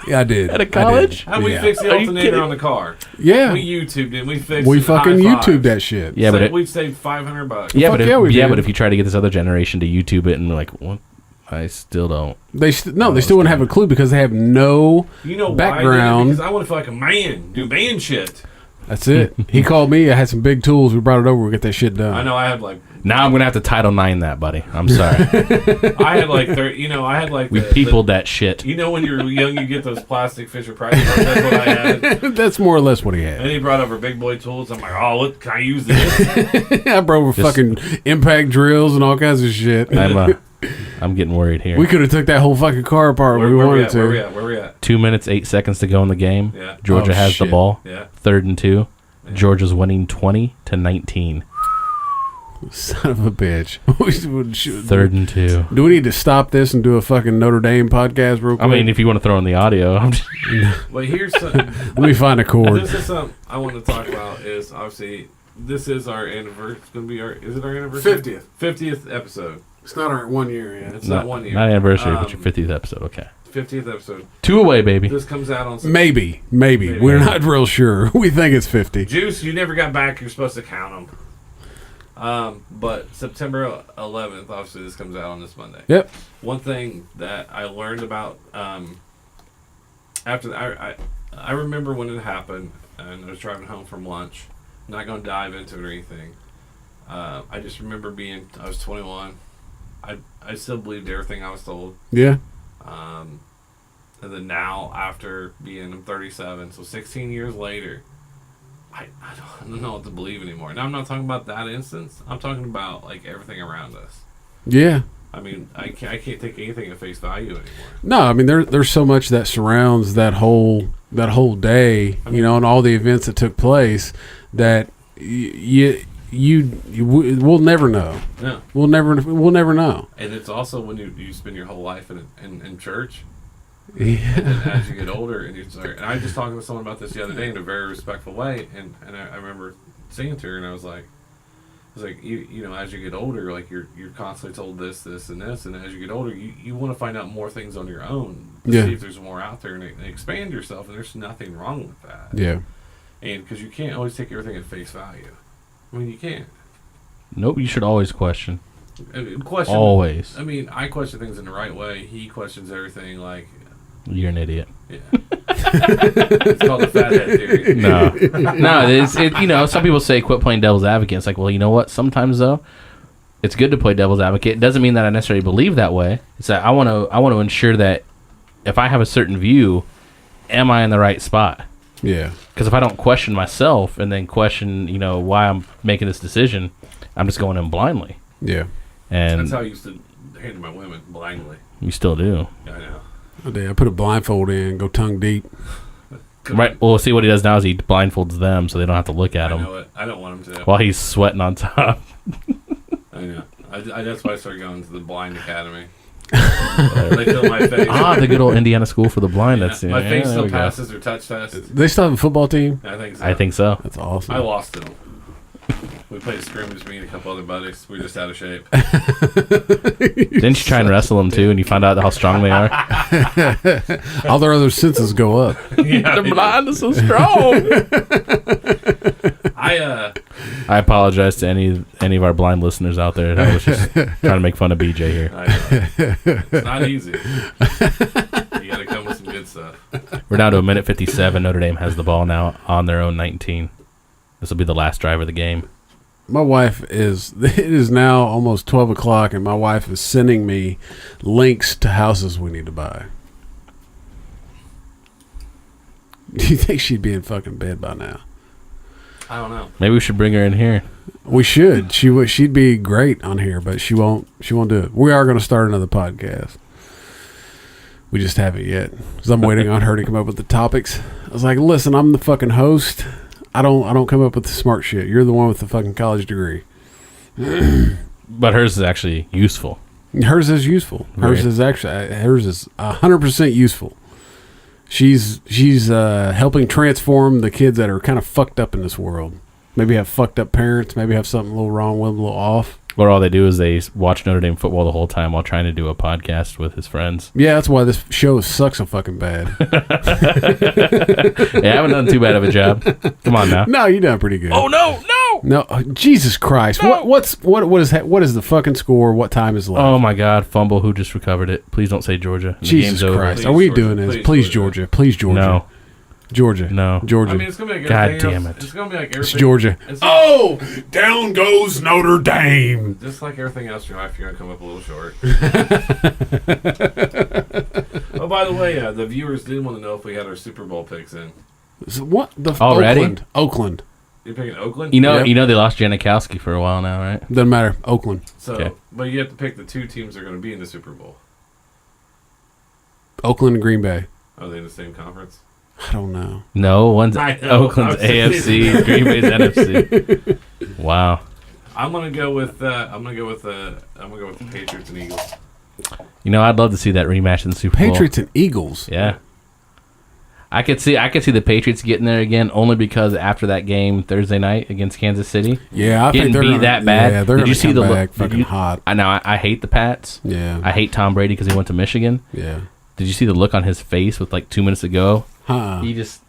Yeah, I did. At a college? How we fix the alternator on the car? Yeah, we YouTubed it. We fixed. We fucking YouTubed that shit. Yeah, but we saved $500. Yeah, but if you try to get this other generation to YouTube it and like, what? I still don't. They still wouldn't have a clue because they have no background. Because I want to feel like a man, do man shit. That's it. He called me. I had some big tools. We brought it over. We get that shit done. I know. I have like Now I'm gonna have to Title IX that, buddy. I'm sorry. I had like I had like We peopled that shit. You know when you're young, you get those plastic Fisher Price cards. That's what I had. That's more or less what he had. And he brought over big boy tools. I'm like, oh, look, can I use this? I brought over fucking impact drills and all kinds of shit. I'm getting worried here. We could have took that whole fucking car apart if we wanted to. Where we at? 2 minutes, 8 seconds to go in the game. Yeah. Georgia has shit. the ball. Yeah. 3rd and 2. Georgia's winning 20-19. Son of a bitch. 3rd and 2. Do we need to stop this and do a fucking Notre Dame podcast real quick? I mean, if you want to throw in the audio, But here's something. let me find a chord. This is something I want to talk about. Is obviously this is our anniversary. It's going to be our. Is it our anniversary? 50th episode. It's not our 1 year yet. It's not 1 year. not anniversary, but your 50th episode. Okay, 50th episode. 2 away, baby. This comes out on Maybe. We're not real sure. We think it's 50. Juice. You never got back. You're supposed to count them. But September 11th, obviously, this comes out on this Monday. Yep. One thing that I learned about after I remember when it happened, and I was driving home from lunch. I'm not going to dive into it or anything. I just remember I was 21. I still believed everything I was told. Yeah. And then now, after I'm 37, so 16 years later, I don't know what to believe anymore. Now, I'm not talking about that instance. I'm talking about, like, everything around us. Yeah. I mean, I can't take anything at face value anymore. No, I mean there's so much that surrounds that whole day, and all the events that took place that we'll never know. Yeah. We'll never know. And it's also when you spend your whole life in church. Yeah. And then as you get older, and I was just talking to someone about this the other day in a very respectful way, and I remember saying to her, and I was like, as you get older, like you're constantly told this, and this, and as you get older, you want to find out more things on your own to see if there's more out there and expand yourself, and there's nothing wrong with that. Yeah. And because you can't always take everything at face value. I mean, you can't. Nope, you should always question. Question. Always. I mean, I question things in the right way. He questions everything like. You're an idiot. Yeah. It's called the fathead theory. No. Some people say quit playing devil's advocate. It's like, well, you know what? Sometimes though, it's good to play devil's advocate. It doesn't mean that I necessarily believe that way. It's that I want to ensure that if I have a certain view, am I in the right spot? Yeah. Because if I don't question myself and then question, why I'm making this decision, I'm just going in blindly. Yeah. And that's how I used to handle my women, blindly. You still do. Yeah, I know. I put a blindfold in, go tongue deep. Right. Well, see what he does now is he blindfolds them so they don't have to look at him. I know it. I don't want him to. While he's sweating on top. I know. That's why I started going to the blind academy. They fill my face. The good old Indiana School for the Blind. Yeah. That's My face still passes their touch test. They still have a football team? I think so. That's awesome. I lost to them. We played a scrimmage, me and a couple other buddies. We're just out of shape. Didn't you try and wrestle them too, and you find out how strong they are? All their other senses go up. Yeah, the blind is so strong. I apologize to any of our blind listeners out there. I was just trying to make fun of BJ here. I know. It's not easy. You got to come with some good stuff. We're down to 1:57. Notre Dame has the ball now on their own 19. This will be the last drive of the game. My wife it is now almost 12 o'clock, and my wife is sending me links to houses we need to buy. Do you think she'd be in fucking bed by now? I don't know. Maybe we should bring her in here. We should. She'd be great on here, but she won't do it. We are going to start another podcast. We just haven't yet, because I'm waiting on her to come up with the topics. I was like, listen, I'm the fucking host. I don't come up with the smart shit. You're the one with the fucking college degree. But hers is actually useful. Hers is useful. Hers is 100% useful. She's helping transform the kids that are kind of fucked up in this world. Maybe have fucked up parents. Maybe have something a little wrong with them, a little off. Or all they do is they watch Notre Dame football the whole time while trying to do a podcast with his friends. Yeah, that's why this show sucks so fucking bad. Yeah, I haven't done too bad of a job. Come on now. No, you done pretty good. Oh no! No, Jesus Christ! No. What is the fucking score? What time is left? Oh my God! Fumble. Who just recovered it? Please don't say Georgia. The Jesus game's over. Christ! Please, Are we Georgia. doing this? Please, Please, Georgia. Georgia. Please, Georgia. No. Georgia. No. Georgia. I mean, it's gonna be like God everything damn else. it. It's gonna be like it's everything. Georgia. It's Oh, down goes Notre Dame. just like everything else in your life, you're gonna come up a little short. Oh, by the way, the viewers did want to know if we had our Super Bowl picks in. So what the Already? Oakland. You're picking Oakland. You know, Yep. they lost Janikowski for a while now, right? Doesn't matter. Oakland. So, Okay. but you have to pick the two teams that are going to be in the Super Bowl. Oakland and Green Bay. Are they in the same conference? I don't know. No, one's I know. Oakland's I was AFC, Green Bay's NFC. Wow. I'm gonna go with the Patriots and Eagles. You know, I'd love to see that rematch in the Super Bowl. Patriots and Eagles. Yeah. I could see the Patriots getting there again only because after that game Thursday night against Kansas City, Yeah, I getting think they're beat gonna, that bad. Yeah, they're Did gonna you see come the back did fucking you- hot. I know. I hate the Pats. Yeah. I hate Tom Brady because he went to Michigan. Yeah. Did you see the look on his face with like 2 minutes to go? Huh. He just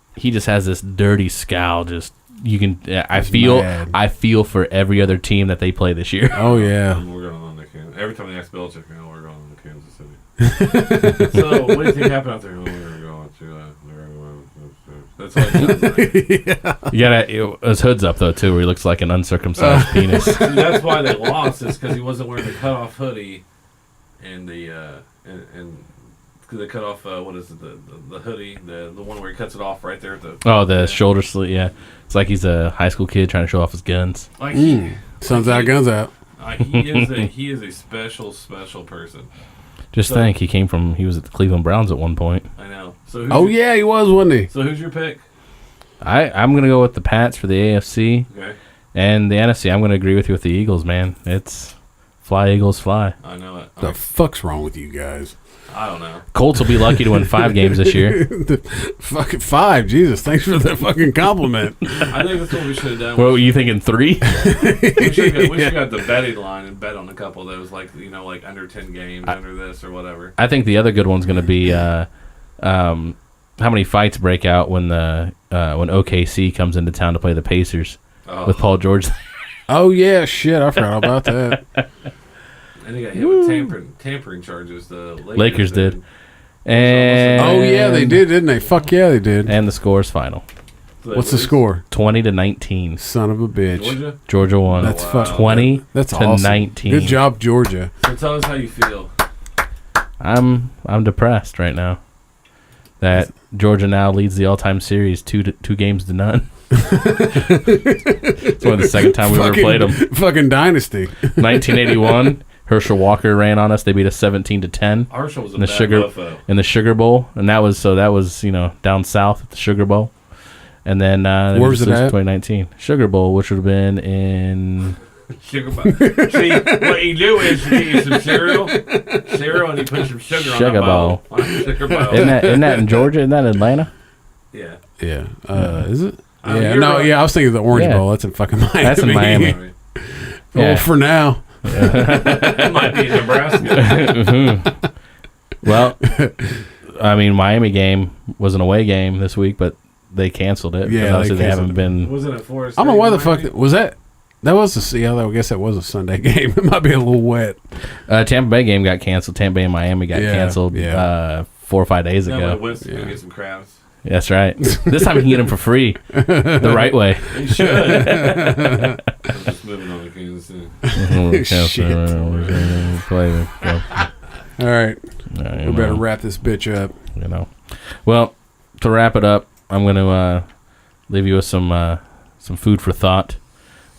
has this dirty scowl. Just you can. I He's feel. mad. I feel for every other team that they play this year. Oh yeah. We're going on to Kansas. Every time they ask Belichick, we're going on to Kansas City. So, what do you think happened out there? We're going to. That's all it sounds like. You gotta. His hood's up though too, where he looks like an uncircumcised penis. See, that's why they lost. Is because he wasn't wearing the cutoff hoodie, and the and because they cut off what is it the hoodie the one where he cuts it off right there at the Oh, the shoulder slit. Yeah, it's like he's a high school kid trying to show off his guns. like Sun's out, guns out. he is a special person. Just So- think, he was at the Cleveland Browns at one point. I know. So Oh yeah, he was, wasn't he? So who's your pick? I'm gonna go with the Pats for the AFC Okay, and the NFC. I'm gonna agree with you with the Eagles, man. It's fly Eagles fly. I know it. The fuck's wrong with you guys? I don't know. Colts will be lucky to win 5 games this year. Fucking 5. Jesus, thanks for the fucking compliment. I think that's what we should have done. What were you thinking? 3? We should have got the betting line and bet on a couple of those, like like under 10 games, under this or whatever. I think the other good one's gonna be how many fights break out when when OKC comes into town to play the Pacers with Paul George. Oh yeah, shit, I forgot about that. And they got hit with tampering charges. The Lakers did. And Oh yeah, they did, didn't they? Fuck yeah, they did. And the score is final. So they What's the lose. score? 20-19. Son of a bitch. Georgia? Georgia won. That's Wow. fuck. 20 That's to awesome. 19. Good job, Georgia. So tell us how you feel. I'm depressed right now. That Georgia now leads the all-time series 2 games to none. It's only the second time we ever played them. Fucking dynasty. 1981, Herschel Walker ran on us. They beat us 17-10 Arshall was a in the bad mofo. in the Sugar Bowl, and that was down south at the Sugar Bowl. And then Where was it at? 2019 Sugar Bowl, which would have been in Sugar Bowl. See, what you do is you get you some cereal, and you put some sugar Sugar on a bowl. Bowl. On a Sugar Bowl. isn't that in Georgia? Isn't that in Atlanta? Yeah. Yeah. Is it? mean, Yeah. you're No. right. Yeah, I was thinking of the Orange Yeah. Bowl. That's in fucking Miami. That's in Miami. Well, Yeah. for now. It might be in Nebraska. Well, I mean, Miami game was an away game this week, but they canceled it. because Yeah, they obviously they haven't canceled it. been. Wasn't it Forest? I don't know why the Miami? fuck was that. That was a. Yeah, I guess that was a Sunday game. It might be a little wet. Tampa Bay game got canceled. Tampa Bay and Miami got Yeah, canceled yeah. 4 or 5 days No, ago. but Winston's Yeah. gonna get some crabs. That's right. This time he can get them for free, the right way. He should. I'm just moving on to Kansas City. Shit. All right, we better wrap this bitch up. Well, to wrap it up, I'm going to leave you with some food for thought.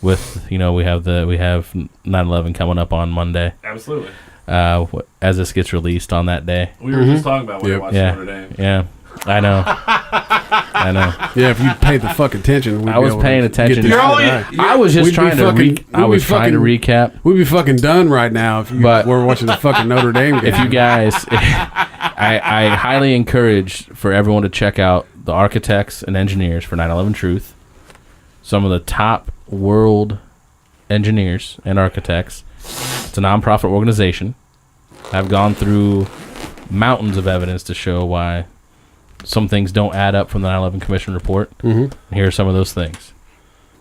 With we have 9/11 coming up on Monday. Absolutely. As this gets released on that day. We were just talking about when Yep. we watched Yeah, Notre Dame. yeah, I know, I know. Yeah, if you paid the fucking attention, we'd I be was able to paying get attention. this You're shit only- done. I was just We'd be trying to fucking- I we'd was be trying to fucking- recap. We'd be fucking done right now if you But- were watching the fucking Notre Dame game. If you guys, I highly encourage for everyone to check out the architects and engineers for 9/11 Truth. Some of the top world engineers and architects. It's a nonprofit organization. I've gone through mountains of evidence to show why some things don't add up from the 9/11 Commission report. Mhm. Here are some of those things.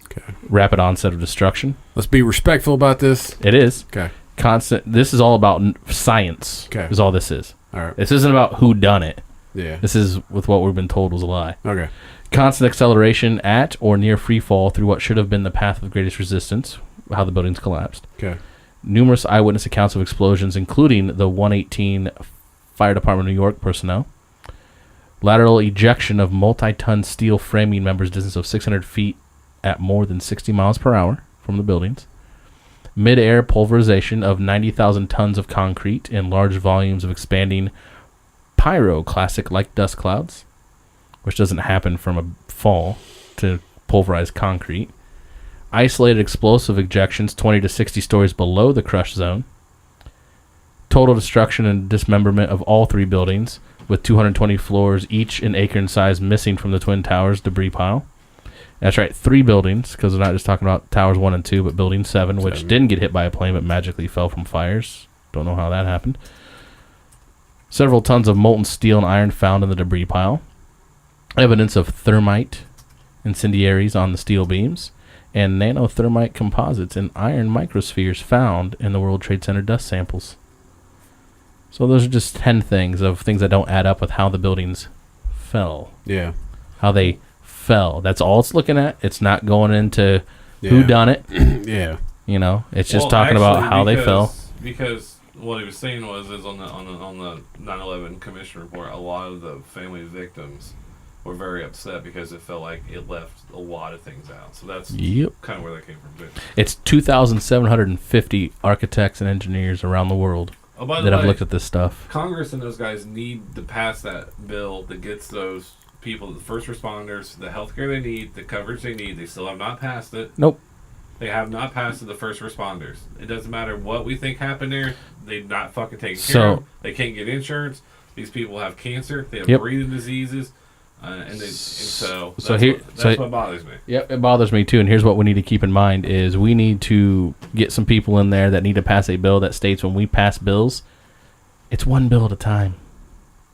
Okay. Rapid onset of destruction. Let's be respectful about this. It is. Okay. Constant. This is all about science. Okay. Is all this is. All right. This isn't about who done it. Yeah. This is with what we've been told was a lie. Okay. Constant acceleration at or near free fall through what should have been the path of greatest resistance, how the buildings collapsed. Okay. Numerous eyewitness accounts of explosions, including the 118 Fire Department of New York personnel. Lateral ejection of multi-ton steel framing members distance of 600 feet at more than 60 miles per hour from the buildings. Mid-air pulverization of 90,000 tons of concrete in large volumes of expanding pyroclastic-like dust clouds, which doesn't happen from a fall to pulverize concrete. Isolated explosive ejections 20 to 60 stories below the crush zone. Total destruction and dismemberment of all 3 buildings, with 220 floors, each an acre in size, missing from the Twin Towers debris pile. That's right, 3 buildings, because we're not just talking about Towers 1 and 2, but Building 7, which didn't get hit by a plane, but magically fell from fires. Don't know how that happened. Several tons of molten steel and iron found in the debris pile. Evidence of thermite incendiaries on the steel beams, and nanothermite composites and iron microspheres found in the World Trade Center dust samples. So those are just 10 things that don't add up with how the buildings fell. Yeah. How they fell. That's all it's looking at. It's not going into who done it. Yeah. You know, it's just talking about how they fell. Because what he was saying is on the 9/11 commission report, a lot of the family victims were very upset because it felt like it left a lot of things out. So that's kind of where that came from too. It's 2,750 architects and engineers around the world that have looked at this stuff. Congress and those guys need to pass that bill that gets those people, the first responders, the health care they need, the coverage they need. They still have not passed it. Nope. They have not passed it, the first responders. It doesn't matter what we think happened there. They're not fucking taken care of. They can't get insurance. These people have cancer. They have breathing diseases. That's what bothers me. Yep, it bothers me too. And here's what we need to keep in mind is we need to get some people in there that need to pass a bill that states when we pass bills, it's one bill at a time.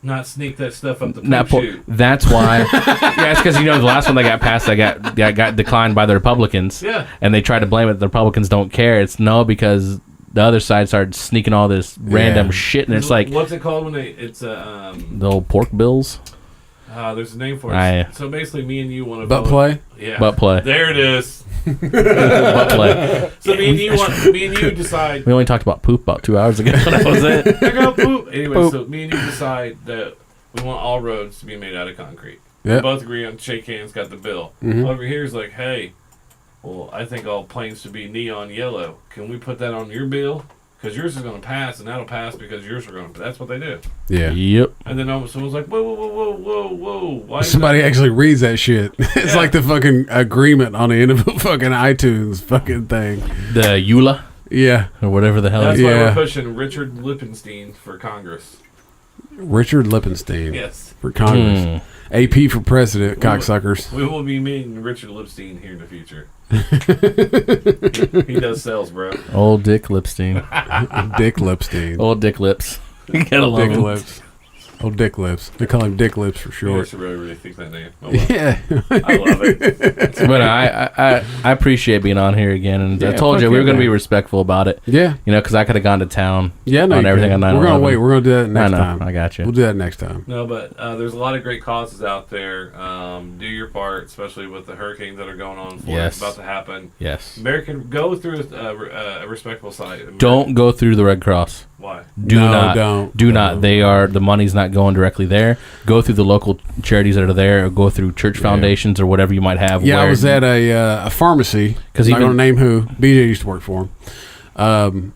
Not sneak that stuff up the poop chute. That's why. Yeah, it's because the last one that got passed that got declined by the Republicans. Yeah. And they tried to blame it. The Republicans don't care. It's because the other side started sneaking all this random shit, and it's like, what's it called when the old pork bills? There's a name for it. So basically, me and you want to butt play. Yeah, butt play. There it is. Butt play. So me and you decide. We only talked about poop about 2 hours ago. That was it. I got poop. Anyway, so me and you decide that we want all roads to be made out of concrete. Yep. We both agree on shake hands, got the bill. Over here is like, hey, well, I think all planes should be neon yellow. Can we put that on your bill? Because yours is going to pass, and that'll pass because yours are going to. That's what they do. Yeah. Yep. And then someone's like, whoa. Why somebody actually reads that shit. It's like the fucking agreement on the end of a fucking iTunes fucking thing. The EULA? Yeah. Or whatever the hell. That's why we're pushing Richard Lippenstein for Congress. Richard Lippenstein. Yes. For Congress. AP for president, cocksuckers. We will be meeting Richard Lipstein here in the future. He does sales, bro. Old Dick Lipstein. Dick Lipstein. Old Dick Lips. You gotta love Dick him. Lips. Old Dick Lips. They call him Dick Lips for short. I should really think that name. Oh, well. Yeah. I love it. But I appreciate being on here again, and I told you we were going to be respectful about it. Yeah. Because I could have gone to town on everything on 9/11. We're going to wait. We're going to do that next time. I got you. We'll do that next time. No, but there's a lot of great causes out there. Do your part, especially with the hurricanes that are going on. It's about to happen. Yes. American, go through a respectable site. Don't go through the Red Cross. Why? Do not. The money's not going directly there. Go through the local charities that are there, or go through church foundations or whatever you might have. Yeah, I was at a pharmacy. Because I'm not going to name who. BJ used to work for him.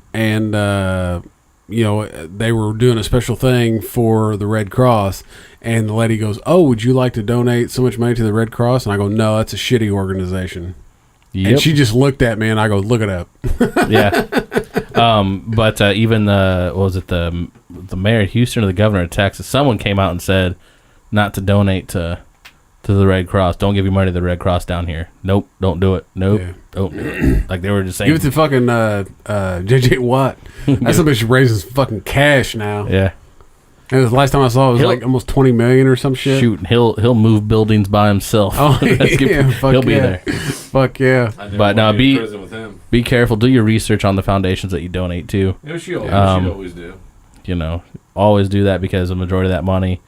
They were doing a special thing for the Red Cross, and the lady goes, "Oh, would you like to donate so much money to the Red Cross?" And I go, "No, that's a shitty organization." Yep. And she just looked at me, and I go, "Look it up." Yeah. But even the mayor of Houston or the governor of Texas, someone came out and said not to donate to the Red Cross. Don't give your money to the Red Cross down here. Nope, don't do it. Nope, don't do it. Like they were just saying. Give it to fucking JJ Watt. That somebody should raise his fucking cash now. Yeah. And the last time I saw it was like almost 20 million or some shit. Shoot, he'll move buildings by himself. Oh, he'll be there. Fuck yeah. But now be careful. Do your research on the foundations that you donate to. Yeah, she always do. Always do that because the majority of that money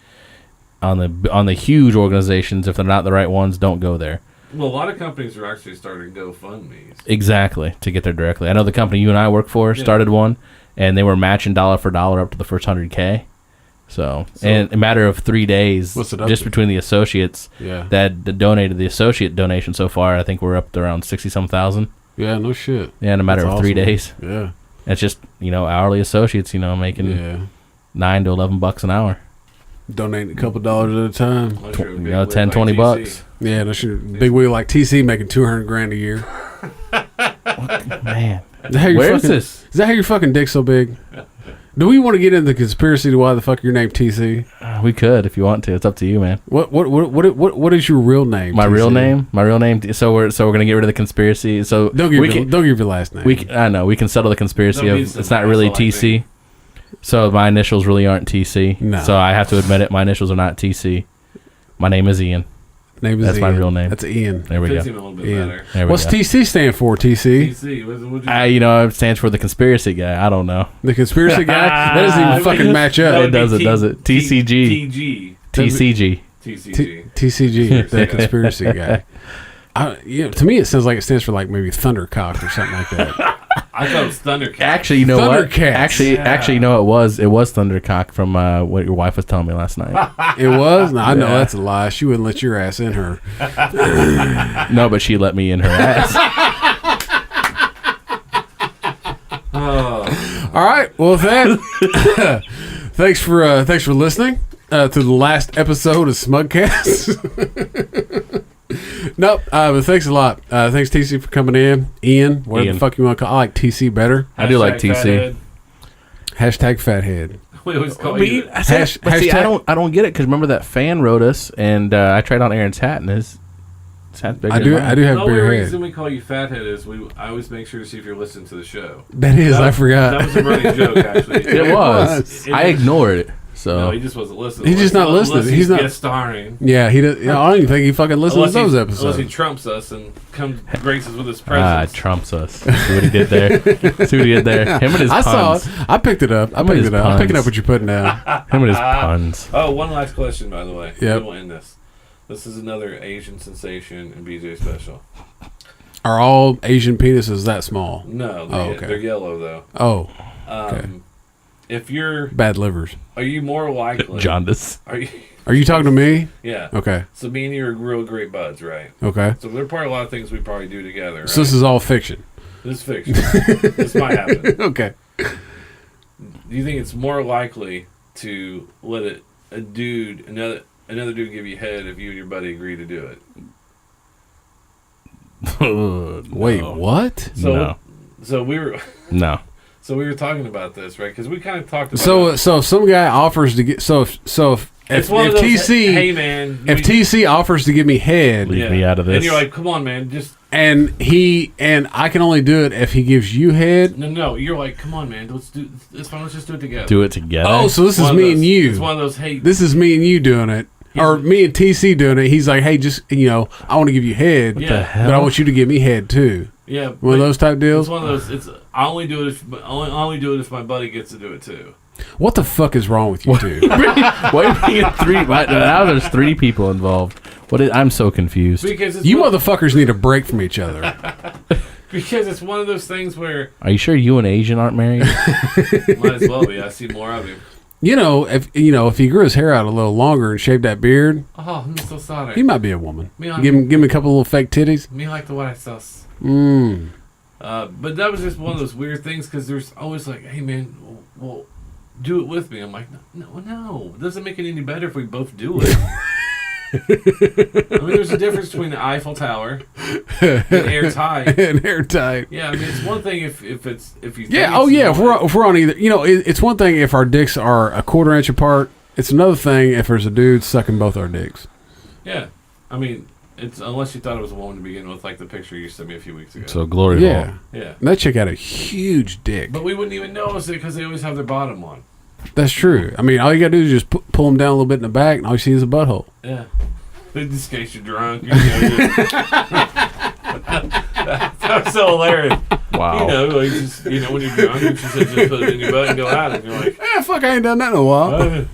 on the huge organizations, if they're not the right ones, don't go there. Well, a lot of companies are actually starting GoFundMe's. Exactly, to get there directly. I know the company you and I work for started one, and they were matching dollar for dollar up to the first 100K. So in a matter of 3 days, What's it up just to? between the associates that donated the associate donation so far, I think we're up to around 60-some thousand. Yeah, no shit. Yeah, in a matter That's of 3 awesome. days. Yeah. It's just, hourly associates, making $9 to $11 an hour. Donating a couple dollars at a time. Unless you're a big 10, wig 20 like bucks. TC. Yeah, no shit. Big wheel like TC making $200,000 a year. Man. Is that how your Where is fucking, this? Is that how your fucking dick's so big? Do we want to get into the conspiracy to why the fuck your name TC? We could if you want to. It's up to you, man. What is your real name? My TC? real name? My real name. So we're gonna get rid of the conspiracy. So Don't give your last name. I know we can settle the conspiracy No, of he's it's an not really asshole like TC. me. So my initials really aren't TC. No. So I have to admit it. My initials are not TC. My name is Ian. Name is That's my Ian. real name. That's Ian. There we Fits go. him a little bit Ian. better. There we What's go. TC stand for? TC? TC, what'd you It stands for the conspiracy guy. I don't know. The conspiracy guy? That doesn't even fucking match That up. would It be does it. TCG. TG. TCG. TCG. TCG, the guy. conspiracy guy. To me, it sounds like it stands for like maybe Thundercock or something like that. I thought it was Thundercat. Actually, you know what? Thundercats. Actually, you know it was Thundercock from what your wife was telling me last night. It was? No, I know that's a lie. She wouldn't let your ass in her. No, but she let me in her ass. All right. Well, with that, thanks for listening to the last episode of Smugcast. Nope. But thanks a lot. Thanks TC for coming in. Ian, whatever Ian. the fuck you want to call. I like TC better. I do like Hashtag TC. Hashtag fathead. We always call But you. but see, hashtag- I don't get it because remember that fan wrote us and I tried on Aaron's hat and his hat's bigger. I do than mine. have The only bigger reason head. we call you Fathead is I always make sure to see if you're listening to the show. That is, I forgot. That was a running joke, actually. It was. I ignored it. So No, he just wasn't listening. He's just not Unless listening. He's not guest starring. Yeah, he does. I don't even think he fucking listens to those Unless he episodes. trumps us and comes graces with his ah, presence. trumps us. See what he did there. See what he did there. Him and his I saw puns. it. I picked it up. I'm his picking up puns. what you're putting down. Him and his puns. Oh, one last question, by the way. Yep. Then we'll end this. This is another Asian sensation and BJ special. Are all Asian penises that small? No, Oh, okay. they're yellow though. Oh, If you're, bad livers. are you more likely? Jaundice. Are you? Are you talking to me? Yeah. Okay. So me and you are real great buds, right? Okay. So there are probably a lot of things we probably do together. Right? So this is all fiction. This is fiction. This might happen. Okay. Do you think it's more likely to let a dude, another dude, give you head if you and your buddy agree to do it? Wait, what? So, No. So we were. No. So we were talking about this, right? Because we kind of talked about. So if some guy offers to get if it's one of those, TC hey man, if TC offers to give me head Leave me out of this. and you're like, come on, man, just and I can only do it if he gives you head. no. You're like, come on, man, let's do. It's fine. Let's just do it together. Do it together. Oh, so this is One of me those- and you. It's one of those. Hey, This is me and you doing it. Or me and TC doing it. He's like, hey, just I want to give you head, Yeah. the hell? but I want you to give me head too. yeah, One of those type It's deals. one of those. It's I only do it if only do it if my buddy gets to do it too. What the fuck is wrong with you two? Why are you bringing three? Now there's 3 people involved. I'm so confused. Because it's You one, motherfuckers need a break from each other. because it's one of those things where Are you sure you and Asian aren't married? might as well be. I see more of him. If he grew his hair out a little longer and shaved that beard, Oh, I'm so sorry. he might be a woman. Me on- Give him a couple little fake titties. Me like the white sauce. Mm. But that was just one of those weird things because there's always like, hey man, well, do it with me. I'm like, no, it doesn't make it any better if we both do it. I mean, there's a difference between the Eiffel Tower and airtight. And airtight. Yeah, I mean, it's one thing if you think Yeah. it's Oh yeah. not- If we're on either, it's one thing if our dicks are a quarter inch apart. It's another thing if there's a dude sucking both our dicks. Yeah, I mean, it's unless you thought it was a woman to begin with, like the picture you sent me a few weeks ago. So glory Yeah. hole. Yeah, And that chick had a huge dick. but we wouldn't even notice it because they always have their bottom on. That's true. I mean, all you gotta do is just pull them down a little bit in the back, and all you see is a butthole. Yeah. In this case, you're drunk. That was so hilarious. Wow. Like just, when you're drunk, you just put it in your butt and go out, and you're like, Fuck, I ain't done that in a while.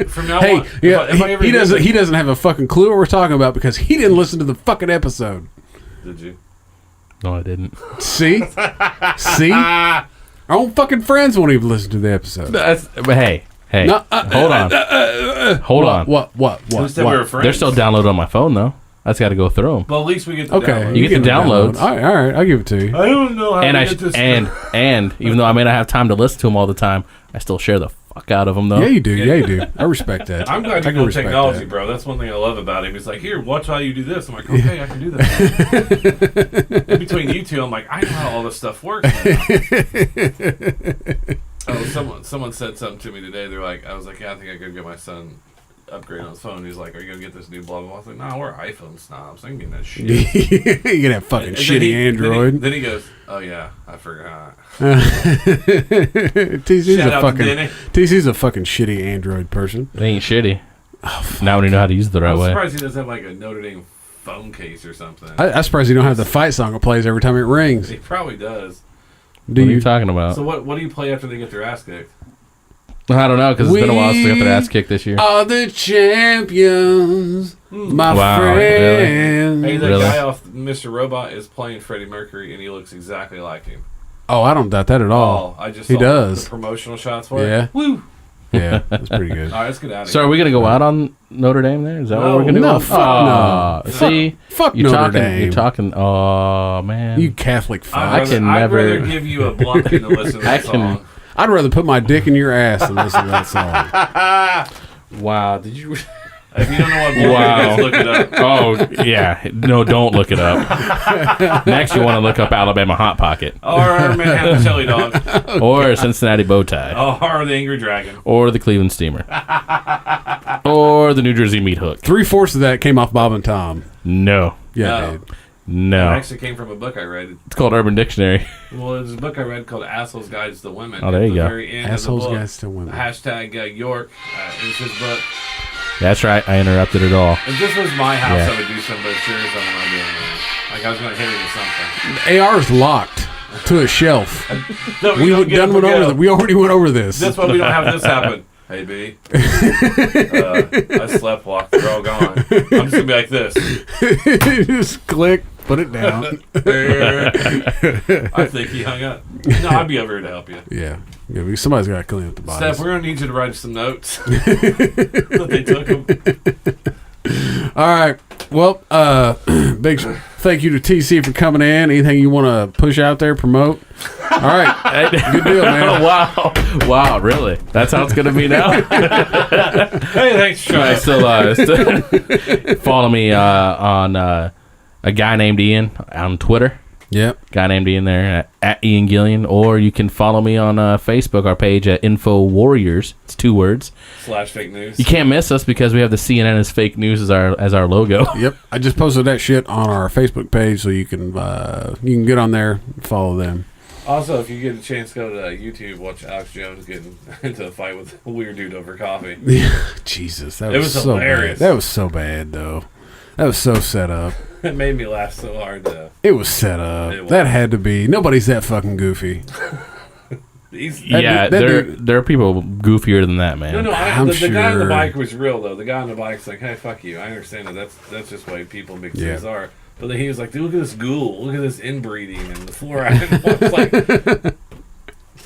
from now Hey, on, yeah, if I ever he get doesn't. the- He doesn't have a fucking clue what we're talking about because he didn't listen to the fucking episode. Did you? No, I didn't. See, our own fucking friends won't even listen to the episode. But hey, No, hold on. Hold on. What? Who said we were friends? They're still downloaded on my phone, though. I just got to go through them. Well, at least we get the Okay, download. You get the downloads. All right, I'll give it to you. I don't know how And to I get this. and even though I may not have time to listen to them all the time, I still share the fuck out of them, though. Yeah, you do. Yeah, you do. I respect that. I'm glad I you can know respect technology, that. bro. That's one thing I love about him. He's like, here, watch how you do this. I'm like, okay, I can do that. In between you two, I'm like, I know how all this stuff works now. Someone said something to me today. They're like, I was like, yeah, I think I could get my son upgrade on his phone. He's like, are you gonna get this new blah blah blah? I was like, nah, we're iPhone snobs. I ain't getting that shit. You can have fucking And then shitty Android. Then he goes, oh yeah, I forgot. TC's a fucking shitty Android person. They ain't shitty. Now we know how to use it the right I'm way. surprised he doesn't have like a Notre Dame phone case or something. I'm surprised you don't have the fight song that plays every time it rings. He probably does. Do What are you? you talking about? So what do you play after they get their ass kicked? I don't know, because it's been a while since they got their We ass kicked this year. Are the champions, my Wow, friend? Hey, that Really? guy off Mr. Robot is playing Freddie Mercury, and he looks exactly like him. Oh, I don't doubt that at all. I just He saw does. the promotional shots for Yeah. it. Woo! Yeah, that's pretty good. All right, let's get out of So here. are we going to go out on Notre Dame there? Is that what we're going to No, do? fuck Aw, no. See? Fuck You're Notre talking, Dame. You're talking, oh, man. You Catholic fuck. I can I'd never- rather give you a Blumpkin to listen to I that can- song. I'd rather put my dick in your ass than listen to that song. Wow, did you... If you don't know what Blumpkin Wow. is, look it up. Oh, yeah. No, don't look it up. Next, you want to look up Alabama Hot Pocket. Or Manhattan Chili Dog. Or Cincinnati Bow Tie. Or the Angry Dragon. Or the Cleveland Steamer. Or the New Jersey Meat Hook. 3/4 of that came off Bob and Tom. No. Yeah, No. dude. It No. actually came from a book I read. It's called Urban Dictionary. Well, there's a book I read called Assholes Guides to Women. Oh, there At you the go. Very end Assholes of the book, Guides to Women. Hashtag York is his book. That's right. I interrupted it all. If this was my house, Yeah. I would do something, but sure as I'm not doing that. Like I was going to hit it with something. AR is locked to a shelf. No, We don't get up and go. We already went over this. That's why we don't have this happen. Hey, B. I slept walk. They're all gone. I'm just going to be like this. Just click, put it down. I think he hung up. No, I'd be over here to help you. Yeah, somebody's got to clean up the bodies. Steph, we're going to need you to write some notes. That they took them. All right. Well, big thank you to TC for coming in. Anything you want to push out there, promote? All right. Good deal, man. Wow, really? That's how it's going to be now? Hey, thanks, I Sean. still follow me on a guy named Ian on Twitter. Yep. Guy named Ian there at Ian Gillian. Or you can follow me on Facebook, our page at Info Warriors. It's 2 words. / fake news. You can't miss us because we have the CNN as fake news as our logo. Yep. I just posted that shit on our Facebook page, so you can get on there and follow them. Also, if you get a chance, go to YouTube, watch Alex Jones getting into a fight with a weird dude over coffee. Jesus, that It was was so hilarious. bad. That was so bad, though. That was so set up. It made me laugh so hard, though. It was set up. It was. That had to be. Nobody's that fucking goofy. He's, Yeah, that there are people goofier than that, man. No, I'm the guy on the sure. bike was real, though. The guy on the bike's like, hey, fuck you. I understand that. That's just why people in big cities Yeah. are. But then he was like, dude, look at this ghoul. Look at this inbreeding and the fluoride.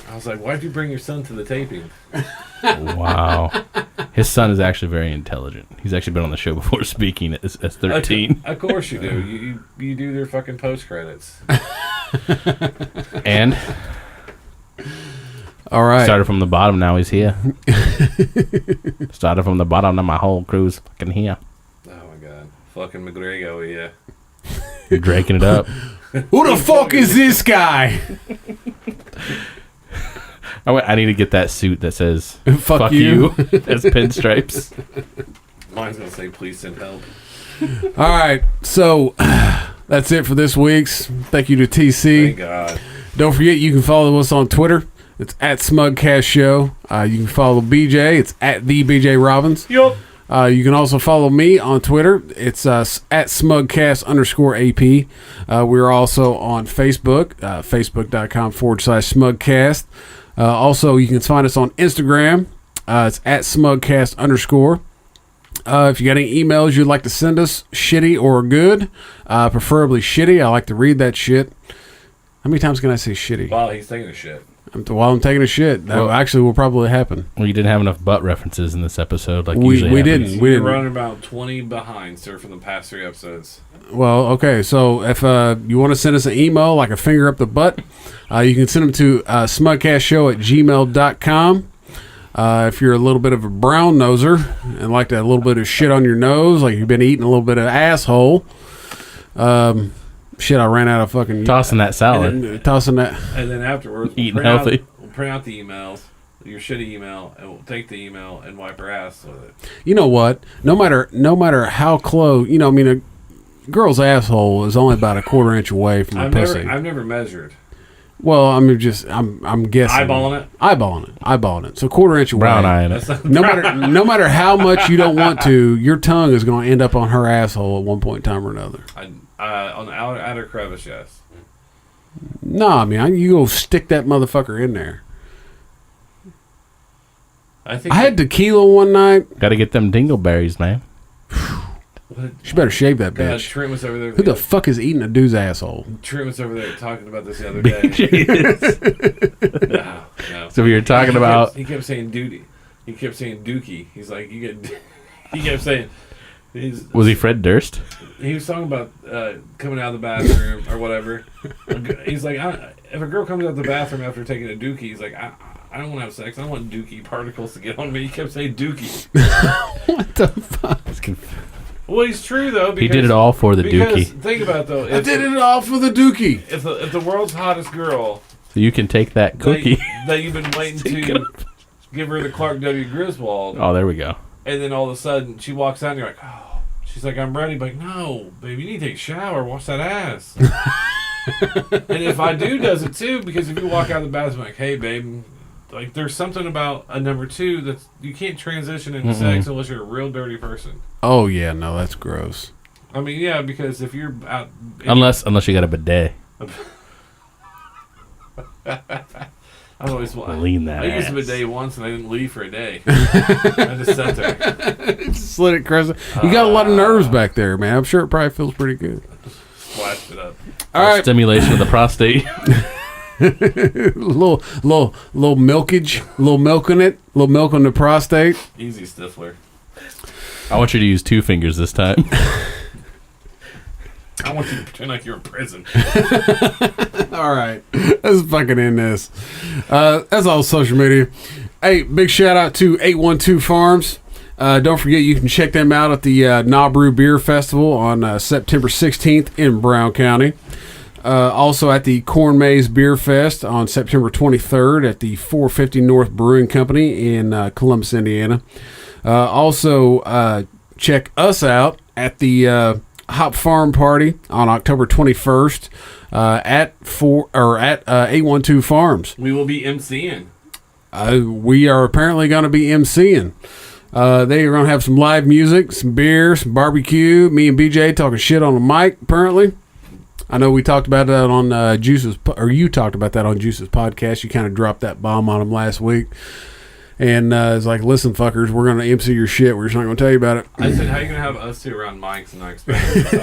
I was like, why'd you bring your son to the taping? Wow. His son is actually very intelligent. He's actually been on the show before speaking as 13. Of course you do. You do their fucking post credits. And All right. started from the bottom, now he's here. Started from the bottom, now my whole crew's fucking here. Oh my god, fucking McGregor, yeah. You're drinking it up. Who the fuck is this guy? I need to get that suit that says Fuck you. as pinstripes. Mine's gonna say, please send help. All right. So that's it for this week's. Thank you to TC. Thank God. Don't forget, you can follow us on Twitter. It's at Smugcast Show. You can follow BJ. It's at the BJ Robbins. Yup. You can also follow me on Twitter. It's at Smugcast_AP. We're also on Facebook, facebook.com/Smugcast. Also, you can find us on Instagram It's at smugcast_. If you got any emails you'd like to send us, shitty or good, preferably shitty. I like to read that shit. How many times can I say shitty? While he's taking a shit. While I'm taking a shit. That actually will probably happen. We didn't have enough butt references in this episode like We usually happens. didn't. We You're didn't. running about 20 behind, sir, from the past 3 episodes. Well, okay. So if you want to send us an email, like a finger up the butt, you can send them to smugcastshow@gmail.com. If you're a little bit of a brown noser and like that little bit of shit on your nose, like you've been eating a little bit of asshole, shit, I ran out of fucking... Tossing that salad. Tossing that... And then afterwards, Eating healthy. We'll print out the emails, your shitty email, and we'll take the email and wipe her ass with it. You know what? No matter how close... You know, I mean, a girl's asshole is only about a quarter inch away from the pussy. I've never measured. Well, I'm guessing. Eyeballing it. So quarter inch away. Brown eyeing it. That's not No matter how much you don't want to, your tongue is going to end up on her asshole at one point in time or another. On the outer crevice, yes. No, I mean, you go stick that motherfucker in there. I think I had tequila one night. Got to get them dingleberries, man. She better shave that bitch. Trent was over there. Who the fuck is eating a dude's asshole? Trent was over there talking about this the other day. No. So we were talking about... He kept saying duty. He kept saying dookie. He's like, you get... He kept saying... Was he Fred Durst? He was talking about coming out of the bathroom or whatever. He's like, if a girl comes out of the bathroom after taking a dookie, he's like, I don't want to have sex. I don't want dookie particles to get on me. He kept saying dookie. What the fuck? Well, he's true, though. Because, He did it all for the because dookie. think about it, though. I did it all for the dookie. If the world's hottest girl So you can take that cookie. that you've been waiting to give her the Clark W. Griswold, Oh, there we go. and then all of a sudden she walks out and you're like, oh, she's like, I'm ready. But no, baby, you need to take a shower, wash that ass. And if I does it too, because if you walk out of the bathroom like, hey, babe, like there's something about a number 2 that you can't transition into sex unless you're a real dirty person. Oh yeah, no, that's gross. I mean, yeah, because if you're out, Unless you got a bidet. I always Lean that I used ass. the bidet once and I didn't leave for a day. I just sat there. Slit it, crescent. You got a lot of nerves back there, man. I'm sure it probably feels pretty good. Splashed it up. All right, Stimulation of the prostate. little milkage, little milk in it, little milk on the prostate. Easy Stifler. I want you to use 2 fingers this time. I want you to pretend like you're in prison. All right, let's fucking end this. That's all social media. Hey, big shout out to 812 Farms. Don't forget you can check them out at the Nabru Beer Festival on September 16th in Brown County. Also at the Corn Maze Beer Fest on September 23rd at the 450 North Brewing Company in Columbus, Indiana. Also, check us out at the Hop Farm Party on October 21st at 812 Farms. We will be MCing. We are apparently going to be MCing. They are going to have some live music, some beer, some barbecue. Me and BJ talking shit on the mic, apparently. I know we talked about that on Juice's, or you talked about that on Juice's podcast. You kind of dropped that bomb on him last week. And it's like, listen, fuckers, we're going to MC your shit. We're just not going to tell you about it. I said, how are you going to have us 2 around mics and not expect us to touch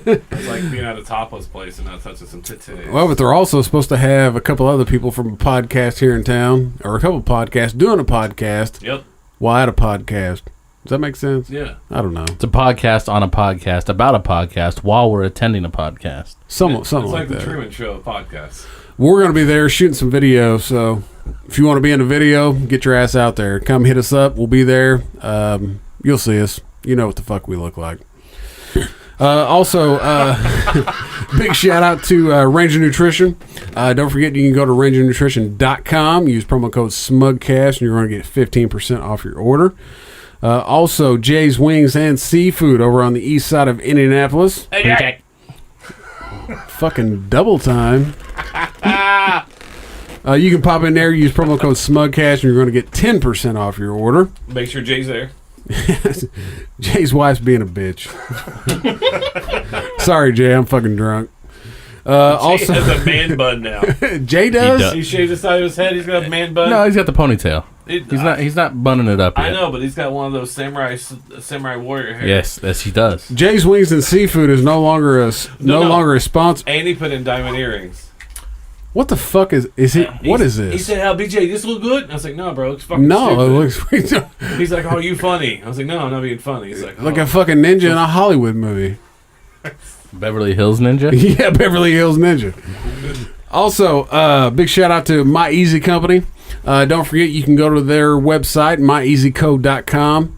them? It's like being at a topless place and not touching some titties. Well, but they're also supposed to have a couple other people from a podcast here in town, or a couple podcasts doing a podcast Yep. while at a podcast. Does that make sense? Yeah. I don't know. It's a podcast on a podcast about a podcast while we're attending a podcast. Something It's like like the that. Truman Show of podcasts. We're going to be there shooting some video, so if you want to be in the video, get your ass out there. Come hit us up. We'll be there. You'll see us. You know what the fuck we look like. Also, big shout out to Ranger Nutrition. Don't forget you can go to rangernutrition.com. Use promo code SMUGCAST and you're going to get 15% off your order. Also, Jay's Wings and Seafood over on the east side of Indianapolis. Fucking double time. You can pop in there, use promo code SMUGCAST, and you're going to get 10% off your order. Make sure Jay's there. Jay's wife's being a bitch. Sorry, Jay, I'm fucking drunk. Also, He has a man bun now. Jay does. does. He shaved the side of his head. He's got a man bun. No, he's got the ponytail. He's not bunning it up yet. I know, but he's got one of those samurai warrior hair. Yes, he does. Jay's Wings and Seafood is no longer a longer a sponsor. And he put in diamond earrings. What the fuck is it? What is this? He said, "How BJ, this look good?" I was like, "No, bro, it's fucking No, it stupid." looks He's like, "Oh, you funny?" I was like, "No, I'm not being funny." He's like, like "Oh." a fucking ninja in a Hollywood movie. Beverly Hills Ninja. Yeah, Beverly Hills Ninja. Also, big shout out to My Easy Company. Don't forget, you can go to their website, myeasycode.com.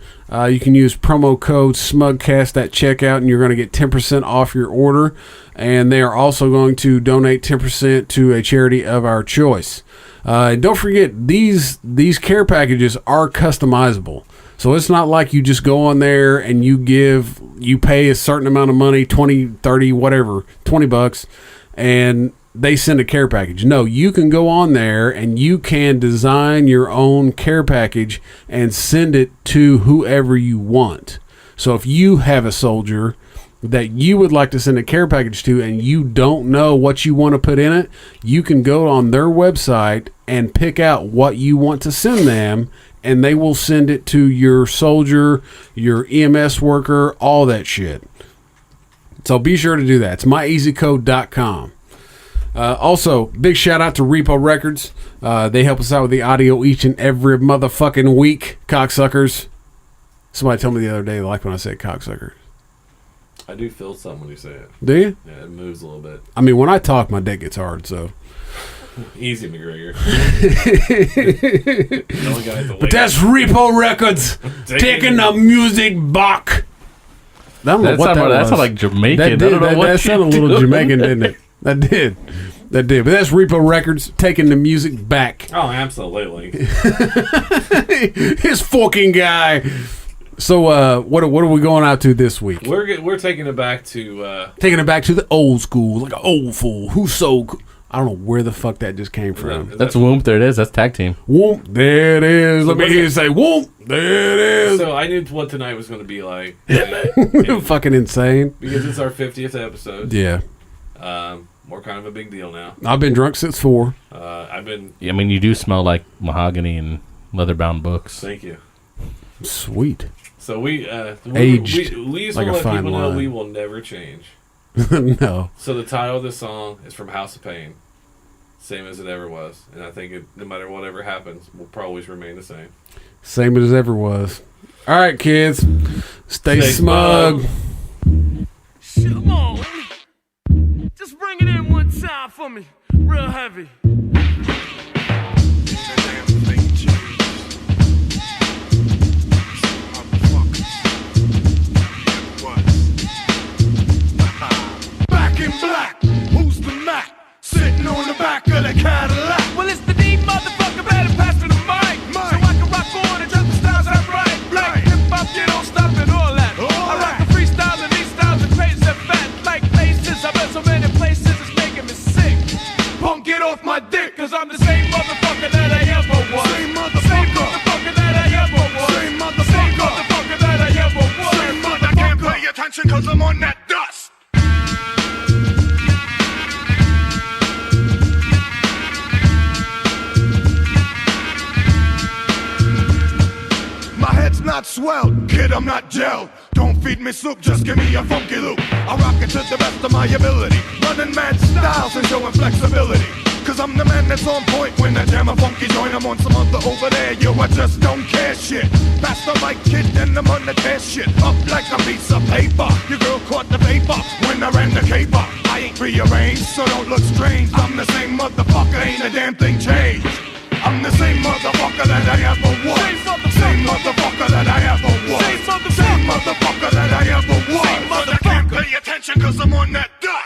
You can use promo code SMUGCAST at checkout, and you're going to get 10% off your order. And they are also going to donate 10% to a charity of our choice. Don't forget, these care packages are customizable. So it's not like you just go on there and you pay a certain amount of money, 20, 30, whatever, $20, and they send a care package. No, you can go on there and you can design your own care package and send it to whoever you want. So if you have a soldier that you would like to send a care package to and you don't know what you want to put in it, you can go on their website and pick out what you want to send them, and they will send it to your soldier, your EMS worker, all that shit. So be sure to do that. It's myeasycode.com. Also, big shout out to Repo Records. They help us out with the audio each and every motherfucking week, cocksuckers. Somebody told me the other day they like when I say cocksucker. I do feel something when you say it. Do you? Yeah, it moves a little bit. I mean, when I talk, my dick gets hard, so. Easy, McGregor. No one got it to But that's Repo Records taking the music back. I don't know what that was. That sounded like Jamaican. That did. I don't know what That sounded a little doing. Jamaican, didn't it? That did. But that's Repo Records taking the music back. Oh, absolutely. His fucking guy. So, what are we going out to this week? We're taking it back to Taking it back to the old school, like an old fool. Who's so? I don't know where the fuck that just came from. That's Whoomp. There it is. That's tag team. Whoop, there it is. Let me hear you say whoop, there it is. So I knew what tonight was going to be like. Fucking insane. Because it's our 50th episode. Yeah. We're kind of a big deal now. I've been drunk since 4. I've been. Yeah, I mean, you do smell like mahogany and leather-bound books. Thank you. Sweet. So we Aged we just like want a to let fine people know wine. we will never change. No. So the title of this song is from House of Pain, same as it ever was, and I think no matter whatever happens, will probably remain the same. Same as ever was. All right, kids. Stay smug. Come on. Just bring it in one time for me. Real heavy. Back in black, who's the Mac? Sitting on the back of the Cadillac. Well, it's the deep motherfucker, better pass me the mic. So I can rock on and drop the styles I write. Like hip hop, you don't stop and all that. I rock the freestyle and these styles are crazy and fat. Like places, I've been so many places, it's making me sick. Punk, get off my dick, Cause I'm the same motherfucker that I ever was. Same Same motherfucker. motherfucker that I ever was. Same motherfucker. Same motherfucker that I ever was. Same motherfucker. I can't pay attention cause I'm on that dust. My head's not swelled, kid, I'm not gelled. Don't feed me soup, just give me a funky loop. I rock it to the best of my ability, running mad styles and showing flexibility. Cause I'm the man that's on point when I jam a funky joint. I'm on some other over there, yo, I just don't care shit. Pass the mic, kid, and I'm on the test shit. Up like a piece of paper, your girl caught the vapor when I ran the caper. I ain't rearranged, so don't look strange. I'm the same motherfucker, ain't a damn thing changed. I'm the same motherfucker that I ever was. Same motherfucker that I ever was. Same motherfucker that I ever was. I can't pay attention cause I'm on that dust.